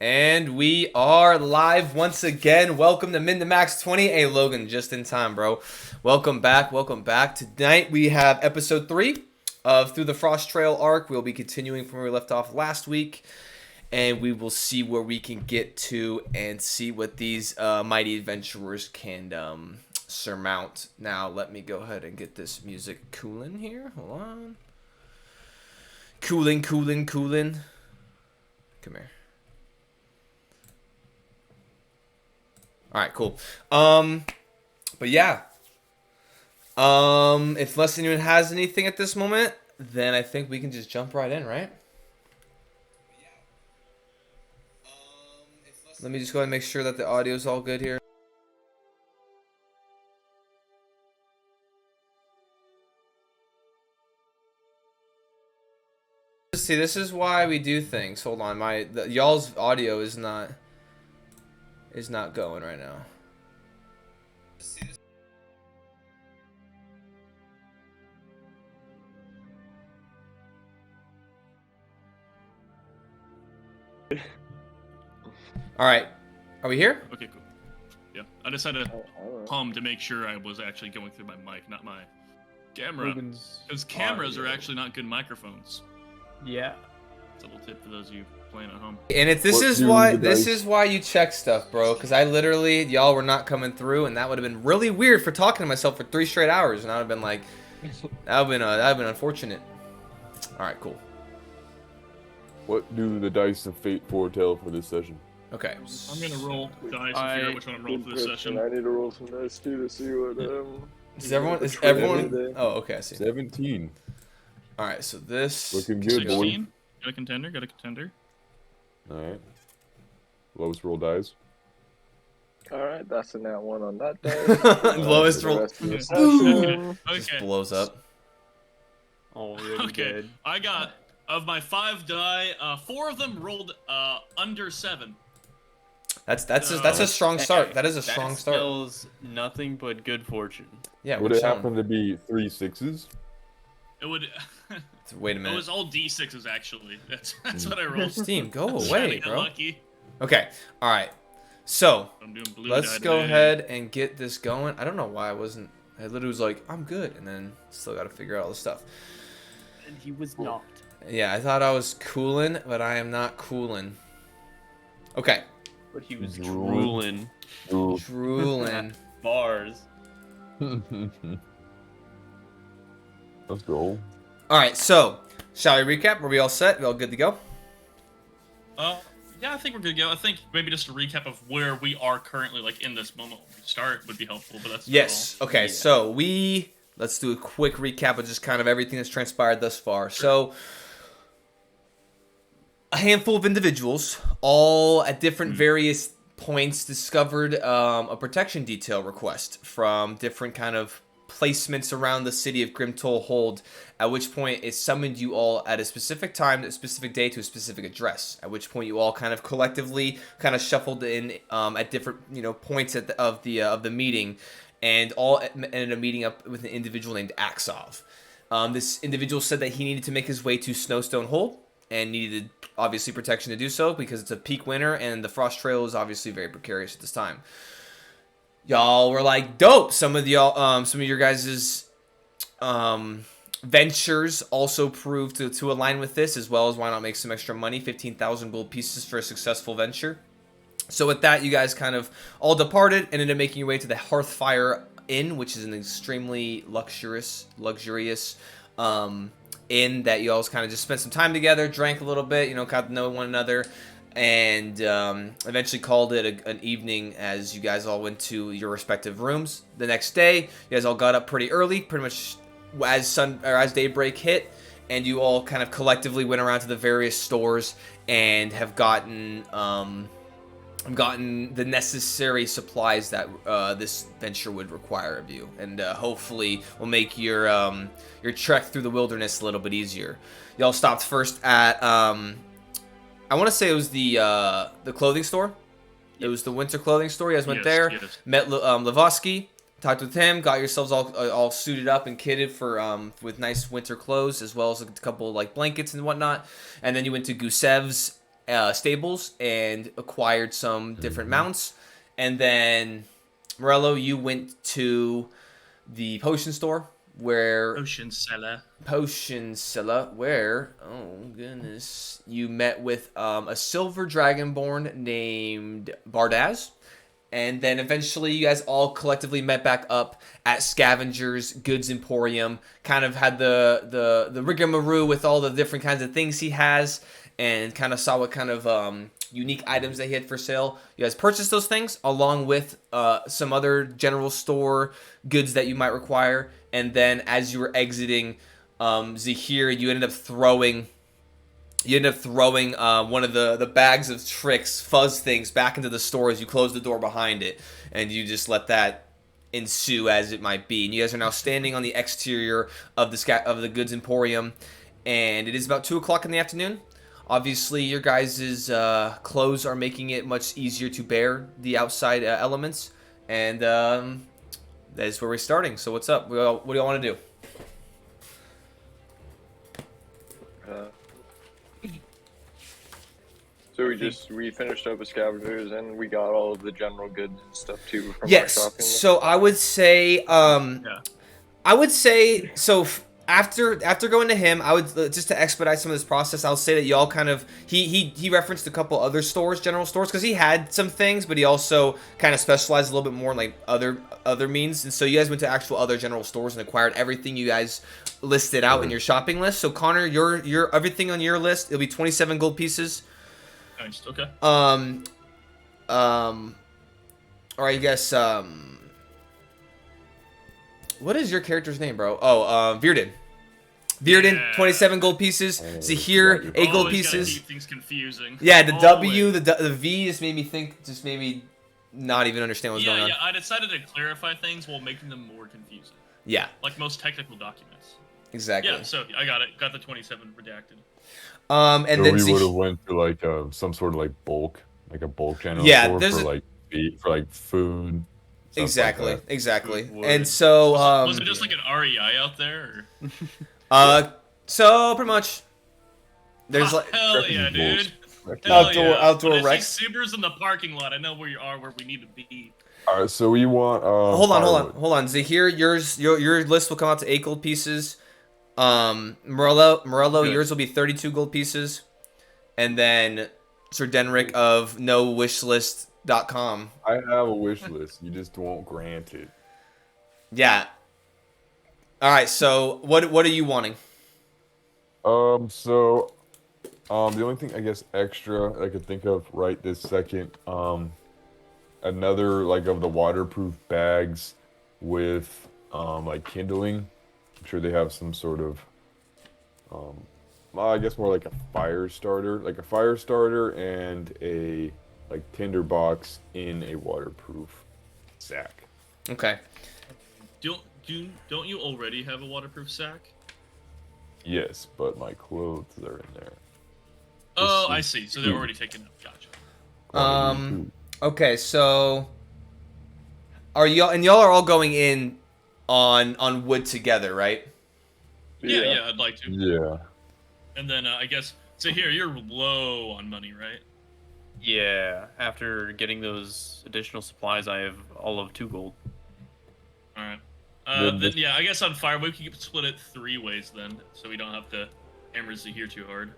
And we are live once again. Welcome to Min to Max 20. Hey, Logan, just in time, bro. Welcome back. Welcome back. Tonight we have episode 3 of Through the Frost Trail arc. We'll be continuing from where we left off last week. And we will see where we can get to and see what these mighty adventurers can surmount. Now, let me go ahead and get this music cooling here. Hold on. Cooling. Come here. All right, cool. But yeah. If unless anyone has anything at this moment, then I think we can just jump right in, right? Let me just go ahead and make sure that the audio is all good here. See, this is why we do things. Hold on, y'all's audio is not going right now. All right, are we here? Okay, cool. Yeah, I just had to hum to make sure I was actually going through my mic, not my camera. Because cameras are actually not good microphones. Yeah. It's a little tip for those of you playing at home. And if this is why you check stuff, bro. Because I literally, y'all were not coming through, and that would have been really weird for talking to myself for 3 straight hours, and I would have been like, that would have been unfortunate. All right, cool. What do the dice of fate foretell for this session? Okay. I'm gonna roll dice and figure out which one I'm rolling for this session. I need to roll some dice too to see what. Is everyone? Oh, okay, I see. 17. All right, so this. Looking good, boy. 16. Got a contender. Alright. Lowest roll dice. Alright, that's a nat 1 on that dice. Lowest roll. Okay. Just blows up. Oh, really Okay. good. I got, of my 5 die, 4 of them rolled under 7. That's a strong start. That is a strong start. Spells nothing but good fortune. Yeah. Would it happen to be 3 6s? It would. Wait a It minute. was all D6s actually. That's what I rolled. Steam, go Trying to away, get bro. lucky. Okay. All right. So I'm doing blue let's die go today. ahead and get this going. I don't know why I wasn't. I literally was like, I'm good, and then still got to figure out all the stuff. And he was not. Yeah, I thought I was cooling, but I am not cooling. Okay. But he was Drooling. drooling. Drooling. Bars. Let's go. All right. So shall we recap? Are we all set? We all good to go? Yeah, I think we're good to go. I think maybe just a recap of where we are currently, like in this moment when we start, would be helpful. But that's Yes. all. Okay. Yeah. So let's do a quick recap of just kind of everything that's transpired thus far. So a handful of individuals, all at different various points, discovered a protection detail request from different kind of placements around the city of Grimtoll Hold, at which point it summoned you all at a specific time, a specific day, to a specific address, at which point you all kind of collectively kind of shuffled in at different points of the meeting, and all ended up meeting up with an individual named Axov. This individual said that he needed to make his way to Snowstone Hold and needed obviously protection to do so because it's a peak winter and the Frost Trail is obviously very precarious at this time. Y'all were like, dope. Some of your guys' ventures also proved to align with this, as well as why not make some extra money, 15,000 gold pieces for a successful venture. So with that, you guys kind of all departed and ended up making your way to the Hearthfire Inn, which is an extremely luxurious inn that you all kind of just spent some time together, drank a little bit, got to know one another, and eventually called it an evening as you guys all went to your respective rooms. The next day, you guys all got up pretty early, pretty much as daybreak hit, and you all kind of collectively went around to the various stores and have gotten the necessary supplies that this venture would require of you, and hopefully will make your trek through the wilderness a little bit easier. Y'all stopped first at I want to say it was the clothing store. It was the winter clothing store. You guys went there, met Levosky, talked with him, got yourselves all suited up and kitted for with nice winter clothes, as well as a couple like blankets and whatnot. And then you went to Gusev's stables and acquired some different mounts. And then, Morello, you went to the potion store where... Potion seller, where, oh goodness, you met with a silver dragonborn named Bardaz. And then eventually you guys all collectively met back up at Scavenger's Goods Emporium. Kind of had the rigmarole with all the different kinds of things he has. And kind of saw what kind of unique items that he had for sale. You guys purchased those things along with some other general store goods that you might require. And then as you were exiting Zahir, you ended up throwing one of the bags of tricks, fuzz things, back into the store as you close the door behind it, and you just let that ensue as it might be. And you guys are now standing on the exterior of the Goods Emporium, and it is about 2 o'clock in the afternoon. Obviously, your guys' clothes are making it much easier to bear the outside elements, and that is where we're starting. So what's up? What do y'all want to do? So we finished up with Scavengers and we got all of the general goods and stuff too from our Yes. shopping. So I would say, so after going to him, I would just to expedite some of this process. I'll say that y'all kind of he referenced a couple other stores, general stores, because he had some things, but he also kind of specialized a little bit more in like other means. And so you guys went to actual other general stores and acquired everything you guys listed out in your shopping list. So Connor, your everything on your list, it'll be 27 gold pieces. Nice. Okay. Or I guess, what is your character's name, bro? Oh, Virden. Virden, Yeah. 27 gold pieces. Zahir, 8 gold pieces. Keep things confusing. Yeah, the W, Always. the V just made me not even understand what's going on. Yeah, I decided to clarify things while making them more confusing. Yeah, Like most technical documents. exactly. Yeah, so I got it. Got the 27 redacted. And So then we would have went to like some sort of like a bulk general Yeah, store there's for like food. stuff exactly, like that. exactly. Good And word. so, Was it just like an REI out there? Or? so pretty much, there's like Hell yeah, Wrecking balls. dude. Wrecking Hell balls. Outdoor- yeah. outdoor When I Rex. see Subarus in the parking lot, I know where you are, where we need to be. All right, so we want. hold firewood. on. Zahir, your list will come out to 8 gold pieces. Morello, Good. yours will be 32 gold pieces. And then Sir Denrick of NoWishList.com. I have a wish list. You just won't grant it. Yeah. All right. So what are you wanting? So, the only thing I guess extra I could think of right this second, another like of the waterproof bags with like kindling. I'm sure they have some sort of well, I guess more like a fire starter, and a like tinder box in a waterproof sack. Okay. Don't you already have a waterproof sack? Yes, but my clothes are in there. Oh, This I is see. So they're food. already taken up. Gotcha. Quantity of food. Okay. So y'all are all going in on wood together, right? Yeah, I'd like to. Yeah. And then I guess so. Here, you're low on money, right? Yeah, after getting those additional supplies, I have all of 2 gold. All right. Then Then this- yeah, I guess on fire we can split it 3 ways then, so we don't have to hammer Zahir too hard.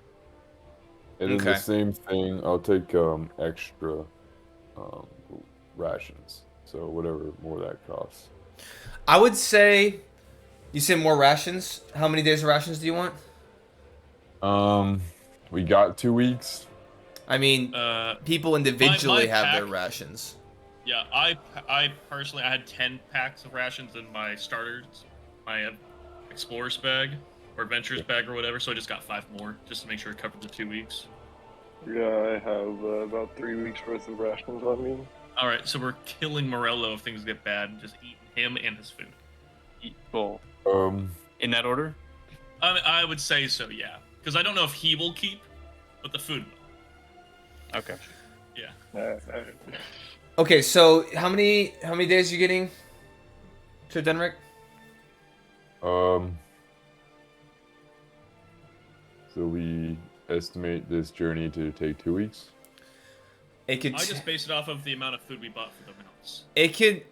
And then Okay. the same thing, I'll take extra rations. So whatever more that costs. I would say you said more rations. How many days of rations do you want? We got 2 weeks. I mean, people individually my have their pack- rations. Yeah, I personally I had 10 packs of rations in my starters, my explorer's bag or adventurer's bag or whatever, so I just got 5 more just to make sure it covered the 2 weeks. Yeah, I have about 3 weeks worth of rations on me. All right, so we're killing Morello if things get bad and just eating him and his food. Cool. In that order? I would say so, yeah, because I don't know if he will keep, but the food will. Okay. Yeah. Okay, so how many days are you getting to Denrick? So estimate this journey to take 2 weeks? It could. I just based it off of the amount of food we bought for the mounts. It can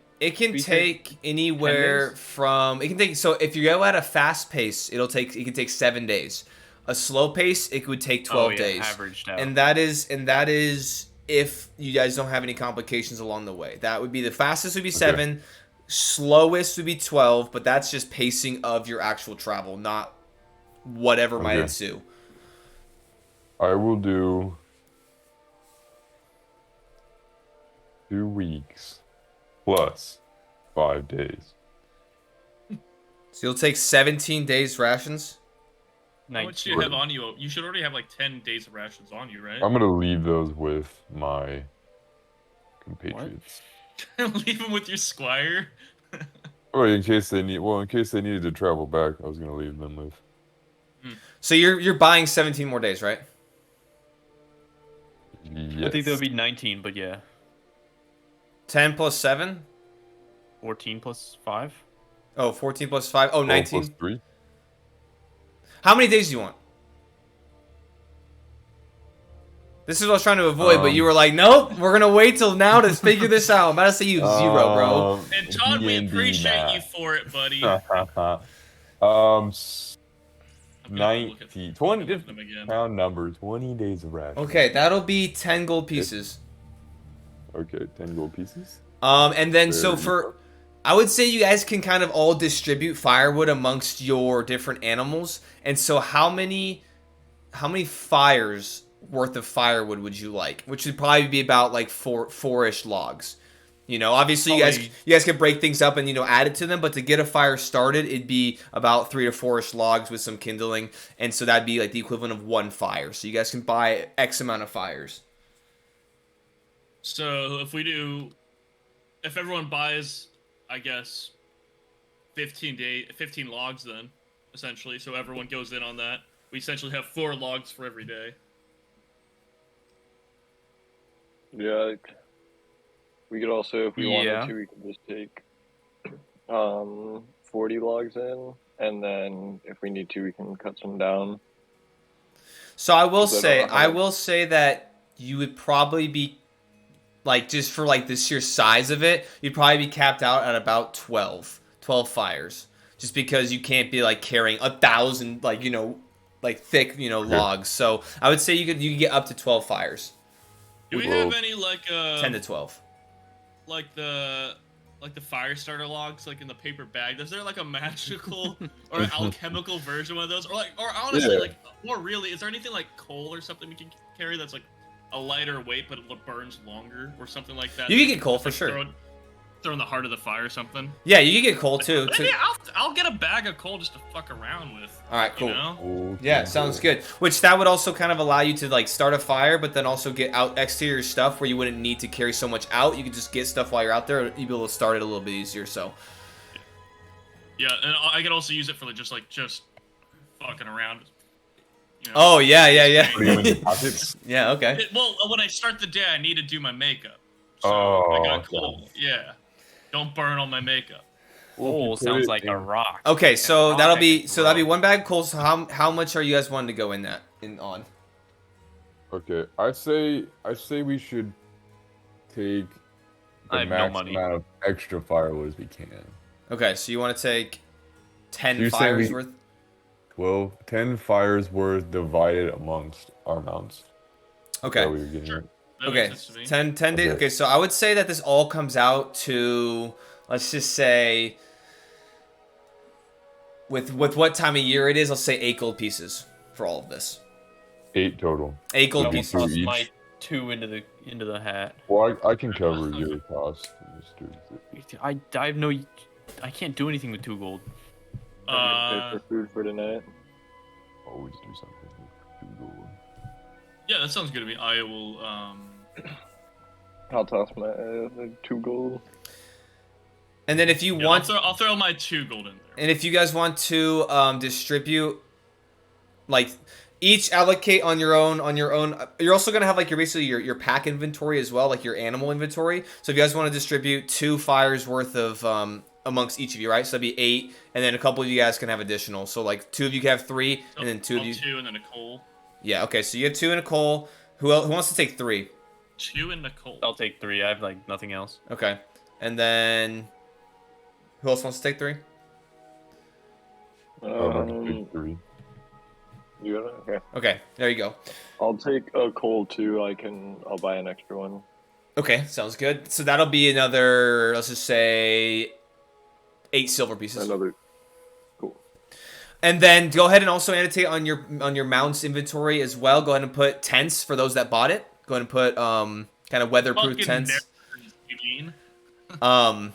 We take anywhere 10 days? from it can take so if you go at a fast pace, it can take 7 days. A slow pace, it would take 12 days. Averaged out. And that is if you guys don't have any complications along the way. That would be the fastest would be 7, slowest would be 12, but that's just pacing of your actual travel, not whatever might Okay. ensue. I will do 2 weeks plus 5 days. So you'll take 17 days rations. How much do you have on you? You should already have like 10 days of rations on you, right? I'm gonna leave those with my compatriots. Leave them with your squire. Oh, in case they needed to travel back, I was gonna leave them with. So you're buying 17 more days, right? Yes. I think that would be 19, but yeah. 10 plus 7? 14 plus 5? Oh, 14 plus 5. Oh, 12 19. plus 3. How many days do you want? This is what I was trying to avoid, but you were like, nope, we're going to wait till now to figure this out. I'm about to say you 0, bro. And Todd, we D&D appreciate you math. for it, buddy. Um, I'm gonna have to look at 19, 20, just them again. round number, 20 days of ration. Okay, that'll be 10 gold pieces. Okay, 10 gold pieces. And then so Very for... I would say you guys can kind of all distribute firewood amongst your different animals. And so how many fires worth of firewood would you like? Which would probably be about like four-ish logs. You know, obviously you guys can break things up and add it to them, but to get a fire started, it'd be about 3 to 4-ish logs with some kindling, and so that'd be like the equivalent of 1 fire. So you guys can buy X amount of fires. So if everyone buys, I guess, 15 logs then, essentially. So everyone goes in on that. We essentially have 4 logs for every day. Yeah, we could also, if we Yeah. wanted to, we could just take 40 logs in, and then if we need to, we can cut some down. So I will Because I don't know how I much- will say that you would probably be, like, just for like the sheer size of it, you'd probably be capped out at about 12 fires, just because you can't be like carrying 1,000 like thick logs. So I would say you could get up to 12 fires, Do we Well, have any 10 to 12. like the fire starter logs like in the paper bag? Is there like a magical or alchemical version of those, or honestly, Yeah. like more really, is there anything like coal or something we can carry that's like a lighter weight but it burns longer or something like that? You can get coal Like, for sure. Throw in the heart of the fire or something. Yeah, you can get coal too. Yeah, I'll get a bag of coal just to fuck around with. All right, cool. You know? Okay, Yeah, sounds good. Which that would also kind of allow you to like start a fire, but then also get out exterior stuff where you wouldn't need to carry so much out. You could just get stuff while you're out there. You'd be able to start it a little bit easier. So Yeah, and I could also use it for just fucking around. You know? oh yeah. Put them in the pockets. Yeah, okay. Well, when I start the day, I need to do my makeup. So Oh, I got okay. coal. Yeah. Don't burn all my makeup. Oh, put sounds it like a in- rock. Okay, so Yeah, that'll rock be and so that'll be roll. 1 bag of coal. So how much are you guys wanting to go in on? Okay, I say we should take I the have no max money. amount of extra firewood as we can. Okay, so you want to take 10 You're saying fires we- worth? 10 fires worth divided amongst our mounts. Okay. Is that what you're getting Sure. at? That Okay, makes sense to me. 10 days. Okay. Okay, so I would say that this all comes out to, let's just say, with what time of year it is, I'll say 8 gold pieces for all of this. 8 total. 8 gold That'd be pieces. two Toss each. my 2 into the hat. Well, I can cover your cost. Just do it. I have no. I can't do anything with 2 gold. I'm gonna pay for food for tonight. Always do something with 2 gold. Yeah, that sounds good to me. I will. I'll toss my 2 gold. And then if you Yeah, want, I'll throw my 2 gold in there. and if you guys want to distribute, like, each allocate on your own. You're also gonna have like your pack inventory as well, like your animal inventory. So if you guys want to distribute 2 fires worth of amongst each of you, right? So that'd be 8, and then a couple of you guys can have additional. So like 2 of you can have 3, and then 2 of you. 2 and then a coal. Yeah. Okay. So you have 2 and Nicole. Who wants to take 3? 2 and Nicole. I'll take 3. I have like nothing else. Okay. And then who else wants to take 3? I'll take 3. You got it? Okay. Okay. There you go. I'll take a coal too. I'll buy an extra one. Okay. Sounds good. So that'll be another. Let's just say 8 silver pieces. Another. Cool. And then go ahead and also annotate on your mounts inventory as well. Go ahead and put tents for those that bought it. Go ahead and put kind of weatherproof Fucking tents. nerds, you mean? Um,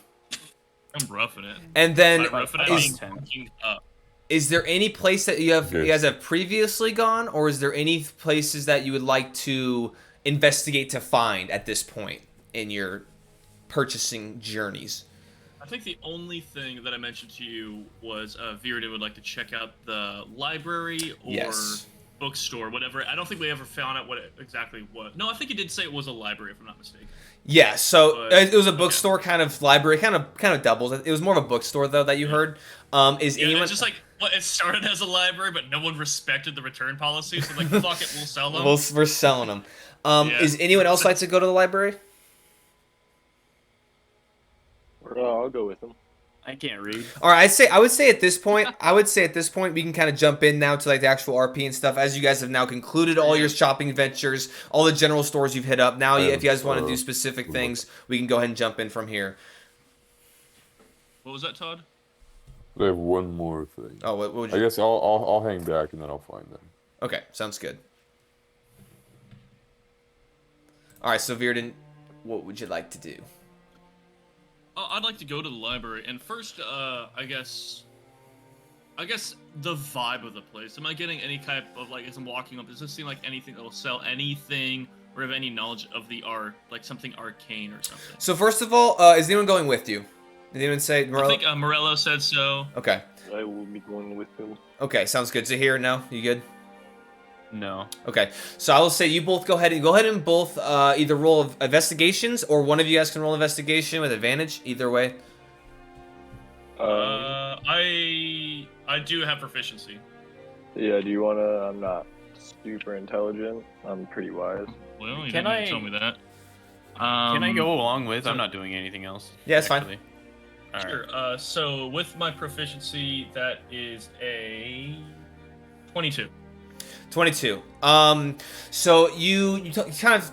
I'm roughing it. and then By roughing it, I mean fucking up. is there any place that you Yes. guys have previously gone, or is there any places that you would like to investigate to find at this point in your purchasing journeys? I think the only thing that I mentioned to you was Virda would like to check out the library or Yes. bookstore, whatever. I don't think we ever found out what it exactly was. No, I think he did say it was a library, if I'm not mistaken. Yeah, so But- it was a bookstore kind of library, kind of doubles. It was more of a bookstore though that you heard. Is Yeah, anyone it's just like it started as a library, but no one respected the return policy, so like fuck it, we'll sell them. we're selling them. Yeah. Is anyone else like to go to the library? I'll go with him. I can't read. All right, I would say at this point, we can kind of jump in now to like the actual RP and stuff. As you guys have now concluded all your shopping ventures, all the general stores you've hit up. Now, if you guys want to do specific things, we can go ahead and jump in from here. What was that, Todd? I have one more thing. Oh, what would I you? guess I'll hang back and then I'll find them. Okay, sounds good. All right, so Virden, what would you like to do? I'd like to go to the library, and first, I guess the vibe of the place. Am I getting any type of, like, as I'm walking up, does this seem like anything that will sell anything, or have any knowledge of the art, like something arcane or something? So first of all, is anyone going with you? Did anyone say? I think Morello said so. Okay. I will be going with him. Okay, sounds good. Zahir, no, you good? No. Okay, so I will say you both go ahead and both either roll investigations, or one of you guys can roll investigation with advantage. Either way. I do have proficiency. Yeah. Do you wanna? I'm not super intelligent. I'm pretty wise. Well, you Can didn't I- tell me that. Can I go along with? I'm not doing anything else. Yeah, it's fine. actually. All right. Sure. So with my proficiency, that is a 22. 22. So you kind of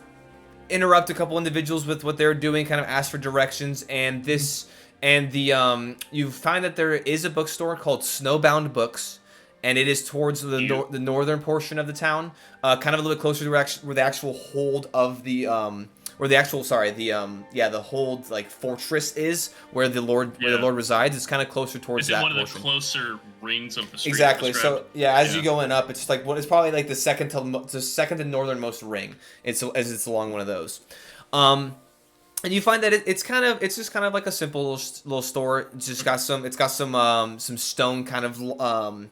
interrupt a couple individuals with what they're doing, kind of ask for directions, and you find that there is a bookstore called Snowbound Books, and it is towards the the northern portion of the town, kind of a little bit closer to where the actual hold of the the hold like fortress is, where the Lord resides. It's kind of closer towards Is it that one of portion. the closer rings of the street? Exactly. So described? as you're going up, it's like it's probably like the second to northernmost ring. It's along one of those, and you find that it's just kind of like a simple little store. It's just got some stone kind of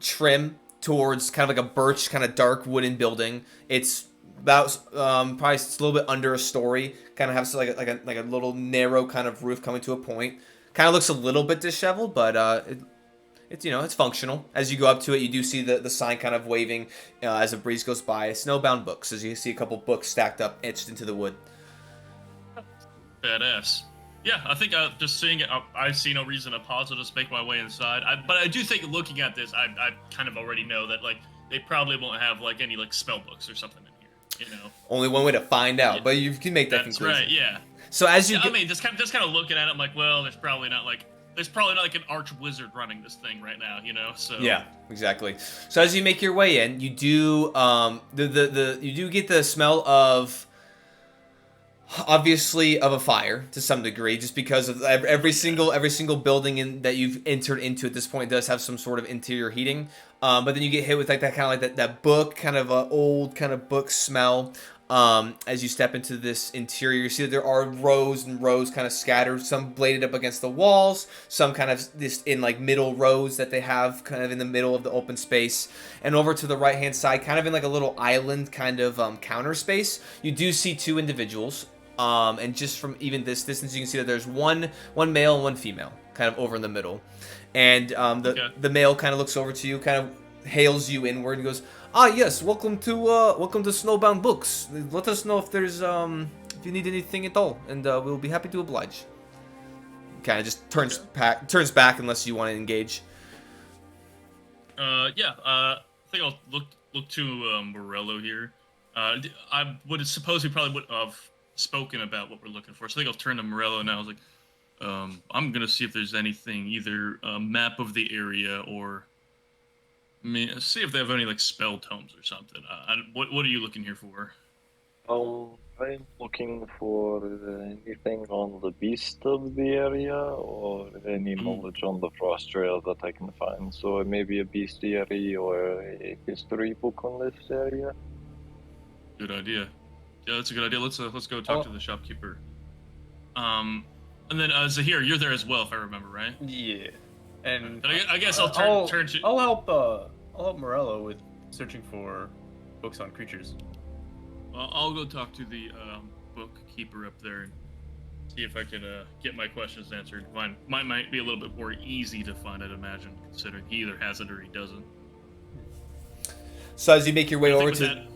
trim towards kind of like a birch kind of dark wooden building. It's about probably it's a little bit under a story. Kind of has like a little narrow kind of roof coming to a point. Kind of looks a little bit disheveled, but it's functional. As you go up to it, you do see the sign kind of waving as a breeze goes by. Snowbound Books, as you see a couple books stacked up, etched into the wood. Badass. Yeah, I think just seeing it, I see no reason to pause. I'll just make my way inside. But I do think looking at this, I kind of already know that like they probably won't have like any like spell books or something in here. You know. Only one way to find out, Yeah. but you can make that That's conclusion. right. Yeah. So as you I mean, just kind of looking at it, I'm like, well, there's probably not like an arch wizard running this thing right now, you know. So yeah, exactly. So as you make your way in, you do you do get the smell of obviously of a fire to some degree, just because of every single building that you've entered into at this point does have some sort of interior heating. But then you get hit with like that kind of like that book kind of old kind of book smell. As you step into this interior, you see that there are rows and rows kind of scattered, some bladed up against the walls, some kind of this in like middle rows that they have kind of in the middle of the open space. And over to the right hand side, kind of in like a little island kind of counter space, you do see two individuals. And just from even this distance, you can see that there's one male and one female kind of over in the middle. And the male kind of looks over to you, kind of hails you inward and goes, "Ah, yes, welcome to Snowbound Books. Let us know if there's if you need anything at all, and we'll be happy to oblige." Kind of just turns back unless you want to engage. Yeah. I think I'll look to Morello here. I would suppose we probably would have spoken about what we're looking for. So I think I'll turn to Morello now. I was like, I'm gonna see if there's anything, either a map of the area or see if they have any like spell tomes or something. What are you looking here for? I'm looking for anything on the beast of the area or any knowledge on the frost trail that I can find. So maybe a bestiary or a history book on this area. Good idea. Yeah, that's a good idea. Let's go talk to the shopkeeper. And then Zahir, you're there as well, if I remember right. Yeah. And I guess I'll turn to. I'll help Morello with searching for books on creatures. I'll go talk to the bookkeeper up there and see if I can get my questions answered. Mine might be a little bit more easy to find, I'd imagine, considering he either has it or he doesn't. So as you make your way over to,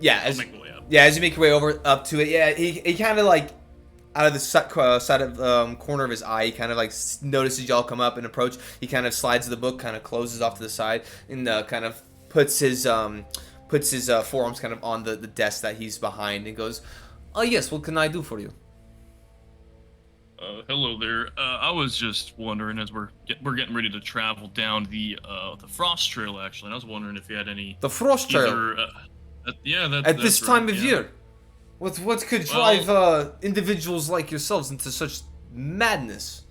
as you make your way over up to it, he kind of like out of the side of corner of his eye, he kind of like notices y'all come up and approach. He kind of slides the book, kind of closes off to the side, and kind of puts his forearms kind of on the desk that he's behind and goes, "Oh yes, what can I do for you?" Hello there. I was just wondering, as we're getting ready to travel down the Frost Trail, actually, and I was wondering if you had any... The Frost Trail? At this time of year? What could drive individuals like yourselves into such madness?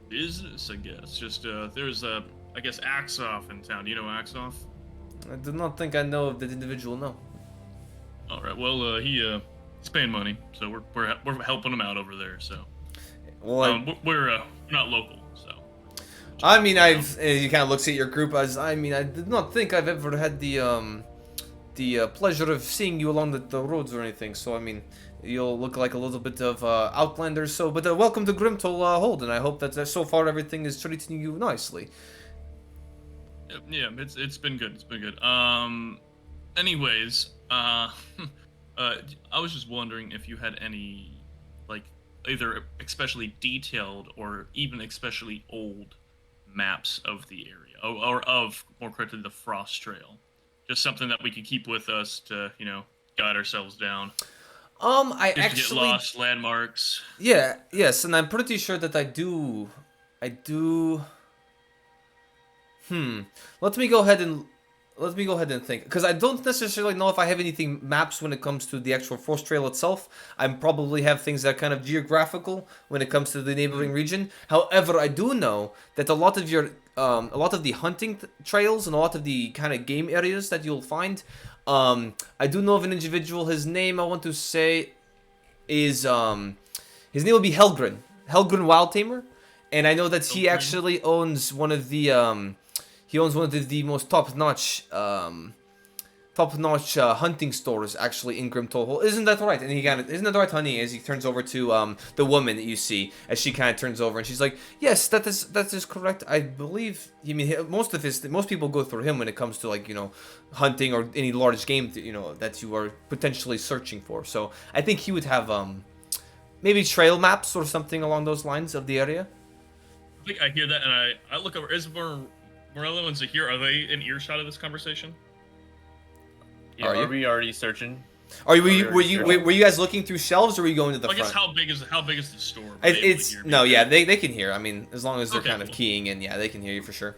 Business, I guess. Just, there's I guess Axoff in town. Do you know Axoff? I do not think I know of that individual, no. Alright, well, he's paying money, so we're helping him out over there, so... Well, we're not local, so... I mean, he kind of looks at your group as, I did not think I've ever had the pleasure of seeing you along the roads or anything, so, I mean, you'll look like a little bit of outlander, so, but welcome to Grimtoll Hold, and I hope that so far everything is treating you nicely. Yeah, it's been good. It's been good. Anyways, I was just wondering if you had any, like, either especially detailed or even especially old maps of the area, or of, more correctly, the Frost Trail. Just something that we could keep with us to, guide ourselves down. I just actually... to get lost, landmarks. Yeah, yes, and I'm pretty sure that I do... Let me go ahead and think, because I don't necessarily know if I have anything maps when it comes to the actual Frost Trail itself. I probably have things that are kind of geographical when it comes to the neighboring region. However, I do know that a lot of the hunting trails and a lot of the kind of game areas that you'll find, I do know of an individual. His name, I want to say, is his name will be Helgren Wild Tamer, and I know that he actually owns one of the most top-notch hunting stores actually in Grimtoll Hall. Isn't that right? And isn't that right, honey? As he turns over to the woman that you see, as she kind of turns over and she's like, "Yes, that is correct. I believe. I mean, most people go through him when it comes to, like, hunting or any large game that you are potentially searching for. So I think he would have maybe trail maps or something along those lines of the area." I think I hear that, and I look over. Is Morello and Zahir, are they in earshot of this conversation? Yeah, are we already searching? Were you guys looking through shelves, or were you going to the front? I guess how big is the store? They can hear. I mean, as long as they're kind of keying in, they can hear you for sure.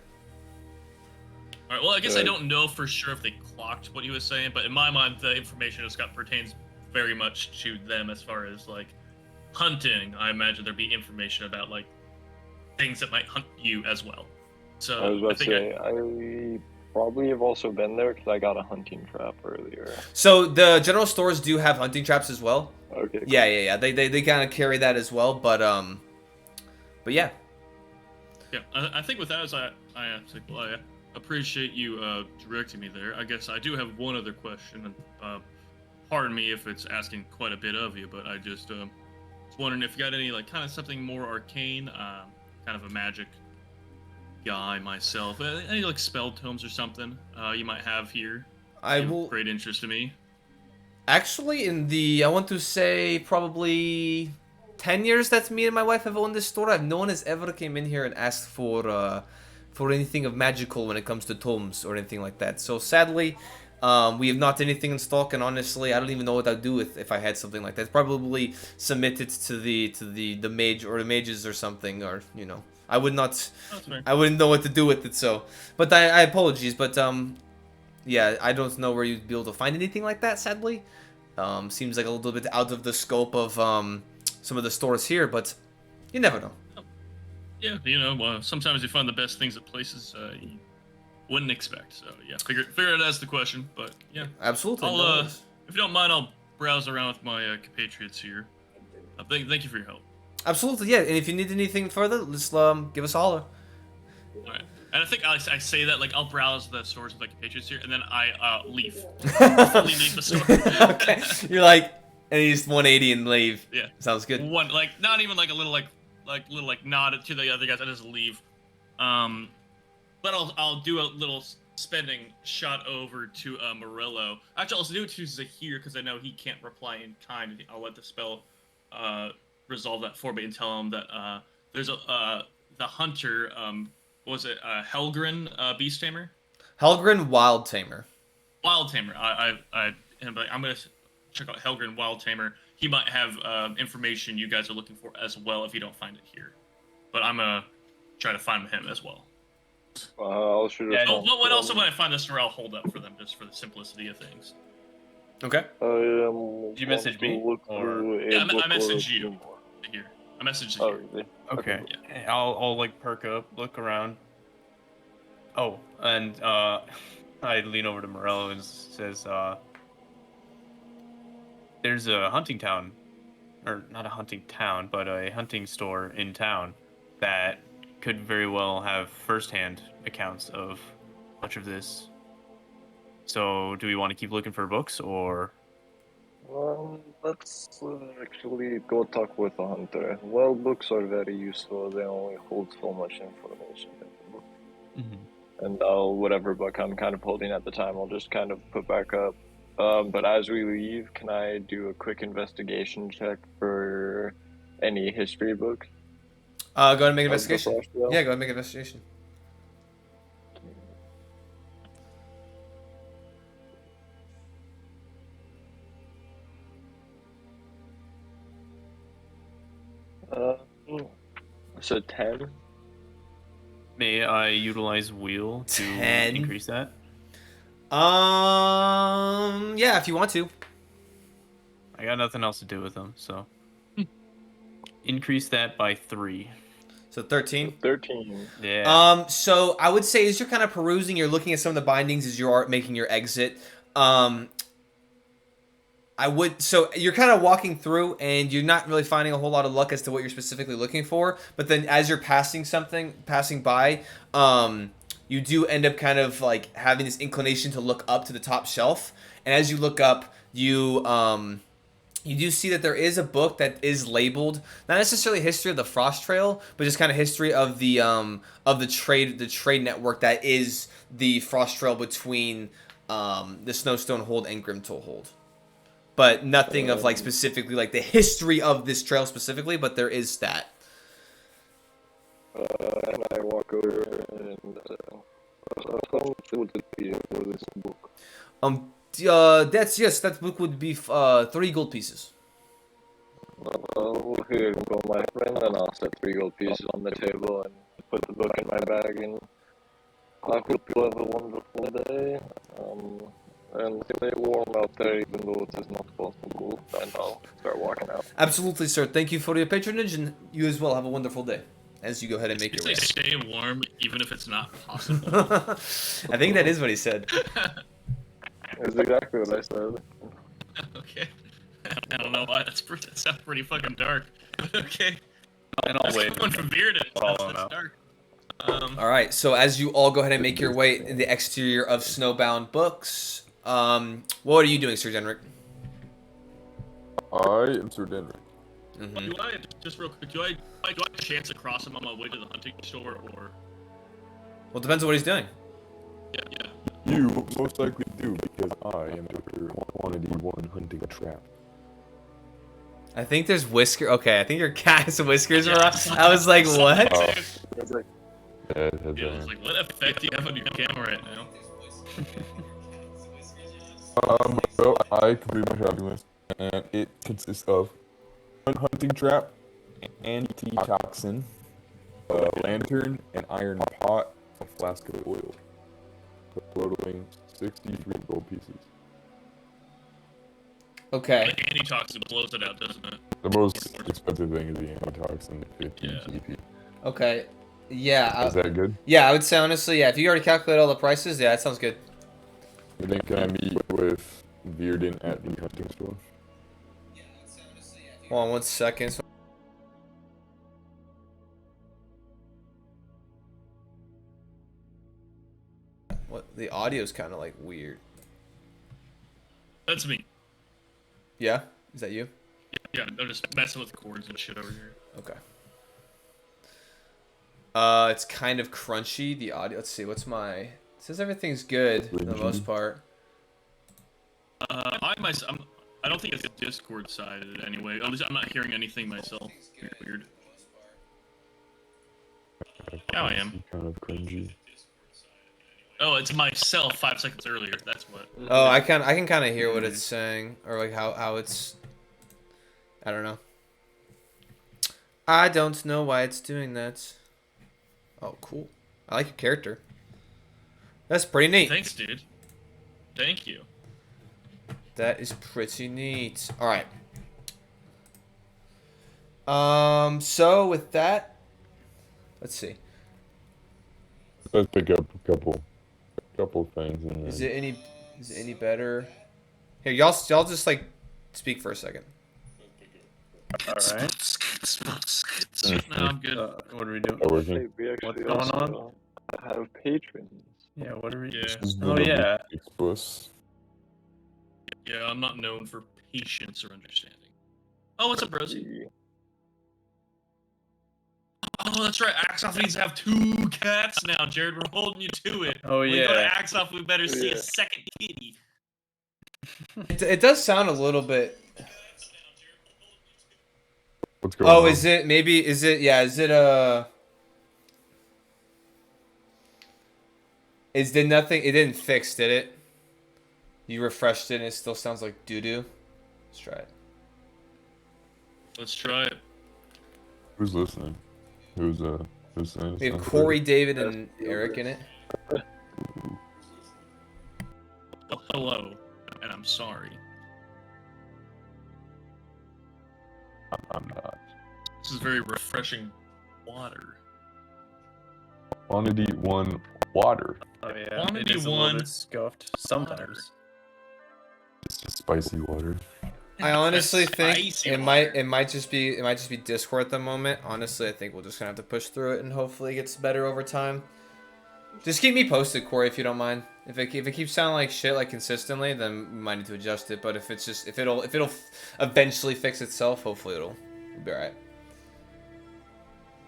All right. Well, I guess I don't know for sure if they clocked what he was saying, but in my mind, the information just pertains very much to them as far as like hunting. I imagine there'd be information about like things that might hunt you as well. So I was about to say, I probably have also been there because I got a hunting trap earlier. So the general stores do have hunting traps as well. Okay. Cool. Yeah. They kind of carry that as well, but yeah. Yeah, I think with that, as I appreciate you directing me there. I guess I do have one other question, and pardon me if it's asking quite a bit of you, but I just was wondering if you got any like kind of something more arcane, kind of a magic guy myself. Any like spell tomes or something you might have here? I Of will great interest to me. actually I want to say probably 10 years that me and my wife have owned this store. No one has ever came in here and asked for anything of magical when it comes to tomes or anything like that. So sadly, we have not anything in stock, and honestly, I don't even know what I'd do with if I had something like that. Probably submit it to the mage or the mages or something, or I would not. That's fair. I wouldn't know what to do with it. So, but I apologies, but yeah, I don't know where you'd be able to find anything like that. Sadly, seems like a little bit out of the scope of some of the stores here, but you never know. Yeah, sometimes you find the best things at places you wouldn't expect. So yeah, figure it as the question. But yeah, Absolutely. I'll no worries. if you don't mind, I'll browse around with my compatriots here. Thank you for your help. Absolutely, yeah. And if you need anything further, just give us a holler. All right. And I think I say that like I'll browse the stores with my compatriots here, and then I leave. Fully leave the store. Okay, you're like, and you just 180 and leave. Yeah. Sounds good. One like not even like a little like nod to the other guys. I just leave. But I'll do a little spending shot over to Morello. Actually, I'll do it to Zahir because I know he can't reply in kind. I'll let the spell resolve that for me and tell him that there's the hunter. What was it Helgren Beast Tamer? Helgren Wild Tamer. Wild Tamer. I'm gonna check out Helgren Wild Tamer. He might have information you guys are looking for as well if you don't find it here. But I'm gonna try to find him as well. I'll shoot Yeah, a Oh, what else when I find this store, I'll hold up for them just for the simplicity of things. Okay. Did you message me, or- Yeah, I messaged you. Here, I messaged Oh, you. really? Okay. Yeah. I'll like perk up, look around. Oh, and I lean over to Morello and says, there's a hunting town, or not a hunting town, but a hunting store in town that could very well have first-hand accounts of much of this. So, do we want to keep looking for books, or? Let's actually go talk with the hunter. Well, books are very useful. They only hold so much information in them. Mm-hmm. And whatever book I'm kind of holding at the time, I'll just kind of put back up. But as we leave, can I do a quick investigation check for any history books? Go ahead and make an of the investigation. Frost Realm? Yeah, go ahead and make an investigation. So 10? May I utilize wheel to 10? increase that? Yeah, if you want to. I got nothing else to do with them, so increase that by 3. So 13. 13. Yeah. So I would say as you're kind of perusing, you're looking at some of the bindings as you are making your exit. So you're kind of walking through and you're not really finding a whole lot of luck as to what you're specifically looking for. But then as you're passing by, you do end up kind of like having this inclination to look up to the top shelf. And as you look up, you do see that there is a book that is labeled, not necessarily history of the Frost Trail, but just kind of history of the trade network that is the Frost Trail between the Snowstone Hold and Grimtoll Hold. But nothing of like specifically like the history of this trail specifically, but there is that. And I walk over and how much would it be for this book? That book would be 3 gold pieces. Here you go, my friend, and I'll set 3 gold pieces on the table and put the book in my bag, and I hope you have a wonderful day. And stay warm out there, even though it is not possible. And I'll start walking out. Absolutely, sir. Thank you for your patronage, and you as well have a wonderful day. As you go ahead and make You your way. say stay warm even if it's not possible. I think that is what he said. That's exactly what I said. Okay. I don't know why that sounds pretty fucking dark. Okay. And I'll wait. Going from beer to Follow him that's out. dark. All right. So as you all go ahead and make your way in the exterior of Snowbound Books, what are you doing, Sir Denrick? I am Sir Denrick. Mm-hmm. Do I just real quick? Do I chance across him on my way to the hunting store, or Well, depends on what he's doing. Yeah. You most likely do, because I am your quantity 1 hunting trap. I think there's whisker. Okay, I think your cat has whiskers. Yeah. Around. I was like, what? Oh. It's like, Yeah, it has Yeah, I was like, what effect do you have on your camera right now? Well, I completed my shopping list, and it consists of 1 hunting trap, antitoxin, a lantern, an iron pot, a flask of oil, totaling 63 gold pieces. Okay. The antitoxin blows it out, doesn't it? The most expensive thing is the antitoxin at 15 Yeah. GP. Okay. Yeah. Is that good? Yeah, I would say honestly, yeah. If you already calculate all the prices, yeah, that sounds good. You think can I meet with Bearden at the hunting store? Hold on 1 second. What? The audio's kind of like weird. That's me. Yeah? Is that you? Yeah, I'm just messing with cords and shit over here. Okay. It's kind of crunchy. The audio. Let's see. What's my? It says everything's good for the most part. I don't think it's Discord sided anyway. I'm not hearing anything myself. Weird. Now I am. Kind of cringy. Oh, it's myself 5 seconds earlier. That's what. Oh, I can kind of hear what it's saying, or like how it's. I don't know. I don't know why it's doing that. Oh, cool. I like your character. That's pretty neat. Thanks, dude. Thank you. That is pretty neat. All right. So with that, let's see. Let's pick up a couple things. And Is it any better? Here, y'all just like speak for a second. Alright. No, I'm good. What are we doing? working? hey, we actually What's going also have patrons. Yeah, what are we... Yeah. Oh, yeah. Bus. Yeah, I'm not known for patience or understanding. Oh, what's up, Rosie? Oh, that's right. Axoff needs to have 2 cats now, Jared. We're holding you to it. Oh, When we go to yeah. Axoff, we better see Yeah. a second kitty. It does sound a little bit. What's going on? Oh, is it maybe? Is it? Yeah. Is it Is there nothing? It didn't fix, did it? You refreshed it and it still sounds like doo doo. Let's try it. Let's try it. Who's listening? Who's saying? We have Corey, David, and Eric in it. Well, hello, and I'm sorry. I'm not. This is very refreshing water. Quantity 1 water. Oh, yeah. Quantity It is a little 1 bit scuffed sometimes. It's just spicy water. I honestly think Spicy it water. might just be Discord at the moment. Honestly, I think we'll just gonna have to push through it and hopefully it gets better over time. Just keep me posted, Corey, if you don't mind. If it keeps sounding like shit like consistently, then we might need to adjust it. But if it'll eventually fix itself, hopefully it'll be alright.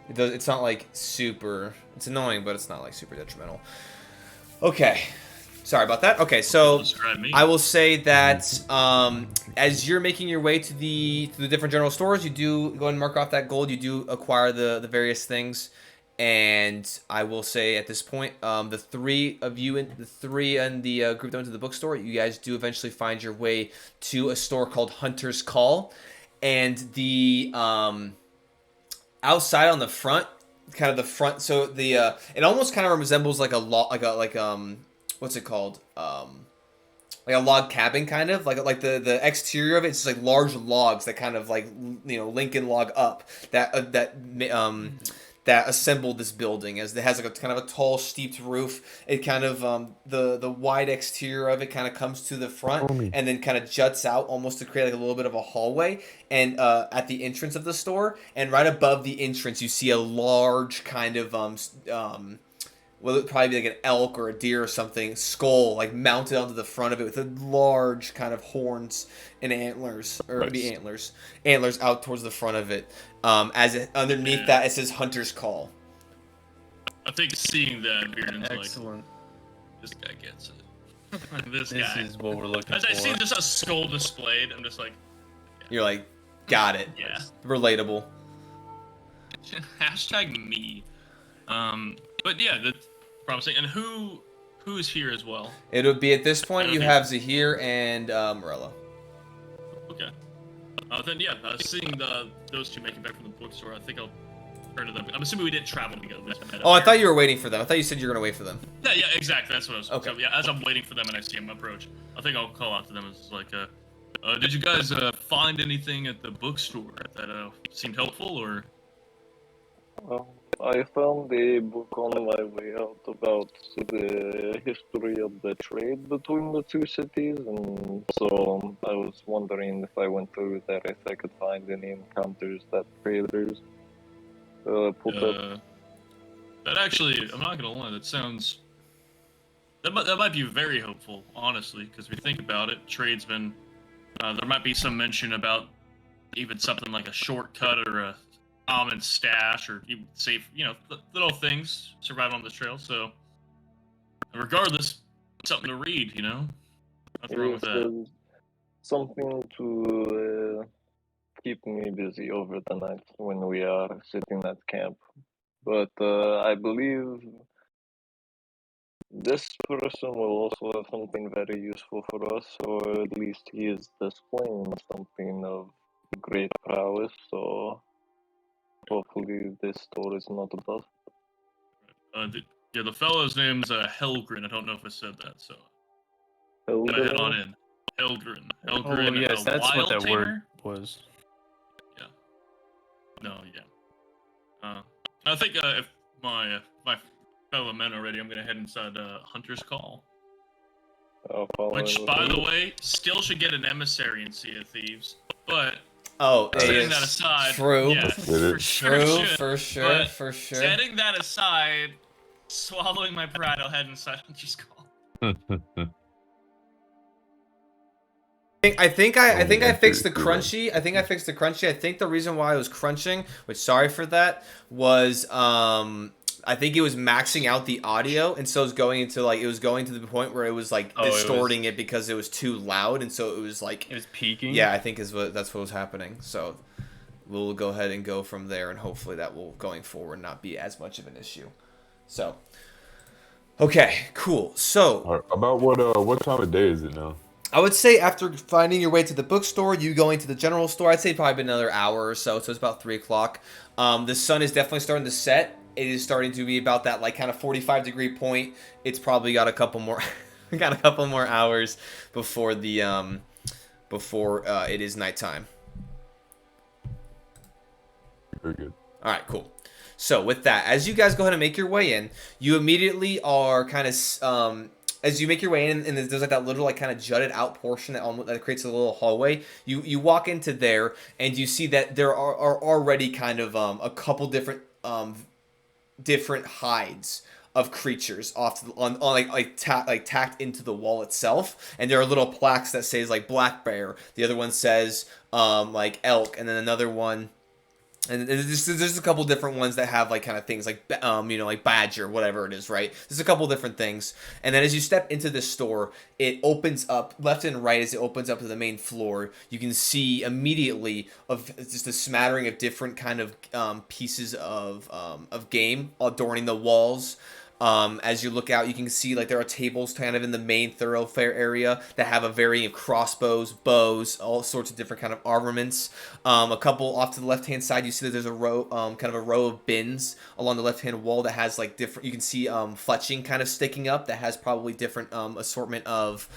It's not like super. It's annoying, but it's not like super detrimental. Okay. Sorry about that. Okay, so Describe me. I will say that as you're making your way to the different general stores, you do go ahead and mark off that gold. You do acquire the various things, and I will say at this point, the three in the group that went to the bookstore, you guys do eventually find your way to a store called Hunter's Call, and the outside on the front, kind of the front. So the it almost kind of resembles like what's it called? Like a log cabin, kind of like the exterior of it. It's just like large logs that kind of like Lincoln log up that assembled this building. As it has like a kind of a tall, steeped roof. It kind of the wide exterior of it kind of comes to the front and then kind of juts out almost to create like a little bit of a hallway. And at the entrance of the store, and right above the entrance, you see a large kind of well, it'd probably be like an elk or a deer or something, skull, like mounted onto the front of it with a large kind of horns and antlers, or maybe antlers out towards the front of it. Underneath that, it says Hunter's Call. I think seeing that, Bearden's like, Excellent. this guy gets it. this This guy. is what we're looking As for. I see this a skull displayed, I'm just like, You're like, got it. yeah. Relatable. Hashtag me. But yeah, that's promising. And who's here as well? It'll be at this point you Okay. have Zahir and Morello. Okay. Then yeah, seeing those two making back from the bookstore, I think I'll turn to them. I'm assuming we didn't travel together. We just met Oh, up I here. thought you were waiting for them. I thought you said you were gonna wait for them. Yeah, exactly. That's what I was. Okay. So, yeah, as I'm waiting for them and I see them approach, I think I'll call out to them. It's like, did you guys find anything at the bookstore that seemed helpful, or? I found a book on my way out about the history of the trade between the two cities, and so I was wondering if I went through there if I could find any encounters that traders put up. That actually, I'm not gonna lie. That sounds. That might be very hopeful, honestly, because if you think about it, trade's been. There might be some mention about even something like a shortcut or a common stash or even safe, little things survive on this trail. So, regardless, something to read, Nothing wrong with that. There's something to keep me busy over the night when we are sitting at camp. But I believe this person will also have something very useful for us, or at least he is displaying something of great prowess, so hopefully this store is not a bust. The fellow's name's Helgren. I don't know if I said that, so Helgren? gotta head on in. Helgren. Oh Helgren. yes, that's what wild that tamer? word was. No, yeah. I think if my fellow men are ready, I'm gonna head inside Hunter's Call. I'll follow Which, in with by you. the way, still should get an emissary in Sea of Thieves. But Oh, setting that aside, true. yeah, Get it. for sure, True, should. for sure, But for sure. Setting that aside, swallowing my pride, I'll head inside Hunter's Call. I think I fixed the Enter, crunchy. I think I fixed the crunchy. I think the reason why I was crunching, which sorry for that, was I think it was maxing out the audio, and so it was going to the point where it was like Oh, it was- distorting it because it was too loud, and so it was like It was peaking. yeah, I think that's what was happening. So we'll go ahead and go from there, and hopefully that will going forward not be as much of an issue. So okay, cool. So Alright, about what time of day is it now? I would say after finding your way to the bookstore, you going to the general store, I'd say probably another hour or so. So it's about 3 o'clock. The sun is definitely starting to set. It is starting to be about that like kind of 45-degree point. It's probably got a couple more, hours before the it is nighttime. Very good. All right, cool. So with that, as you guys go ahead and make your way in, you immediately are kind of as you make your way in, and there's like that little like kind of jutted out portion that creates a little hallway. You walk into there, and you see that there are already kind of a couple different hides of creatures tacked into the wall itself, and there are little plaques that says like black bear. The other one says like elk, and then another one. And there's a couple different ones that have like kind of things like like badger, whatever it is, right? There's a couple different things, and then as you step into this store, it opens up left and right. As it opens up to the main floor, you can see immediately of just a smattering of different kind of pieces of game adorning the walls. As you look out, you can see like there are tables kind of in the main thoroughfare area that have a varying of crossbows, bows, all sorts of different kind of armaments. A couple off to the left-hand side, you see that there's a row, kind of a row of bins along the left-hand wall that has like different. You can see fletching kind of sticking up that has probably different assortment of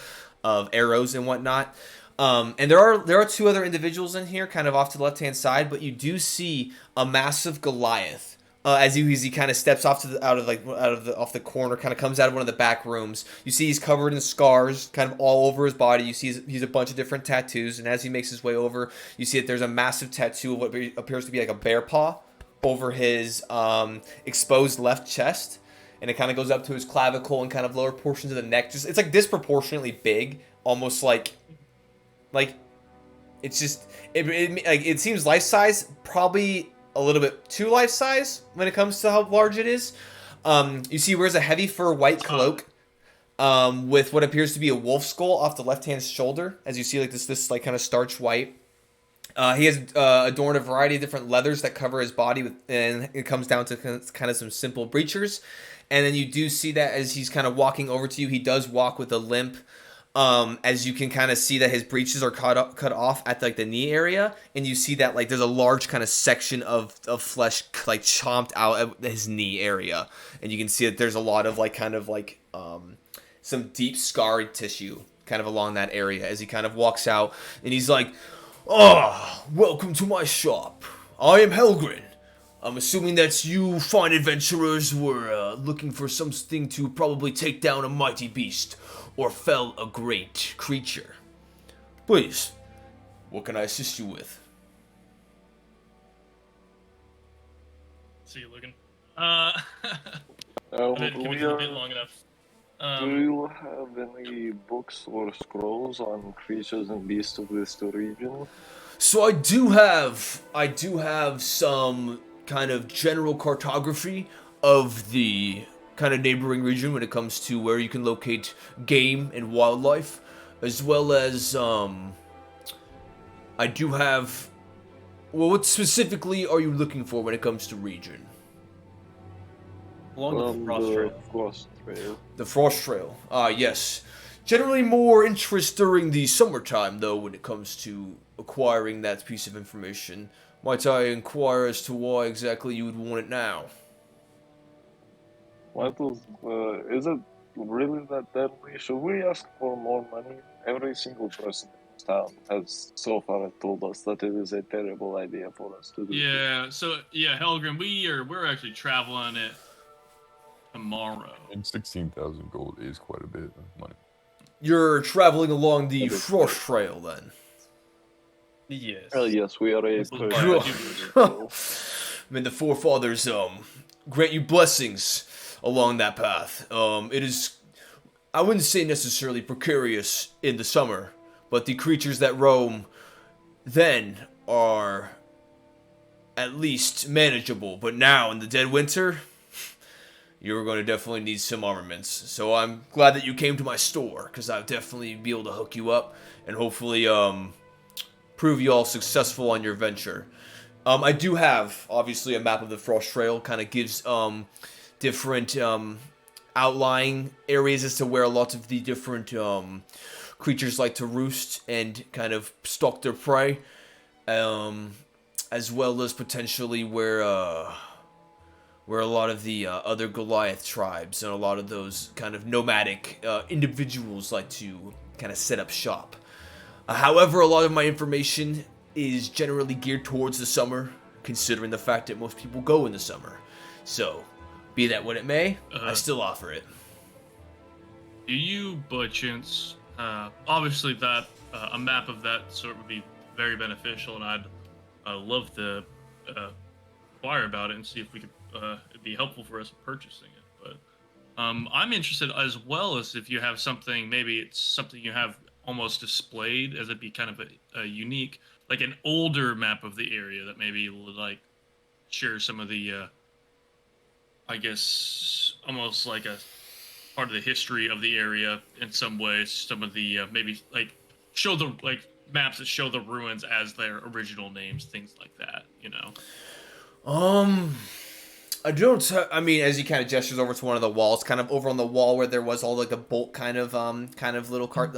arrows and whatnot. And there are two other individuals in here, kind of off to the left-hand side, but you do see a massive Goliath. As he kind of steps off off the corner, kind of comes out of one of the back rooms. You see he's covered in scars, kind of all over his body. You see he's a bunch of different tattoos, and as he makes his way over, you see that there's a massive tattoo of what appears to be like a bear paw over his exposed left chest, and it kind of goes up to his clavicle and kind of lower portions of the neck. Just it's like disproportionately big, almost like it's just it seems life size, probably a little bit too life size when it comes to how large it is. You see, he wears a heavy fur white cloak, with what appears to be a wolf skull off the left hand shoulder. As you see, like this like kind of starch white. He has adorned a variety of different leathers that cover his body, and it comes down to kind of some simple breechers. And then you do see that as he's kind of walking over to you, he does walk with a limp. As you can kind of see that his breeches are cut off at like the knee area, and you see that like there's a large kind of section of flesh like chomped out at his knee area, and you can see that there's a lot of like kind of like some deep scarred tissue kind of along that area as he kind of walks out, and he's like, "Oh, welcome to my shop. I am Helgrin. I'm assuming that you fine adventurers were looking for something to probably take down a mighty beast or fell a great creature. Please, what can I assist you with?" See you looking. Um, Give me we a bit are, long enough. do you have any books or scrolls on creatures and beasts of this region? So I do have some kind of general cartography of the kind of neighboring region when it comes to where you can locate game and wildlife, as well as I do have. Well, what specifically are you looking for when it comes to region? Along the Frost Trail. Frost Trail. The Frost Trail. Yes. Generally more interest during the summertime, though, when it comes to acquiring that piece of information. Might I inquire as to why exactly you would want it now? Is it really that deadly? Should we ask for more money? Every single person in this town has so far told us that it is a terrible idea for us to do. Yeah. So yeah, Helgrim, we're actually traveling it tomorrow. And 16,000 gold is quite a bit of money. You're traveling along the Okay. Frost Trail, then. Yes. Well, yes, we are a Cool. May the forefathers grant you blessings along that path. It is, I wouldn't say necessarily precarious in the summer, but the creatures that roam then are at least manageable. But now in the dead winter, you're going to definitely need some armaments. So I'm glad that you came to my store, because I'll definitely be able to hook you up and hopefully prove you all successful on your venture. I do have, obviously, a map of the Frost Trail. Kind of gives different outlying areas as to where lots of the different creatures like to roost and kind of stalk their prey, as well as potentially where a lot of the other Goliath tribes and a lot of those kind of nomadic individuals like to kind of set up shop. However, a lot of my information is generally geared towards the summer, considering the fact that most people go in the summer. So, be that what it may, I still offer it. Do you, by chance, obviously that a map of that sort would be very beneficial, and I'd love to inquire about it and see if we could it'd be helpful for us purchasing it. But I'm interested as well as if you have something, maybe it's something you have almost displayed as it'd be kind of a unique, like an older map of the area that maybe would like share some of the, I guess, almost like a part of the history of the area in some ways. Some of the maybe like show the like maps that show the ruins as their original names, things like that. You know. I don't. I mean, as he kind of gestures over to one of the walls, kind of over on the wall where there was all like the bolt kind of little cart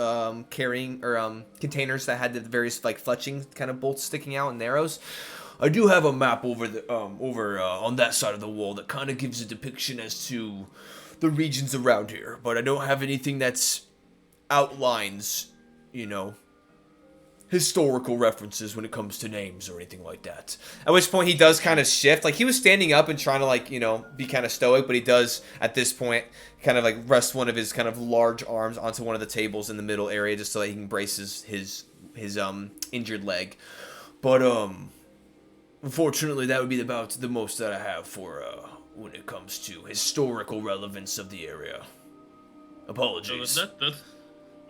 carrying or containers that had the various like fletching kind of bolts sticking out and arrows. I do have a map over the on that side of the wall that kind of gives a depiction as to the regions around here, but I don't have anything that's outlines, you know, historical references when it comes to names or anything like that. At which point he does kind of shift. Like, he was standing up and trying to, like, you know, be kind of stoic, but he does, at this point, kind of, like, rest one of his kind of large arms onto one of the tables in the middle area just so that he can brace his injured leg. But, unfortunately, that would be about the most that I have for, when it comes to historical relevance of the area. Apologies.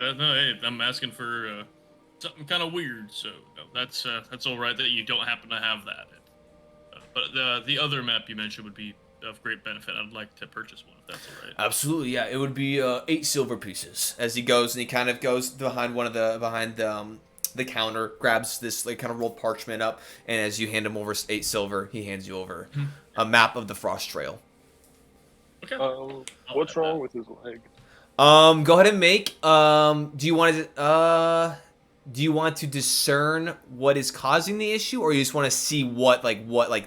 No, hey, I'm asking for something kind of weird, so no, that's all right that you don't happen to have that. But the other map you mentioned would be of great benefit. I'd like to purchase one if that's all right. Absolutely, yeah. It would be 8 silver pieces. As he goes, and he kind of goes behind the counter, grabs this like kind of rolled parchment up, and as you hand him over 8 silver, he hands you over a map of the Frost Trail. Okay. What's wrong with his leg? Go ahead and make. Do you want to discern what is causing the issue, or you just want to see what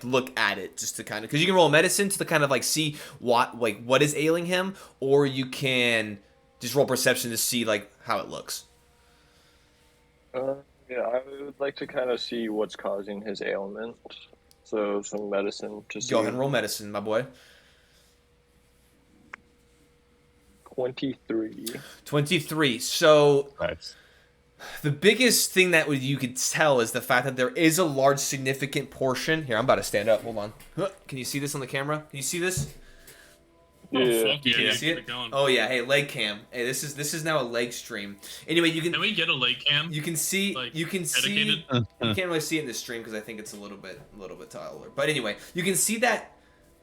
look at it just to kind of, because you can roll medicine to kind of like see what is ailing him, or you can just roll perception to see like how it looks. Yeah, I would like to kind of see what's causing his ailment. So some medicine to see. Go ahead and roll medicine, my boy. 23. 23. So Nice. the biggest thing that you could tell is the fact that there is a large significant portion. Here, I'm about to stand up. Hold on. Can you see this on the camera? Can you see this? Oh, Yeah. fuck yeah. Can you Yeah, see keep it? going. Oh yeah. Hey, leg cam. Hey, this is now a leg stream. Anyway, you Can can we get a leg cam? you can see like, you can see dedicated? you can't really see it in the stream because I think it's a little bit taller. But anyway, you can see that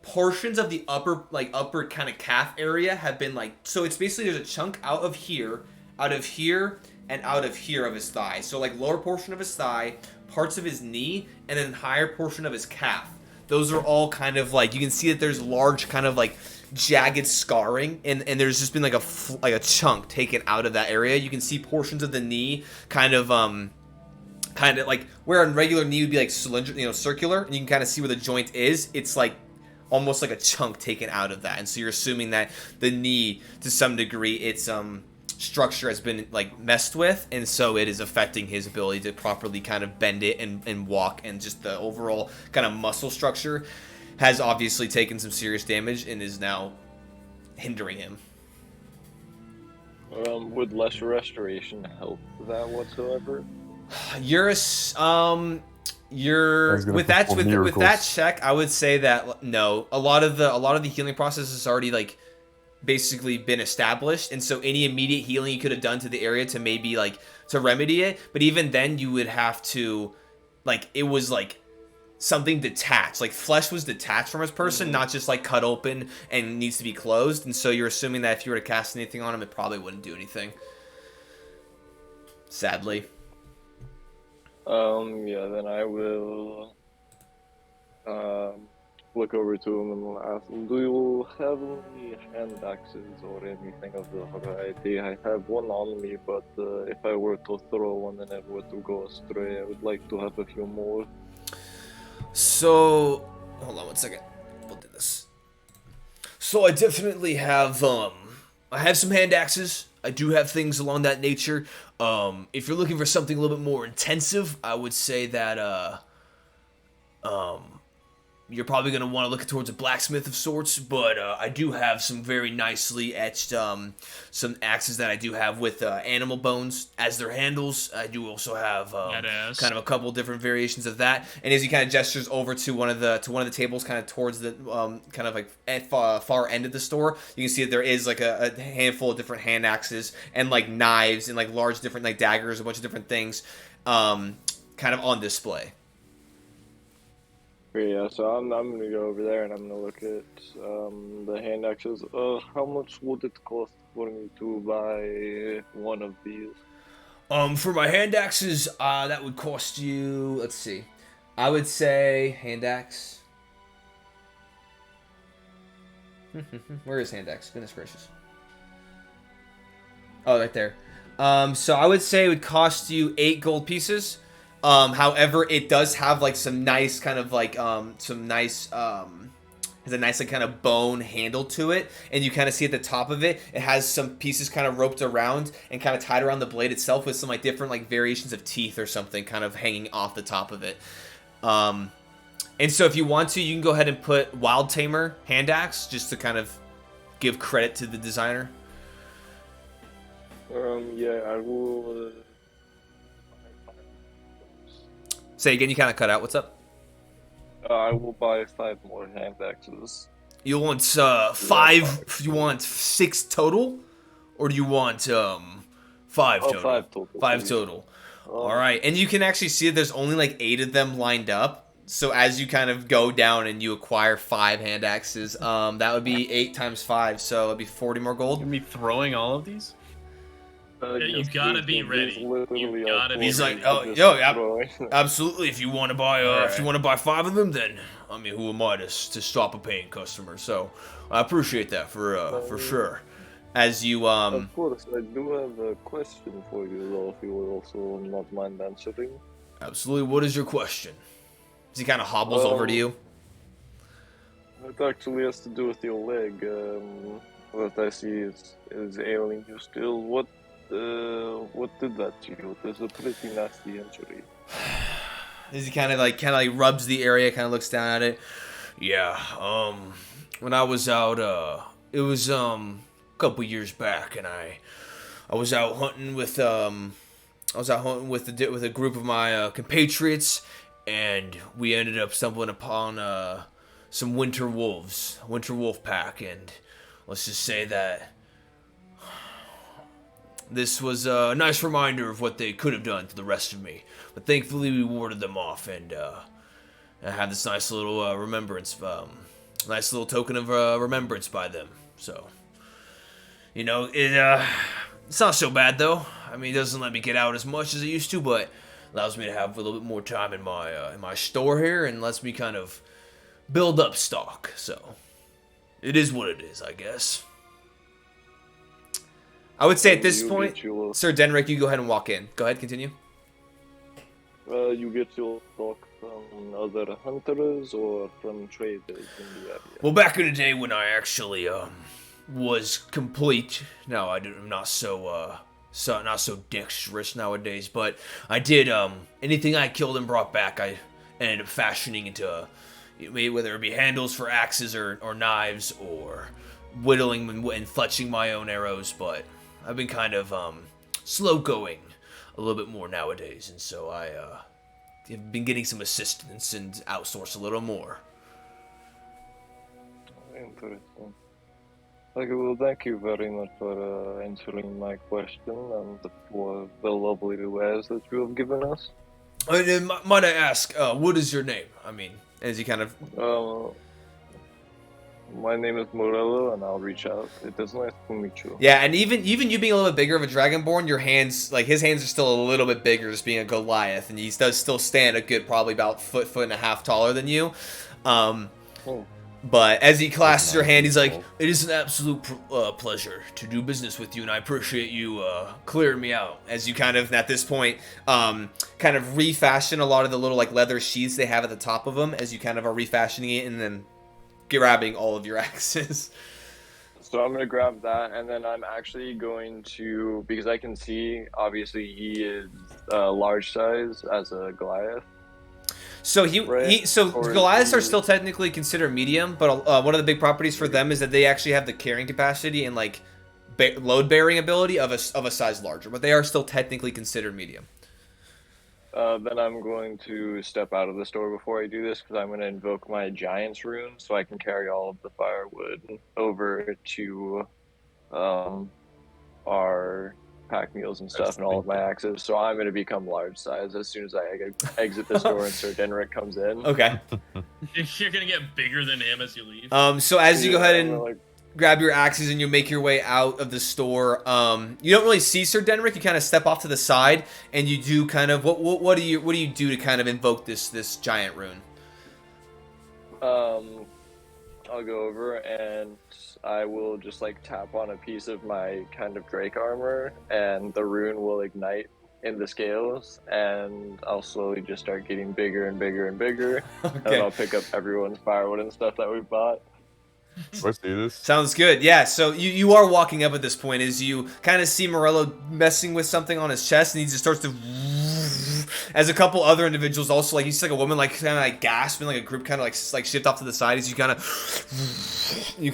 portions of the upper kind of calf area have been like, so it's basically there's a chunk out of here, and out of here of his thigh. So like lower portion of his thigh, parts of his knee, and then higher portion of his calf. Those are all kind of like, you can see that there's large kind of like jagged scarring, and there's just been like a chunk taken out of that area. You can see portions of the knee kind of like where a regular knee would be like cylindrical, circular, and you can kind of see where the joint is. It's like almost like a chunk taken out of that, and so you're assuming that the knee, to some degree, its structure has been like messed with, and so it is affecting his ability to properly kind of bend it and walk, and just the overall kind of muscle structure has obviously taken some serious damage and is now hindering him. Would less restoration help that whatsoever? You're with that check, I would say that no. A lot of the healing process has already like basically been established, and so any immediate healing you could have done to the area to maybe like to remedy it, but even then you would have to, like, it was like something detached, like flesh was detached from his person, not just like cut open and needs to be closed, and so you're assuming that if you were to cast anything on him, it probably wouldn't do anything, sadly. Yeah, then I will look over to him and ask him, do you have any hand axes or anything of the variety? I have one on me, but if I were to throw one and it were to go astray, I would like to have a few more. So, hold on one second. We'll do this. So I definitely have, I have some hand axes. I do have things along that nature. If you're looking for something a little bit more intensive, I would say that, you're probably going to want to look towards a blacksmith of sorts, but I do have some very nicely etched some axes that I do have with animal bones as their handles. I do also have kind of a couple different variations of that. And as he kind of gestures over to one of the tables, kind of towards the kind of like at far end of the store, you can see that there is like a handful of different hand axes and like knives and like large different like daggers, a bunch of different things, kind of on display. Yeah, so I'm gonna go over there and I'm gonna look at the hand axes. How much would it cost for me to buy one of these? For my hand axes, that would cost you, let's see, I would say hand axe. Where is hand axe? Goodness gracious. Oh, right there. So I would say it would cost you 8 gold pieces. However, it does have like some nice kind of like has a nice like kind of bone handle to it, and you kind of see at the top of it, it has some pieces kind of roped around and kind of tied around the blade itself with some like different like variations of teeth or something kind of hanging off the top of it. And so if you want to, you can go ahead and put Wild Tamer hand axe just to kind of give credit to the designer. Yeah, I will. Say again, you kind of cut out. What's up? I will buy 5 more hand axes. You want 5? You want 6 total, or do you want 5 total? 5 total. 5 total. All right, and you can actually see that there's only like 8 of them lined up. So as you kind of go down and you acquire 5 hand axes, that would be 8 times 5, so it'd be 40 more You gold. gonna be throwing all of these? Yeah, you gotta be ready. You gotta be He's like, ready. oh, yo, yeah, absolutely. If you want to buy, if you want to buy 5 of them, then I mean, who am I to stop a paying customer? So I appreciate that for sure. As you Of course, I do have a question for you, though, if you will also not mind answering. absolutely. What is your question? As he kind of hobbles over to you. It actually has to do with your leg. That I see is ailing you still. What did that to you? It was a pretty nasty injury. As he kind of like rubs the area, kind of looks down at it. Yeah. When I was out, it was a couple years back, and I was out hunting with with a group of my compatriots, and we ended up stumbling upon some winter wolf pack, and let's just say that this was a nice reminder of what they could have done to the rest of me. But thankfully, we warded them off, and I had this nice little remembrance, nice little token of remembrance by them. So, you know, it's not so bad though. I mean, it doesn't let me get out as much as it used to, but allows me to have a little bit more time in my store here, and lets me kind of build up stock. So, it is what it is, I guess. I would say at this point, Sir Denrick, you go ahead and walk in. Go ahead, continue. You get your stock from other hunters or from traders in the area? Well, back in the day when I actually was complete. Now I'm not so dexterous nowadays, but I did anything I killed and brought back, I ended up fashioning into whether it be handles for axes or knives, or whittling and fletching my own arrows. But I've been kind of slow going a little bit more nowadays, and so I have been getting some assistance and outsource a little more. Interesting. Okay, well, thank you very much for answering my question and for the lovely wares that you have given us. Might I ask, what is your name? I mean, as he kind of... My name is Morello, and I'll reach out. It is nice to meet you. Yeah, and even you being a little bit bigger of a Dragonborn, your hands, like his hands are still a little bit bigger, just being a Goliath, and he does still stand a good, probably about foot and a half taller than you. But as he clasps your hand, he's like, "It is an absolute pleasure to do business with you, and I appreciate you clearing me out." As you kind of, at this point, kind of refashion a lot of the little like leather sheaths they have at the top of them, as you kind of are refashioning it, and then grabbing all of your axes. So I'm gonna grab that, and then I'm actually going to, because I can see, obviously he is large size as a Goliath. So Goliaths are still technically considered medium, but one of the big properties for them is that they actually have the carrying capacity and like load bearing ability of a size larger, but they are still technically considered medium. Then I'm going to step out of the store before I do this, because I'm going to invoke my Giant's Rune so I can carry all of the firewood over to our pack mules and stuff and all of my axes. So I'm going to become large size as soon as I exit the store and Sir Denrick comes in. Okay. You're going to get bigger than him as you leave. So as you go ahead and grab your axes and you make your way out of the store, you don't really see Sir Denrick. You kind of step off to the side, and you do kind of what do you do to kind of invoke this giant rune? I'll go over and I will just like tap on a piece of my kind of Drake armor, and the rune will ignite in the scales, and I'll slowly just start getting bigger and bigger and bigger. Okay. And I'll pick up everyone's firewood and stuff that we bought. Let's do this. Sounds good. Yeah, so you are walking up at this point as you kind of see Morello messing with something on his chest, and he just starts to, as a couple other individuals also, like you see like a woman like kind of like gasp, and like a group kind of like shift off to the side as you kind of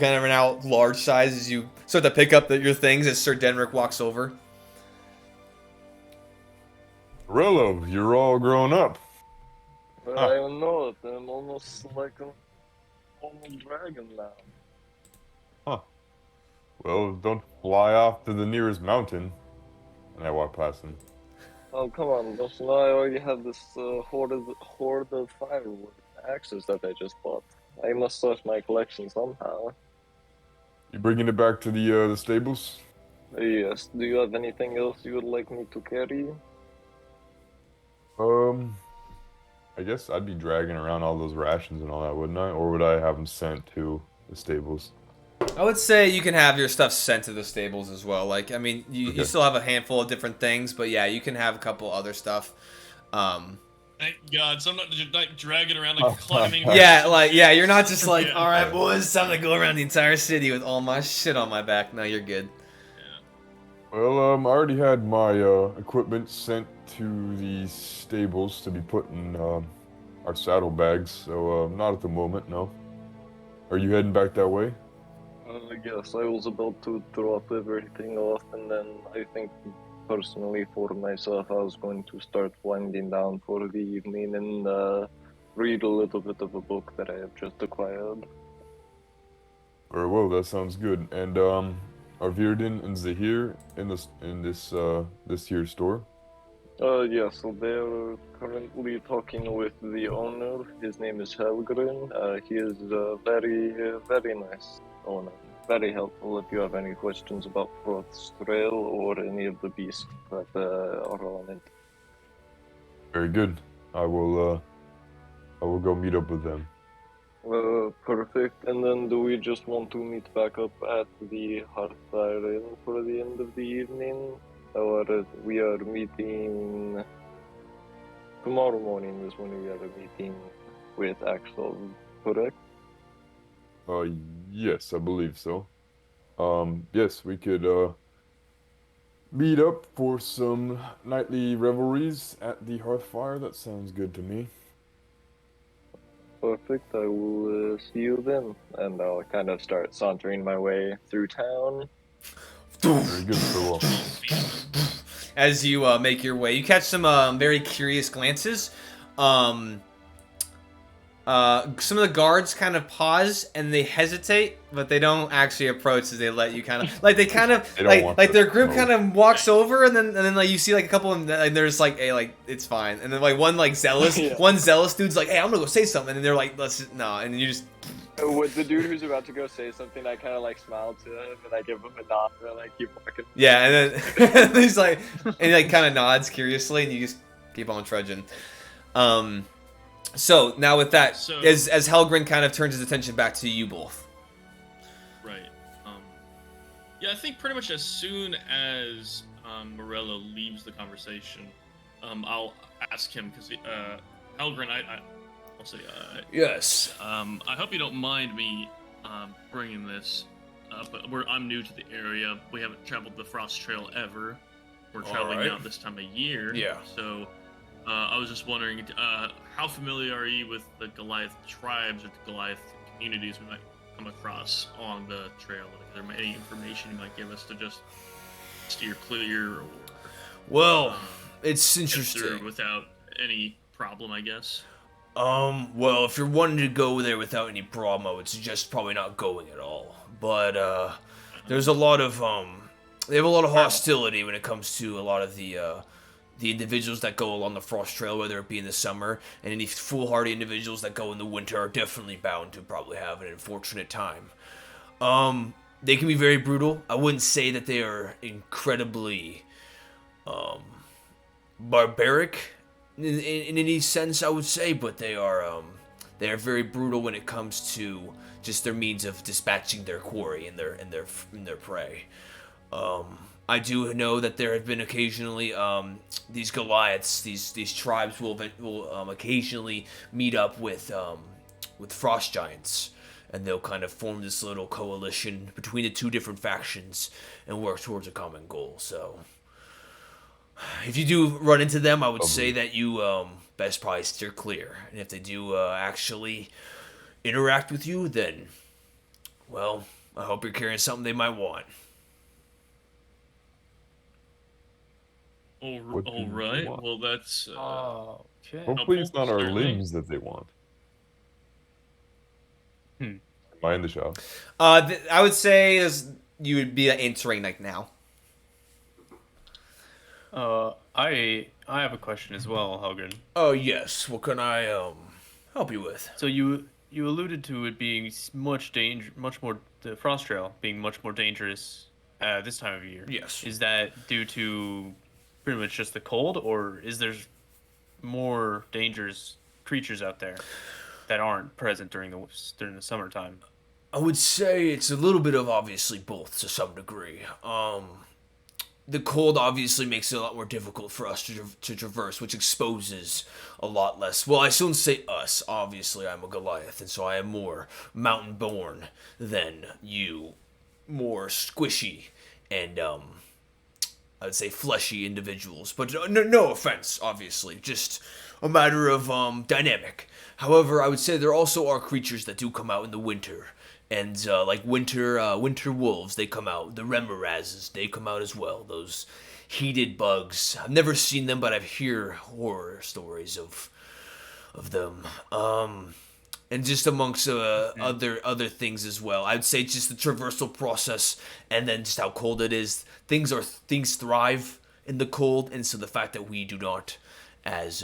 are now large size as you start to pick up your things as Sir Denrick walks over. Morello, you're all grown up. I don't know. I'm almost like a dragon now. Huh. Well, don't fly off to the nearest mountain. And I walk past him. Oh, come on, don't you know I already have this horde of firewood axes that I just bought. I must start my collection somehow. You bringing it back to the stables? Yes, do you have anything else you would like me to carry? Um, I guess I'd be dragging around all those rations and all that, wouldn't I? Or would I have them sent to the stables? I would say you can have your stuff sent to the stables as well. Like, I mean, you Okay. still have a handful of different things, but yeah, you can have a couple other stuff. Um, Thank God, so I'm not like dragging around like climbing. yeah, like, yeah, you're not just like, Yeah. all right, boys, it's time to go around the entire city with all my shit on my back. No, you're good. Well, I already had my equipment sent to the stables to be put in our saddlebags, so not at the moment, no. Are you heading back that way? Yes, I was about to drop everything off, and then I think personally for myself, I was going to start winding down for the evening and read a little bit of a book that I have just acquired. Very well, that sounds good. And are Virden and Zahir in this here store? Yeah, so they're currently talking with the owner. His name is Helgren. He is a very nice owner. Very helpful if you have any questions about Froth's Trail or any of the beasts that are on it. Very good. I will go meet up with them. Perfect. And then do we just want to meet back up at the Hearthfire Inn for the end of the evening? Or we are meeting tomorrow morning is when we are meeting with Axel, correct? Yes, I believe so. Yes, we could meet up for some nightly revelries at the Hearthfire. That sounds good to me. Perfect. I will see you then. And I'll kind of start sauntering my way through town. Very good, Sirwell. As you make your way, you catch some very curious glances. Some of the guards kind of pause and they hesitate, but they don't actually approach as they let you kind of like they kind of They don't want like to their group promote. kind of walks over and then like you see like a couple of them, like there's like hey like it's fine, and then like one like zealous Yeah. one zealous dude's like hey I'm gonna go say something, and they're like let's just, no, and you just With the dude who's about to go say something, I kind of like smile to him and I give him a nod and I like keep walking. yeah, and then he's like and he like kind of nods curiously and you just keep on trudging. So now with that, So- as Helgren kind of turns his attention back to you both. Right. Yeah, I think pretty much as soon as Morello leaves the conversation, I'll ask him because Helgren, I'll say, Yes. I hope you don't mind me bringing this, but I'm new to the area. We haven't traveled the Frost Trail ever. We're traveling Alright. now this time of year. Yeah. So I was just wondering, how familiar are you with the Goliath tribes or the Goliath communities we might come across on the trail? Is there any information you might give us to just steer clear or Well, it's get through interesting. without any problem, I guess? Well, if you're wanting to go there without any problem, I would suggest probably not going at all. But, there's a lot of, they have a lot of hostility when it comes to a lot of the individuals that go along the Frost Trail, whether it be in the summer, and any foolhardy individuals that go in the winter are definitely bound to probably have an unfortunate time. They can be very brutal. I wouldn't say that they are incredibly, barbaric in any sense, I would say, but they are very brutal when it comes to just their means of dispatching their quarry and their prey. I do know that there have been occasionally these Goliaths, these tribes will occasionally meet up with frost giants, and they'll kind of form this little coalition between the two different factions and work towards a common goal. So, if you do run into them, I would say that you best probably steer clear. And if they do actually interact with you, then, well, I hope you're carrying something they might want. What do All you right. want? Well, that's Okay. Hopefully it's not our Certainly. limbs that they want. Am I in the shop? I would say you would be entering like now. I have a question as well, Helgen. Oh yes. What can I help you with? So you alluded to it being much more the frost trail being much more dangerous this time of year. Yes. Is that due to pretty much just the cold, or is there more dangerous creatures out there that aren't present during the summertime? I would say it's a little bit of obviously both to some degree. The cold obviously makes it a lot more difficult for us to traverse, which exposes a lot less. Well, I shouldn't say us. Obviously, I'm a Goliath, and so I am more mountain born than you. More squishy and, I'd say fleshy individuals. But no offense, obviously. Just a matter of, dynamic. However, I would say there also are creatures that do come out in the winter. And like winter wolves, they come out. The remorazes, they come out as well. Those heated bugs. I've never seen them, but I've heard horror stories of them. And just amongst other things as well. I'd say just the traversal process, and then just how cold it is. Things thrive in the cold, and so the fact that we do not, as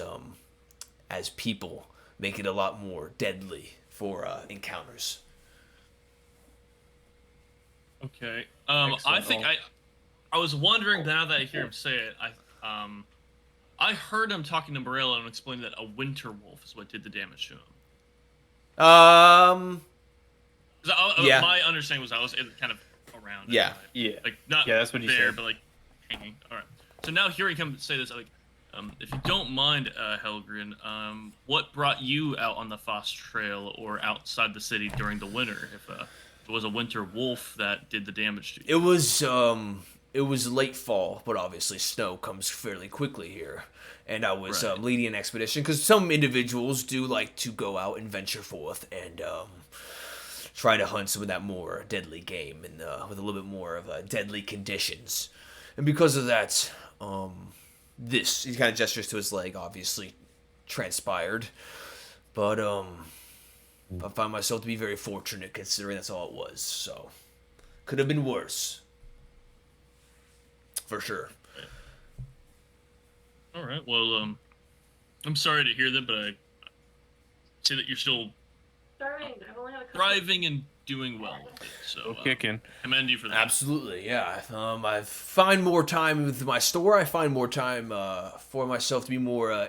people, make it a lot more deadly for encounters. Okay. I Excellent. think I was wondering now that I hear him say it. I heard him talking to Morello and explaining that a winter wolf is what did the damage to him. Yeah. My understanding was I was kind of around. Yeah. Yeah. Like not Yeah, that's what he there, said. but like hanging. All right. So now hearing him say this, like, if you don't mind, Helgren, what brought you out on the Foss Trail or outside the city during the winter? If it was a winter wolf that did the damage to you. It was late fall, but obviously snow comes fairly quickly here. And I was Right. leading an expedition because some individuals do like to go out and venture forth and try to hunt some of that more deadly game and with a little bit more of deadly conditions. And because of that, this he kind of gestures to his leg, obviously transpired, but I found myself to be very fortunate considering that's all it was. So could have been worse, for sure. All right. Well, I'm sorry to hear that, but I say that you're still Starving. I've only had a couple. thriving and doing well with it. So Still kicking. commend you for that. Absolutely, yeah. I find more time with my store. I find more time for myself to be more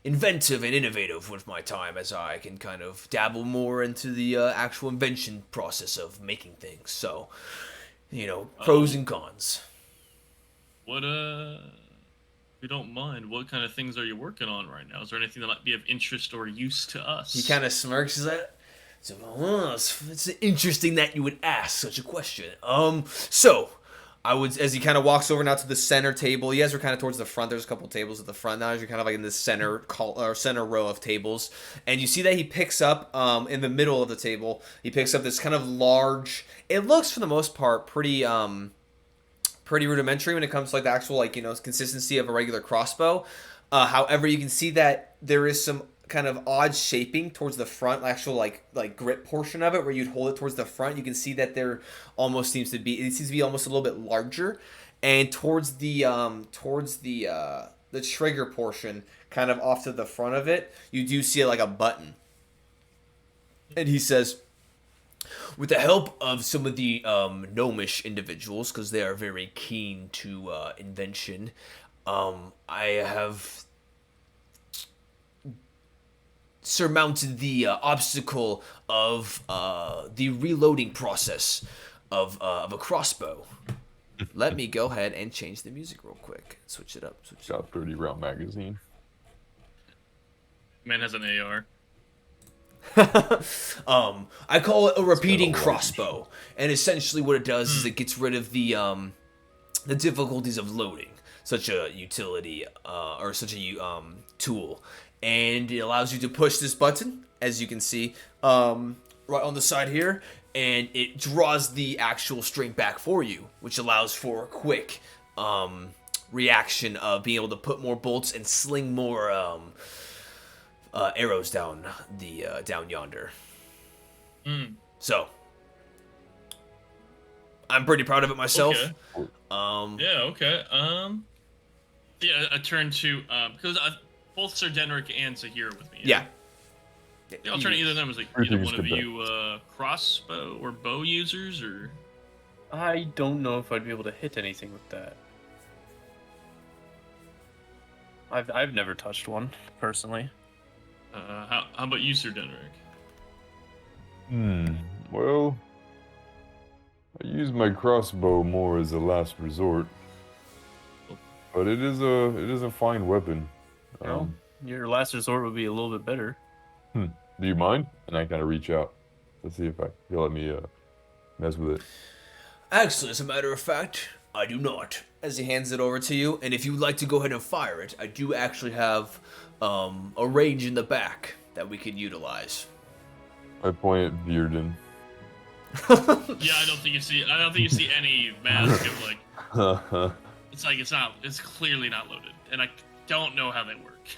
inventive and innovative with my time as I can kind of dabble more into the actual invention process of making things. So, pros and cons. What if you don't mind, what kind of things are you working on right now? Is there anything that might be of interest or use to us? He kind of smirks. Is that? So, it's interesting that you would ask such a question. So I would, as he kind of walks over now to the center table. You guys are kind of towards the front. There's a couple tables at the front now. As you're kind of like in the center row of tables, and you see that he picks up in the middle of the table. He picks up this kind of large. It looks for the most part pretty rudimentary when it comes to like the actual consistency of a regular crossbow. However, you can see that there is some kind of odd shaping towards the front, actual like grip portion of it, where you'd hold it towards the front. You can see that there seems to be almost a little bit larger, and towards the trigger portion, kind of off to the front of it, you do see like a button. And he says, with the help of some of the gnomish individuals, because they are very keen to invention, I have surmounted the obstacle of the reloading process of a crossbow. Let me go ahead and change the music real quick. Switch it up. Got 30 round magazine. Man has an AR. I call it a repeating got a crossbow, and essentially what it does is it gets rid of the difficulties of loading such a utility or such a tool, and it allows you to push this button, as you can see right on the side here, and it draws the actual string back for you, which allows for a quick reaction of being able to put more bolts and sling more arrows down yonder. So I'm pretty proud of it myself. Okay. Yeah. Okay. Yeah, a turn to because both Sir Denrick and Zahir are with me. Yeah. Yeah, I'll turn to either of them as like either Everything's one of good there. you crossbow or bow users or. I don't know if I'd be able to hit anything with that. I've never touched one personally. How about you, Sir Denrick? Well, I use my crossbow more as a last resort, but it is a fine weapon. Well, your last resort would be a little bit better. Do you mind? And I kind of reach out to see if you'll let me mess with it. Actually, as a matter of fact, I do not. As he hands it over to you, and if you'd like to go ahead and fire it, I do actually have a range in the back that we could utilize. I point at Bearden. Yeah, I don't think you see any mask of like. It's like it's clearly not loaded, and I don't know how they work.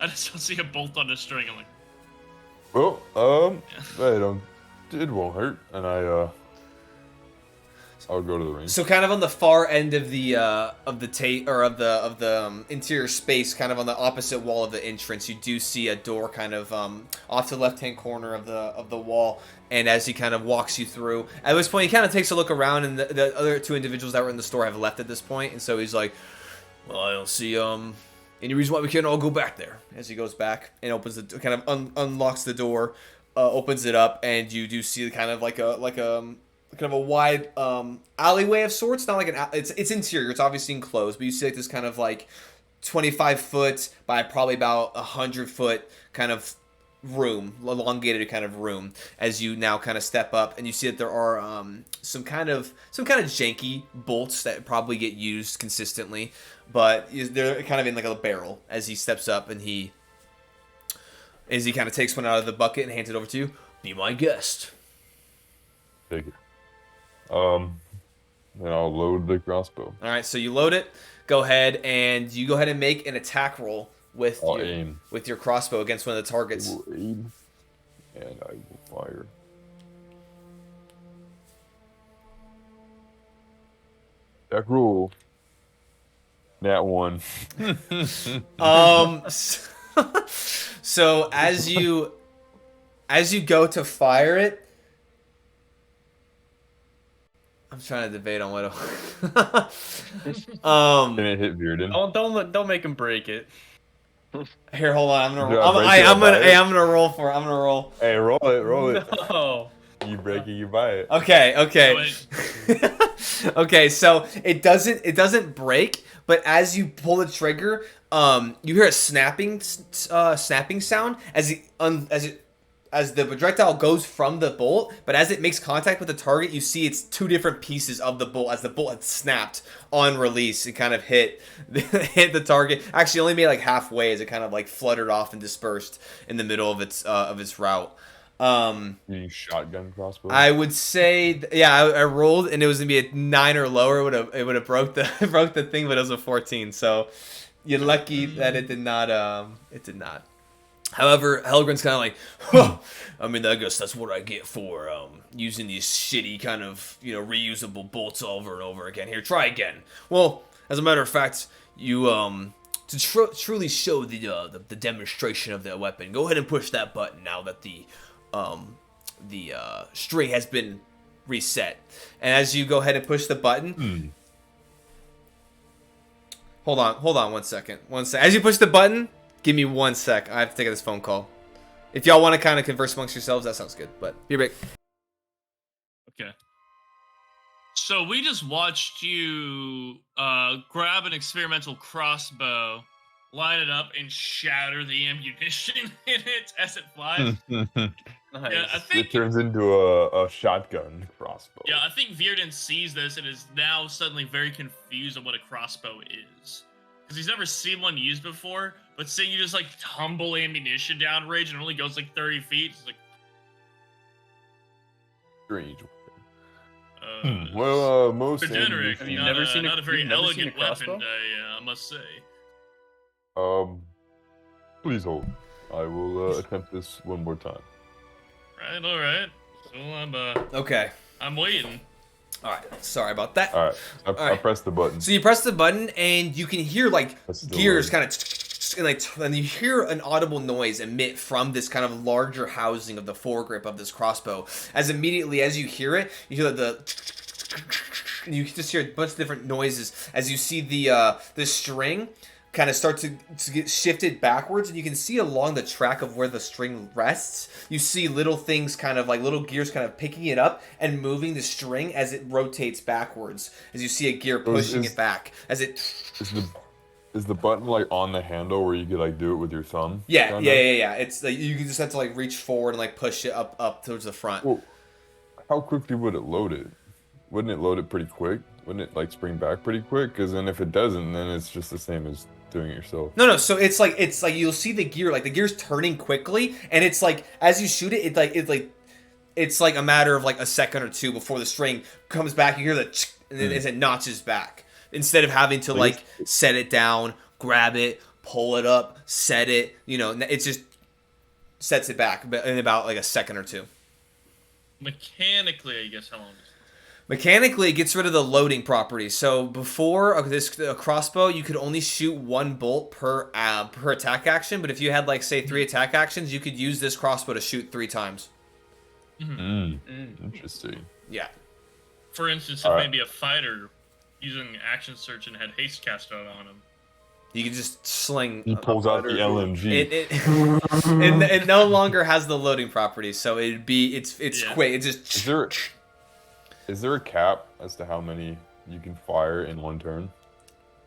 I just don't see a bolt on a string. I'm like, Well, it won't hurt, and I'll go to the range. So kind of on the far end of the interior space, kind of on the opposite wall of the entrance, you do see a door kind of off to the left-hand corner of the wall. And as he kind of walks you through, at this point he kind of takes a look around, and the other two individuals that were in the store have left at this point, and so he's like, "Well, I don't see any reason why we can't all go back there." As he goes back and opens the kind of unlocks the door, opens it up, and you do see kind of like a wide alleyway of sorts. Not like it's interior. It's obviously enclosed, but you see like this kind of like 25-foot by probably about 100-foot kind of room, elongated kind of room. As you now kind of step up, and you see that there are some kind of janky bolts that probably get used consistently, but they're kind of in like a barrel. As he steps up, and he kind of takes one out of the bucket and hands it over to you. Be my guest. Take it. And I'll load the crossbow. All right, so you load it. Go ahead and make an attack roll with your crossbow against one of the targets. I will aim, and I will fire. Attack roll. Nat 1. So as you go to fire it, I'm trying to debate on what. Can it hit Bearden? Don't make him break it. Here, hold on. I'm Do I break it, gonna roll for it. I'm gonna roll. Hey, roll it. No. You break it, you buy it. Okay. Okay, so it doesn't break, but as you pull the trigger, you hear a snapping sound as the projectile goes from the bolt, but as it makes contact with the target, you see it's two different pieces of the bolt. As the bolt had snapped on release, it kind of hit the target. Actually, only made like halfway as it kind of like fluttered off and dispersed in the middle of its route. You shotgun crossbow? I would say, I rolled, and it was gonna be a 9 or lower. It would have broke the thing, but it was a 14. So you're lucky that it did not. It did not. However, Helgren's kind of like, I mean, I guess that's what I get for using these shitty kind of reusable bolts over and over again. Here, try again. Well, as a matter of fact, you to truly show the demonstration of the weapon, go ahead and push that button now that the string has been reset. And as you go ahead and push the button, hold on 1 second. As you push the button. Give me 1 sec. I have to take this phone call. If y'all want to kind of converse amongst yourselves, that sounds good. But be right back. Okay. So we just watched you grab an experimental crossbow, line it up, and shatter the ammunition in it as it flies. Nice. Yeah, I think It turns into a shotgun crossbow. Yeah, I think Virden sees this and is now suddenly very confused on what a crossbow is. Because he's never seen one used before, but seeing you just like tumble ammunition down range and it only goes like 30 feet, it's like... Strange. Most Generic, Have you not, never seen not a very you've never seen elegant a crossbow? weapon, I must say. Please hold. I will attempt this one more time. All right. So Okay. I'm waiting. All right, sorry about that. All right, I right. pressed the button. So you press the button, and you can hear like That's still gears loading. kind of, and you hear an audible noise emit from this kind of larger housing of the foregrip of this crossbow. As immediately as you hear it, you hear and you just hear a bunch of different noises as you see the string kind of start to get shifted backwards, and you can see along the track of where the string rests, you see little things kind of like little gears kind of picking it up and moving the string as it rotates backwards, as you see a gear pushing it back as it Is the button like on the handle where you could like do it with your thumb? yeah kinda? yeah it's like you can just have to like reach forward and like push it up towards the front. Well, how quickly would it load it? Wouldn't it load it pretty quick? Wouldn't it like spring back pretty quick? Because then if it doesn't, then it's just the same as doing it yourself. No, so it's like you'll see the gear, like the gear's turning quickly, and it's like as you shoot it, it's like a matter of like a second or two before the string comes back. You hear the and then as it notches back, instead of having to like set it down, grab it, pull it up, set it. It just sets it back in about like a second or two. Mechanically, I guess how long? Mechanically, it gets rid of the loading property. So before this crossbow, you could only shoot one bolt per attack action. But if you had like say 3 attack actions, you could use this crossbow to shoot 3 times. Interesting. Yeah. For instance, if maybe a fighter using action search and had haste cast out on him, You can just sling. He pulls out the LMG. It no longer has the loading property, so it's quick. It just. Is there a cap as to how many you can fire in one turn?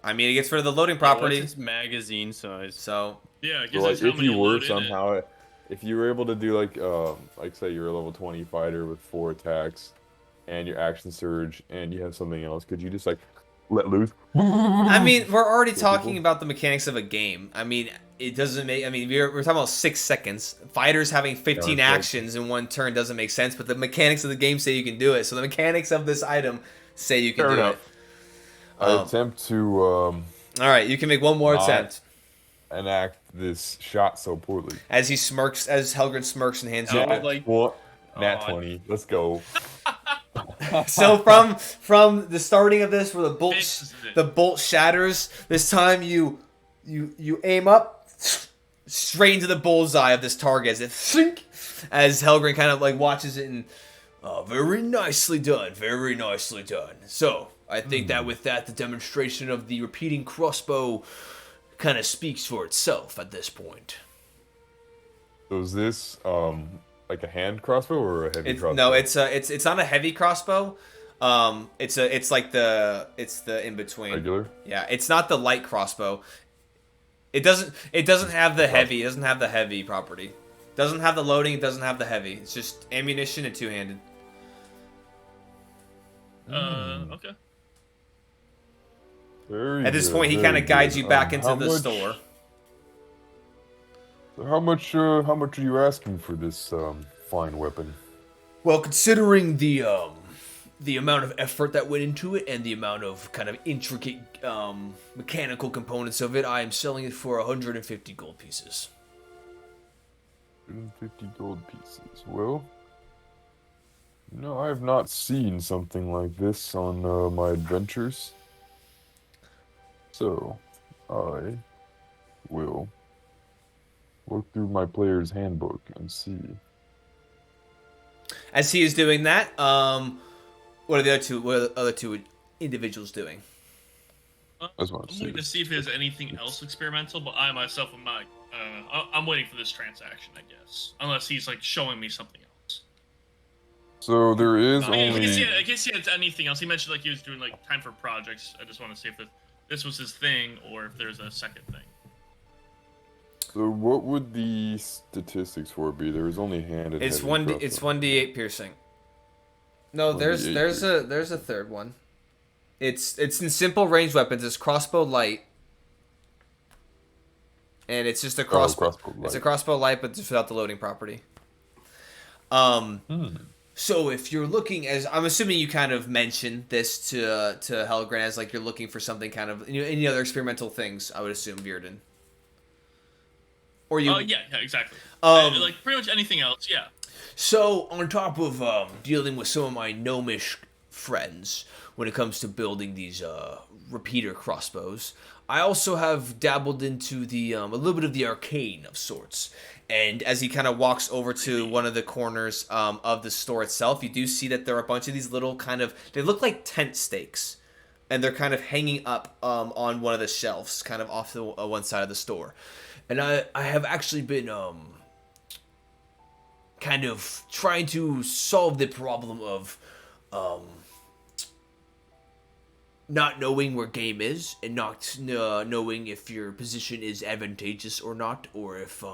I mean, it gets rid of the loading property. What's its magazine size? So. yeah, I So, guess like, that's how if many you were load in it. somehow, if you were able to do like say you're a level 20 fighter with 4 attacks, and your action surge, and you have something else, could you just like let loose? I mean, we're already talking about the mechanics of a game. I mean, it doesn't make. I mean, we're talking about 6 seconds. Fighters having 15 actions in one turn doesn't make sense, but the mechanics of the game say you can do it. So the mechanics of this item say you can do it. I attempt to All right, you can make one more attempt. enact this shot so poorly. As he smirks, as Helgren smirks and hands you. Nat 20. Let's go. So from the starting of this, where the bolt shatters, this time you aim up straight into the bullseye of this target as Helgren kind of like watches it and very nicely done, very nicely done. So I think that with that, the demonstration of the repeating crossbow kind of speaks for itself at this point. So is this like a hand crossbow or a heavy crossbow? No, it's not a heavy crossbow. It's the in between. Regular? Yeah, it's not the light crossbow. It doesn't have the heavy. It doesn't have the heavy property. It doesn't have the loading. It doesn't have the heavy. It's just ammunition and 2-handed. Okay. Very At this good, point, he very kind of guides good. you back into How the much- store. So how much are you asking for this fine weapon? Well, considering the amount of effort that went into it and the amount of kind of intricate mechanical components of it, I am selling it for 150 gold pieces. 150 gold pieces. Well, no, I have not seen something like this on my adventures. So, I will look through my player's handbook and see. As he is doing that, what are the other two individuals doing? That's what I'm I'm waiting to see if there's anything else experimental, but I myself am not. I'm waiting for this transaction, I guess, unless he's like showing me something else. So there is I only. guess he had anything else. He mentioned like he was doing like time for projects. I just want to see if this was his thing or if there's a second thing. So what would the statistics for it be? There is only hand and It's heavy one. crossbow. It's 1d8 piercing. No, there's 1d8 there's a third one. It's in simple ranged weapons. It's crossbow light, and it's just a crossbow. crossbow It's a light. crossbow light, but just without the loading property. So if you're looking, as I'm assuming you kind of mentioned this to Helgren as like you're looking for something kind of any other experimental things, I would assume Bearden. Or you? Yeah, exactly. Um, like pretty much anything else, yeah. So on top of dealing with some of my gnomish friends when it comes to building these repeater crossbows. I also have dabbled into the a little bit of the arcane of sorts. And as he kind of walks over to one of the corners of the store itself, you do see that there are a bunch of these little kind of, they look like tent stakes. And they're kind of hanging up on one of the shelves, kind of off the one side of the store. And I have actually been kind of trying to solve the problem of not knowing where game is and not knowing if your position is advantageous or not, or if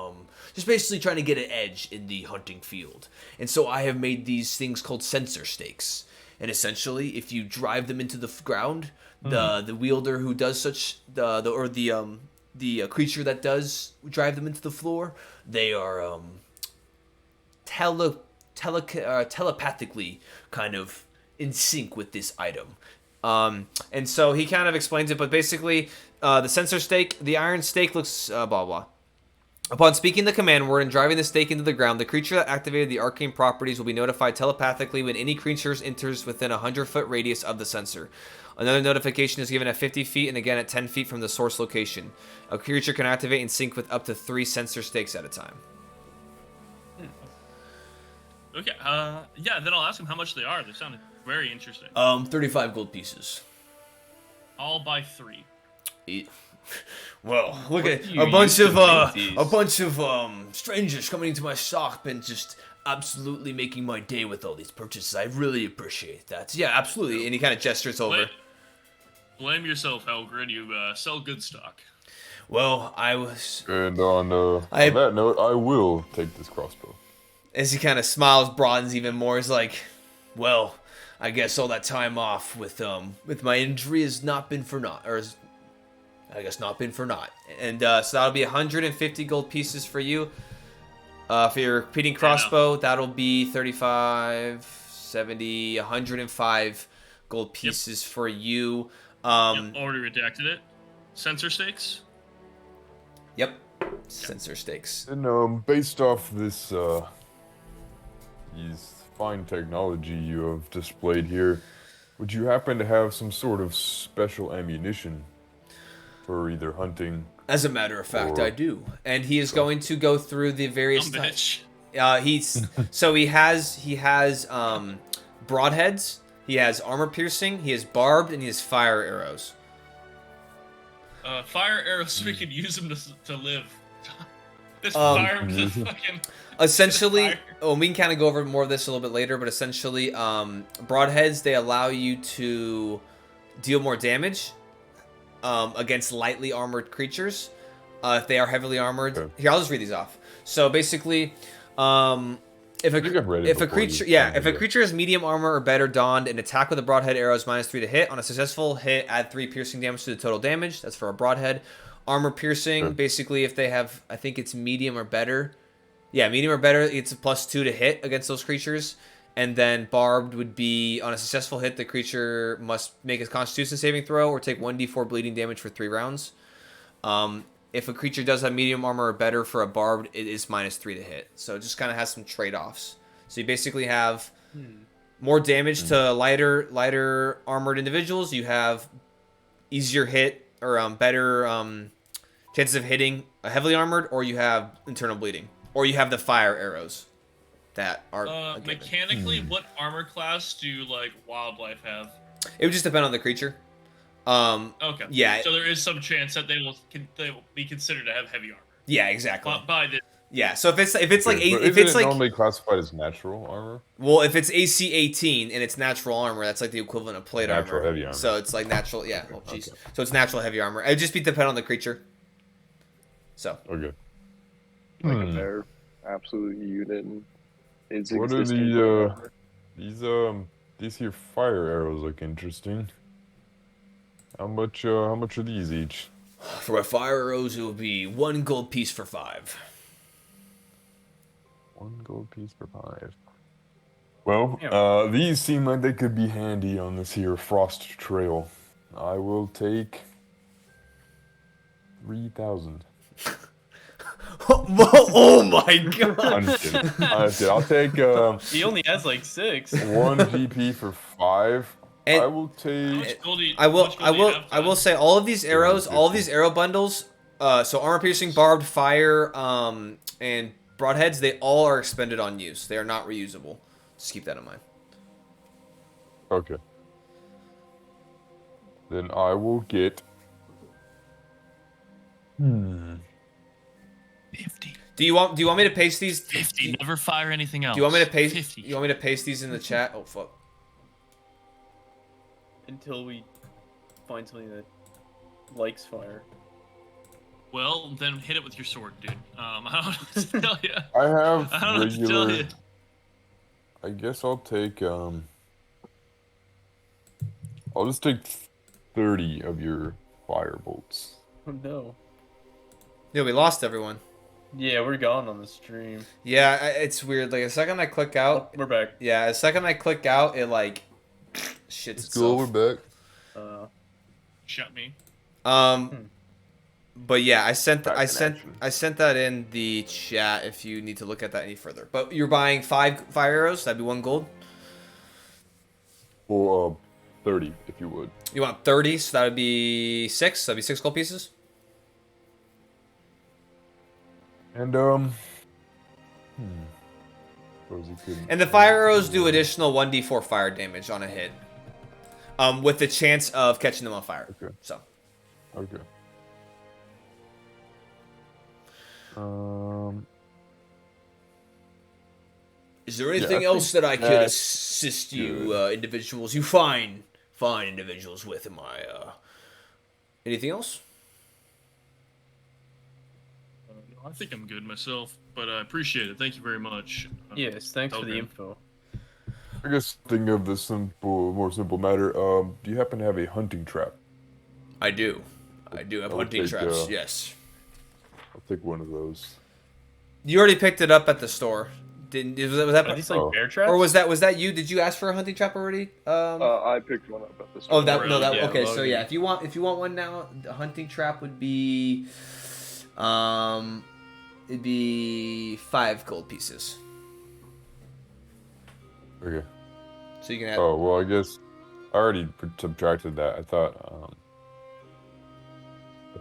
just basically trying to get an edge in the hunting field. And so I have made these things called sensor stakes. And essentially, if you drive them into the ground, the wielder who does such the creature that does drive them into the floor, they are telepathically kind of in sync with this item. And so he kind of explains it, but basically, the sensor stake, the iron stake looks blah blah. Upon speaking the command word and driving the stake into the ground, the creature that activated the arcane properties will be notified telepathically when any creature enters within a 100-foot radius of the sensor. Another notification is given at 50 feet and again at 10 feet from the source location. A creature can activate and sync with up to 3 sensor stakes at a time. Okay, yeah, then I'll ask him how much they are. They sounded very interesting. 35 gold pieces. I'll buy 3. Well, look What at do you a bunch use of to make these? a bunch of strangers coming into my shop and just absolutely making my day with all these purchases. I really appreciate that. Yeah, absolutely. And he kind of gestures over. Blame yourself, Helgrid. You sell good stock. Well, I was. And on that note, I will take this crossbow. As he kind of smiles, broadens even more. He's like, "Well, I guess all that time off with my injury has not been for naught, or has, I guess not been for naught." And so that'll be 150 gold pieces for you. For your repeating crossbow, that'll be 35, 70, 105 gold pieces for you. Already redacted it. Sensor stakes? Yep. Sensor stakes. And based off this these fine technology you have displayed here, would you happen to have some sort of special ammunition for either hunting? As a matter of fact, Or- I do. And he is going to go through the various Bitch. He's so he has broadheads, he has armor piercing, he has barbed, and he has fire arrows. Fire arrows, we could use them to live. This fire, this fucking... Essentially, Fire. we can kind of go over more of this a little bit later, but essentially, broadheads, they allow you to deal more damage against lightly armored creatures if they are heavily armored. Okay. Here, I'll just read these off. So basically, if think I've read it if a before you creature, told me if a that. creature has medium armor or better donned, an attack with a broadhead arrow is -3 to hit. On a successful hit, add 3 piercing damage to the total damage. That's for a broadhead. Armor piercing, Sure. basically, if they have, I think it's medium or better. Yeah, medium or better, it's a +2 to hit against those creatures. And then barbed would be, on a successful hit, the creature must make a Constitution saving throw or take 1d4 bleeding damage for 3 rounds. If a creature does have medium armor or better for a barbed, it is -3 to hit. So it just kind of has some trade-offs. So you basically have more damage to lighter armored individuals. You have easier hit or better chances of hitting a heavily armored, or you have internal bleeding, or you have the fire arrows that are a given. Mechanically, what armor class do like wildlife have? It would just depend on the creature. Okay. Yeah. So there is some chance that they will be considered to have heavy armor. Yeah, exactly. By this. Yeah, so if it's like But if isn't it's it like normally classified as natural armor? well, if it's AC 18 and it's natural armor, that's like the equivalent of plate Natural armor. heavy armor. So it's like natural, yeah. Oh, Okay, jeez. okay. So it's natural heavy armor. It would just be depend on the creature. So Okay. Like Hmm. a bear absolute unit. It's What are existing the forever. these here fire arrows look interesting. How much are these each? for my fire arrows, it would be 1 gold piece for 5. 1 gold piece per 5. Well, Yeah. these seem like they could be handy on this here frost trail. I will take 3,000. Oh my god. I'm just kidding. I'm just kidding. I'll take He only has like 6. 1 GP for 5. And- I will How take. much gold do you, I will. how much gold do you have, I will Todd? say all of these arrows, all of 250. these arrow bundles. So armor piercing, barbed, fire, and broadheads. They all are expended on use. They are not reusable. Just keep that in mind. Okay. Then I will get. 50. Do you want me to paste these? 50. Never fire anything else. Do you want me to paste? 50. You want me to paste these in the chat? Oh fuck. Until we find something that likes fire. Well, then hit it with your sword, dude. I don't know what to tell you. I have I don't know what to tell regular. you. I guess I'll take. I'll just take 30 of your fire bolts. Oh no. Yeah, we lost everyone. Yeah, we're gone on the stream. Yeah, it's weird. Like the second I click out, We're back. yeah, the second I click out, it like shits Let's go. We're itself. back. Shut me. But yeah, I sent Back in action. that in the chat if you need to look at that any further. But you're buying 5 fire arrows. That'd be 1 gold. Or 30, if you would. You want 30, so that would be 6. That'd be 6 gold pieces. And suppose you could. And the fire arrows do additional 1d4 fire damage on a hit. With the chance of catching them on fire. Okay. So. Okay. Is there anything I else think that I could that's assist you, good. individuals? You fine individuals with? Am I, anything else? I think I'm good myself, but I appreciate it. Thank you very much. Yes, thanks for the Okay. info. I guess thinking of the more simple matter. Do you happen to have a hunting trap? I do. I do have I would hunting take, traps, yes. I'll take one of those. You already picked it up at the store. Didn't was that Are these like Oh. bear traps? or was that you? Did you ask for a hunting trap already? I picked one up at the store. Oh, that no, that Yeah, okay. So Logan. yeah, if you want one now, the hunting trap would be, it'd be 5 gold pieces. Okay. So you can have. Oh well, I guess I already subtracted that. I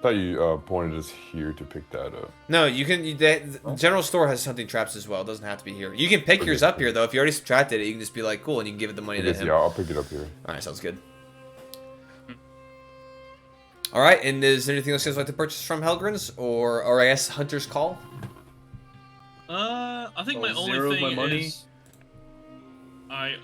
thought you pointed us here to pick that up. No, you can. The general store has hunting traps as well. It doesn't have to be here. You can pick yours up here though. If you already subtracted it, you can just be like, cool, and you can give it the money I to guess, him. yeah, I'll pick it up here. All right, sounds good. All right, and is there anything else you guys like to purchase from Helgren's or I guess Hunter's Call? I think my Oh, only zero thing my money? is, I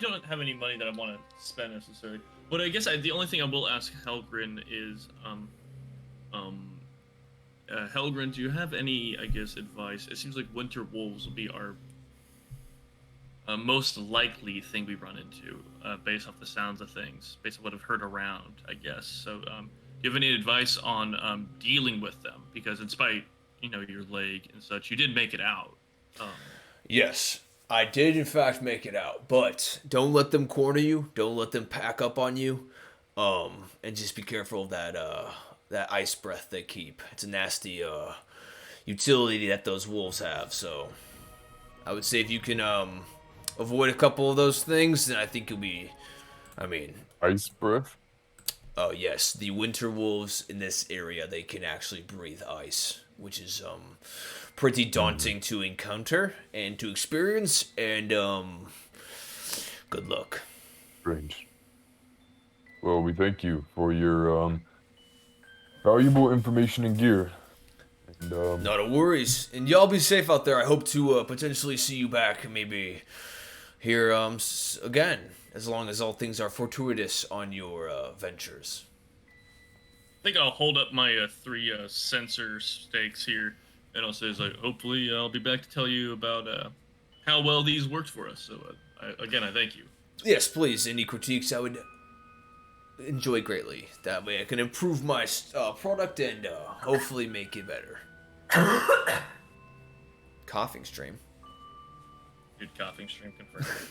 don't have any money that I want to spend necessarily. But I guess the only thing I will ask Helgren is, Helgren, do you have any, I guess, advice? It seems like winter wolves will be our most likely thing we run into, based off the sounds of things, based on what I've heard around, I guess. So, do you have any advice on dealing with them? Because in spite, your leg and such, you did make it out. Yes, I did in fact make it out, but don't let them corner you. Don't let them pack up on you. And just be careful of that ice breath they keep. It's a nasty utility that those wolves have. So I would say if you can avoid a couple of those things, then I think you'll be. I mean, Ice breath. oh yes, the winter wolves in this area, they can actually breathe ice, which is pretty daunting to encounter and to experience, and good luck. Strange. Well, we thank you for your valuable information and gear. And Not a worries, and y'all be safe out there. I hope to potentially see you back maybe here again, as long as all things are fortuitous on your ventures. I think I'll hold up my 3 sensor stakes here, and I'll say, hopefully I'll be back to tell you about how well these worked for us. So, I thank you. Yes, please. Any critiques I would enjoy greatly. That way I can improve my product and hopefully make it better. Coughing stream. Good coughing stream confirmed.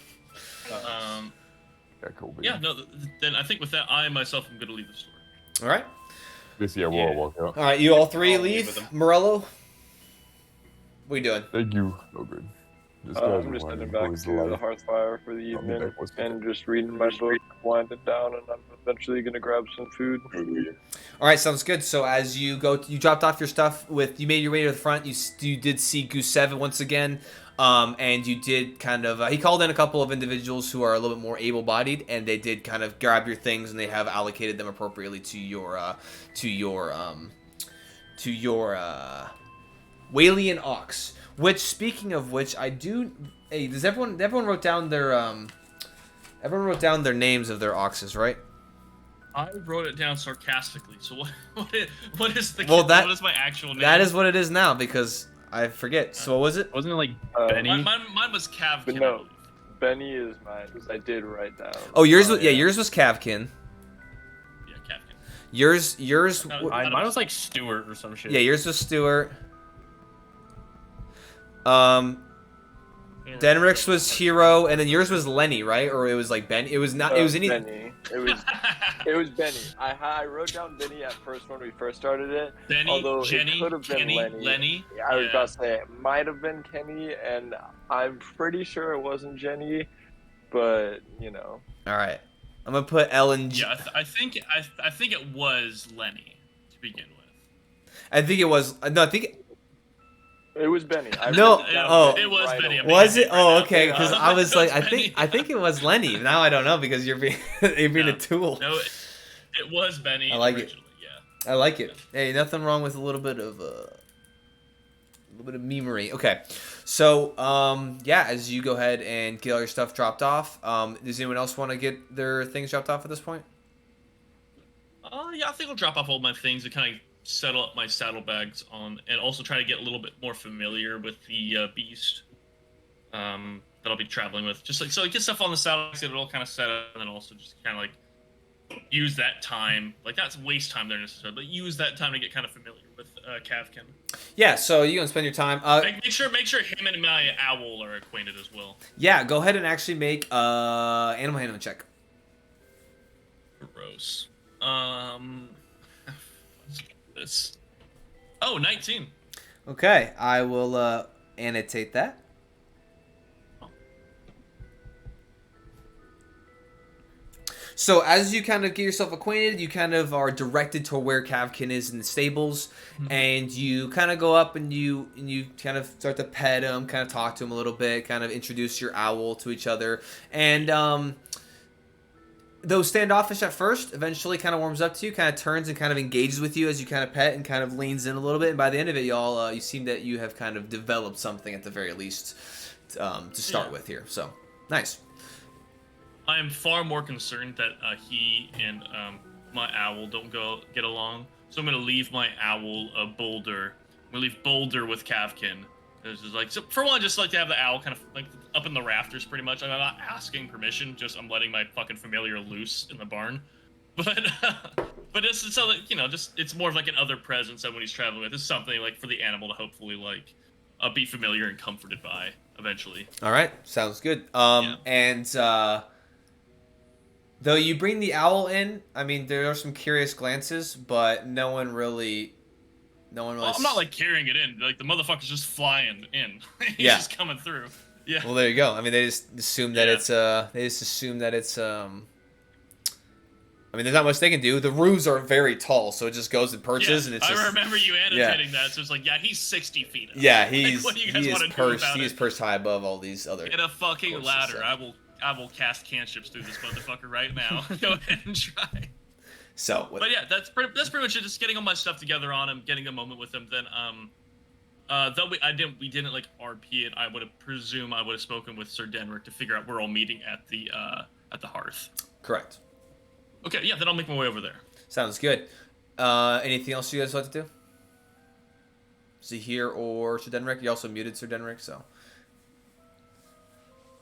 yeah, cool. Yeah, no, then I think with that, I myself am going to leave the store. All right. Just yeah, we'll all walk out. All right, you all three I'll leave with leave. them. Morello, what are you doing? Thank you. No good. Just guys I'm just heading reminding back who is to the alive. Hearthfire for the I'll be evening back once and just reading my book, winding down, and I'm eventually gonna grab some food. All right, sounds good. So as you go, you dropped off your stuff you made your way to the front. You did see Goose 7 once again, and you did kind of. He called in a couple of individuals who are a little bit more able-bodied, and they did kind of grab your things, and they have allocated them appropriately to your Walian Ox. Which, speaking of which, I do. Hey, does everyone wrote down their everyone wrote down their names of their oxes, right? I wrote it down sarcastically. So what is the Well, what is my actual name? That is what it is now because I forget. So what was it? Wasn't it like Benny? Benny? Mine was Cav. But no, Benny is mine, because I did write down. Oh, yours was yours was Cavkin. Yeah, Cavkin. Yours No, Mine was like Stewart or some shit. yeah, yours was Stewart. Denrick's was Hero, and then yours was Lenny, right? Or it was like Ben. It was not. It was any. Benny. It was Benny. I wrote down Benny at first when we first started it. Benny, although Jenny, it could have been Kenny, Lenny. Lenny. I was about to say it might have been Kenny, and I'm pretty sure it wasn't Jenny, but you know. All right, I'm gonna put Ellen. Yeah, I think it was Lenny to begin with. I think it was. No, I think. It was Benny. No, oh, it was Benny. Was it? Right Oh, now. okay. Because I was It like, Benny. I think it was Lenny. Now I don't know because you're being a No. tool. No, it was Benny. I like it. originally, Yeah. I like it. Hey, nothing wrong with a little bit of memery. Okay, so yeah, as you go ahead and get all your stuff dropped off, does anyone else want to get their things dropped off at this point? Yeah, I think I'll drop off all my things and kind of settle up my saddlebags on, and also try to get a little bit more familiar with the beast that I'll be traveling with. Just like so, get stuff on the saddlebags, get it all kind of set up, and then also just kind of like use that time, like not waste time there necessarily, but use that time to get kind of familiar with Cavkin. Yeah, so you can spend your time. Make sure him and my owl are acquainted as well. Yeah, go ahead and actually make animal handling check. Gross. This. Oh, 19. Okay, I will annotate that. So as you kind of get yourself acquainted, you kind of are directed to where Cavkin is in the stables, and you kind of go up and you kind of start to pet him, kind of talk to him a little bit, kind of introduce your owl to each other, and though standoffish at first, eventually kind of warms up to you, kind of turns and kind of engages with you as you kind of pet and kind of leans in a little bit, and by the end of it, y'all, you seem that you have kind of developed something at the very least to start with here. So nice. I am far more concerned that he and my owl don't get along. So I'm gonna leave my owl Boulder. I'm gonna leave Boulder with Cavkin. It's just like, so for one, just like to have the owl kind of like up in the rafters, pretty much. I'm not asking permission. Just I'm letting my fucking familiar loose in the barn. But it's so that, you know, just it's more of like an other presence that when he's traveling with. It's something like for the animal to hopefully like be familiar and comforted by eventually. All right, sounds good. Yeah. And though you bring the owl in, I mean, there are some curious glances, but no one really. Well, I'm not like carrying it in. Like the motherfucker's just flying in. He's Yeah. just coming through. Yeah. Well, there you go. I mean, they just assume that it's. They just assume that it's. I mean, there's not much they can do. The roos are very tall, so it just goes and perches, and it's just. I remember you annotating that. So it's like, yeah, he's 60 feet up. Yeah, Like, he's what do you guys he is wanna do perched. about He is it? perched high above all these other. Get a fucking courses, ladder. so. I will cast cantrips through this motherfucker right now. Go ahead and try. So. But yeah, that's pretty much it. Just getting all my stuff together on him, getting a moment with him. Then though we didn't like RP it. I would have presumed I would have spoken with Sir Denrick to figure out we're all meeting at the hearth. Correct. Okay, yeah, then I'll make my way over there. Sounds good. Anything else you guys like to do? Zahir or Sir Denrick? You also muted Sir Denrick, so.